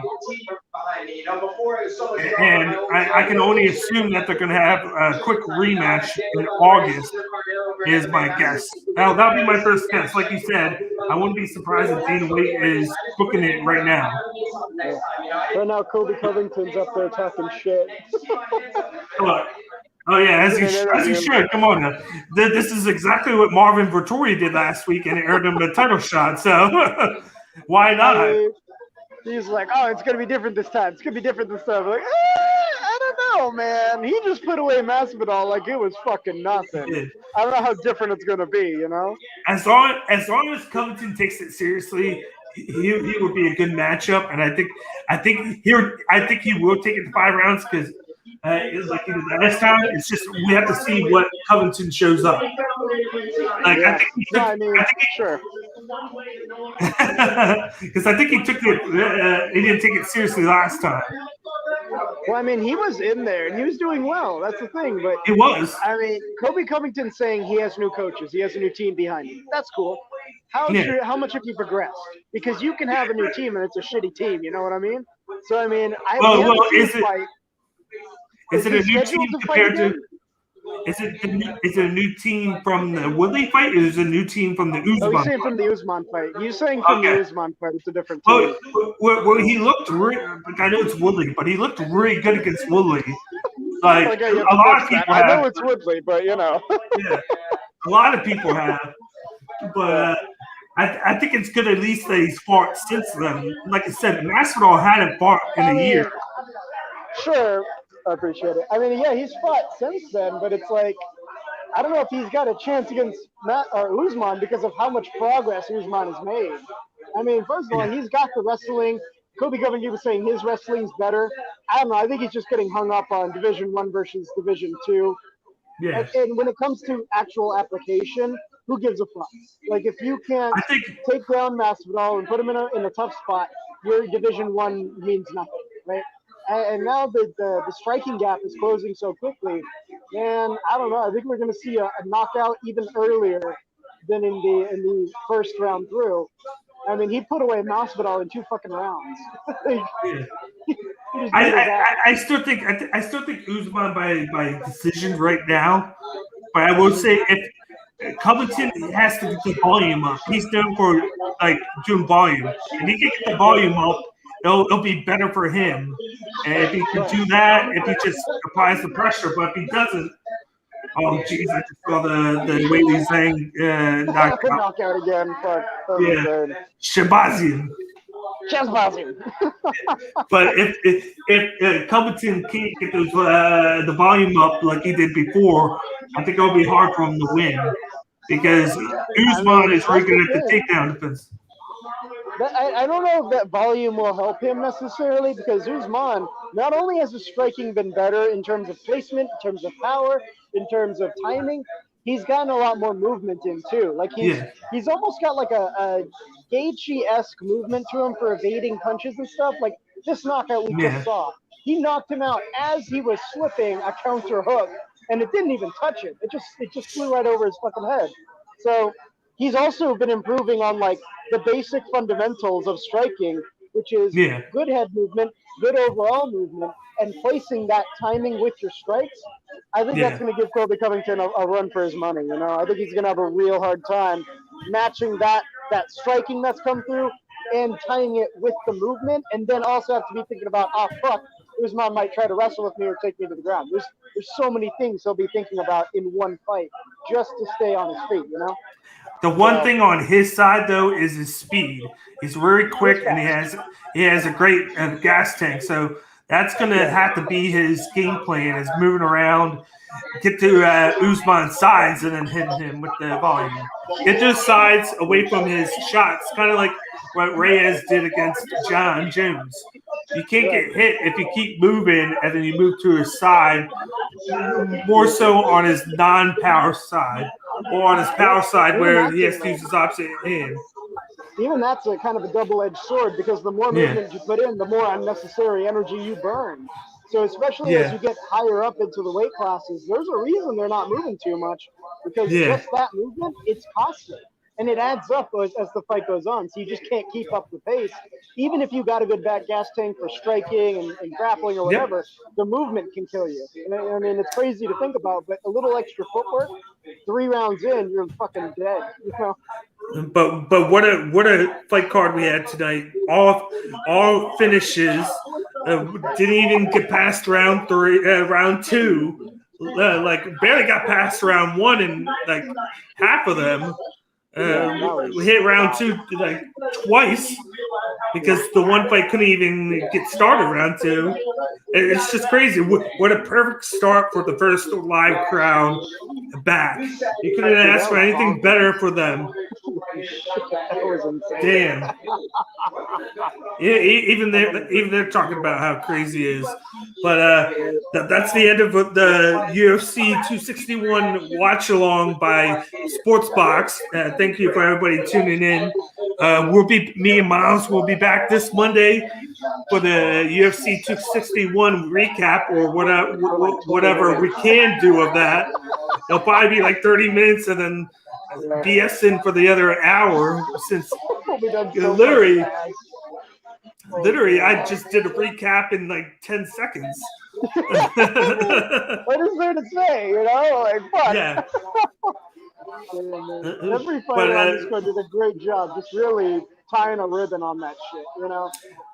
And I can only assume that they're going to have a quick rematch in August, is my guess. That'll be my first guess. Like you said, I wouldn't be surprised if Dana White is booking it right now. Right now, Kobe Covington's up there talking shit. Oh yeah, as he should. Come on now. This is exactly what Marvin Vettori did last week, and it earned him the title shot. So why not? He's like, oh, it's gonna be different this time. I'm like, I don't know, man. He just put away Masvidal like it was fucking nothing. I don't know how different it's gonna be, you know. As long as Covington takes it seriously, he would be a good matchup, and I think he will take it to 5 rounds because. Like the last time, it's just we have to see what Covington shows up. Like I think he took, because I think he took it. He didn't take it seriously last time. Well, I mean, he was in there and he was doing well. That's the thing. But it was. I mean, Kobe Covington saying he has new coaches, he has a new team behind him. That's cool. how much have you progressed? Because you can have a new team and it's a shitty team. You know what I mean? So I mean, is it a new team compared to? Is it a new team from the Woodley fight, or is it a new team from the Usman? Oh, he's saying from the Usman fight. He's saying from the Usman fight. It's a different team. Well, he looked I know it's Woodley, but he looked really good against Woodley. Like a lot of people have. I know it's Woodley, but yeah, a lot of people have. But I think it's good at least that he's fought since then. Like I said, Masvidal hadn't fought in a year. Sure. I appreciate it. I mean, yeah, he's fought since then, but it's like, I don't know if he's got a chance against Usman because of how much progress Usman has made. I mean, first of all, he's got the wrestling. Kobe Covington was saying his wrestling's better. I don't know. I think he's just getting hung up on Division I versus Division II. Yeah. And when it comes to actual application, who gives a fuck? Like, if you can't take down Masvidal and put him in a tough spot, your Division I means nothing, right? And now the striking gap is closing so quickly, and I don't know. I think we're going to see a knockout even earlier than in the first round through. I mean, he put away Masvidal in 2 fucking rounds. I still think Usman by decision right now, but I will say if Covington has to get the volume up, he's known for like doing volume, and he can get the volume up. It'll be better for him. And if he can do that, if he just applies the pressure, but if he doesn't, oh jeez, I just saw the way he's saying knockout again. Shabazian. But if Covington can't get those the volume up like he did before, I think it'll be hard for him to win because Usman is really good at the takedown defense. I don't know if that volume will help him necessarily because Usman, not only has his striking been better in terms of placement, in terms of power, in terms of timing, he's gotten a lot more movement in too. Like he's almost got like a Gaethje-esque movement to him for evading punches and stuff. Like this knockout we just saw, he knocked him out as he was slipping a counter hook, and it didn't even touch him. It just flew right over his fucking head. So he's also been improving on like the basic fundamentals of striking, which is good head movement, good overall movement, and placing that timing with your strikes. I think that's going to give Kobe Covington a run for his money. You know, I think he's going to have a real hard time matching that striking that's come through and tying it with the movement, and then also have to be thinking about, Usman might try to wrestle with me or take me to the ground. There's so many things he'll be thinking about in one fight just to stay on his feet, you know? The one thing on his side though is his speed. He's very quick and he has a great gas tank. So that's going to have to be his game plan: is moving around, get to Usman's sides, and then hitting him with the volume. Get those sides away from his shots, kind of like what Reyes did against John Jones. You can't get hit if you keep moving and then you move to his side, more so on his non-power side, or on his power side where he has to use his opposite hand. Even that's a kind of a double-edged sword because the more movement you put in, the more unnecessary energy you burn. So especially as you get higher up into the weight classes, there's a reason they're not moving too much because just that movement, it's costly. And it adds up as the fight goes on. So you just can't keep up the pace. Even if you got a good back gas tank for striking and grappling or whatever, the movement can kill you. And I mean, it's crazy to think about, but a little extra footwork, 3 rounds in, you're fucking dead. You know? But what a fight card we had tonight. All finishes. Didn't even get past round 2. Like barely got past round 1 and like half of them. We hit round 2 like twice because the one fight couldn't even get started round 2. It's just crazy. What a perfect start for the first live crowd back. You couldn't ask for anything better for them. Damn. Yeah, even they're talking about how crazy it is. But that's the end of the UFC 261 watch along by SportsBox. Thank you for everybody tuning in. Me and Miles will be back this Monday for the UFC 261 recap or whatever we can do of that. It'll probably be like 30 minutes, and then BSing for the other hour since We'll be done so literally, fast. I just did a recap in like 10 seconds. What is there to say? You know, like fuck. Yeah. Every fighter on this card did a great job, just really tying a ribbon on that shit. You know.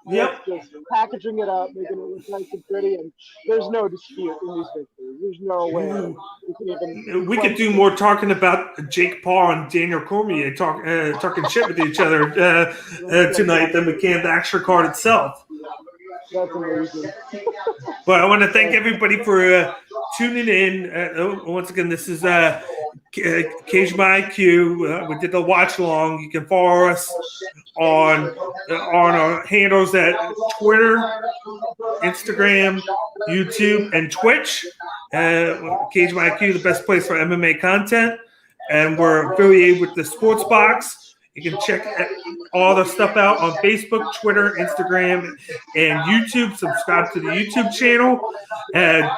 Yep. Just packaging it up, making it look nice and pretty, and there's no dispute in these victories. There's no way you can even. We could do more talking about Jake Paul and Daniel Cormier talking shit with each other tonight than we can the actual card itself. That's amazing. But I want to thank everybody for tuning in. Once again, this is Cage My IQ. We did the watch along. You can follow us on our handles at Twitter, Instagram, YouTube, and Twitch. Cage My IQ, the best place for MMA content. And we're affiliated with the SportsBox. You can check all the stuff out on Facebook, Twitter, Instagram, and YouTube. Subscribe to the YouTube channel. And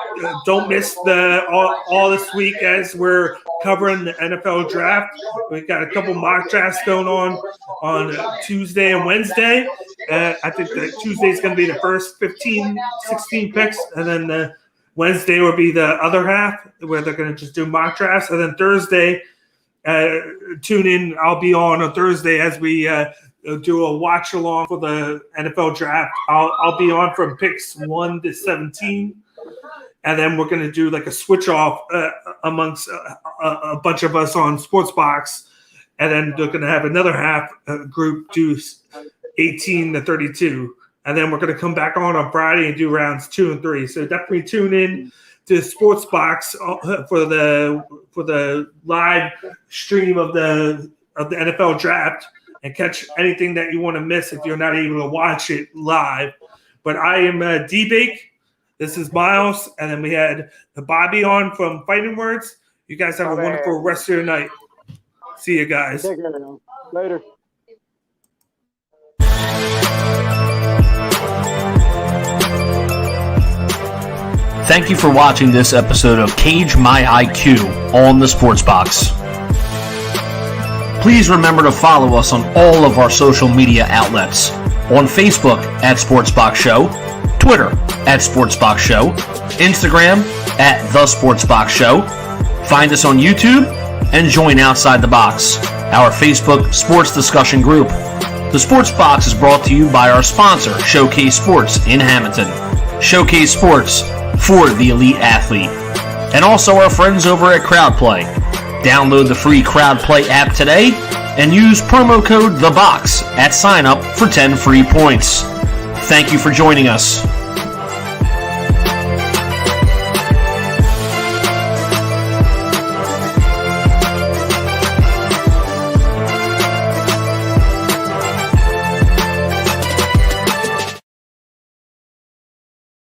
don't miss all this week as we're covering the NFL draft. We've got a couple mock drafts going on Tuesday and Wednesday. I think that Tuesday is going to be the first 15, 16 picks. And then Wednesday will be the other half where they're going to just do mock drafts. And then Thursday, tune in. I'll be on Thursday as we do a watch along for the NFL draft. I'll be on from picks 1 to 17, and then we're going to do like a switch off amongst a bunch of us on SportsBox, and then they're going to have another half group do 18 to 32, and then we're going to come back on Friday and do rounds 2 and 3. So definitely tune in to SportsBox for the live stream of the NFL draft and catch anything that you want to miss if you're not able to watch it live. But I am D-Bake. This is Miles, and then we had Bobby on from Fighting Words. You guys have a wonderful rest of your night. See you guys. Take care now. Later. Thank you for watching this episode of Cage My IQ on the SportsBox. Please remember to follow us on all of our social media outlets. On Facebook at SportsBox Show, Twitter at SportsBox Show, Instagram at The SportsBox Show. Find us on YouTube and join Outside the Box, our Facebook sports discussion group. The SportsBox is brought to you by our sponsor, Showcase Sports in Hamilton. Showcase Sports for the elite athlete. And also our friends over at CrowdPlay. Download the free CrowdPlay app today and use promo code THEBOX at sign up for 10 free points. Thank you for joining us.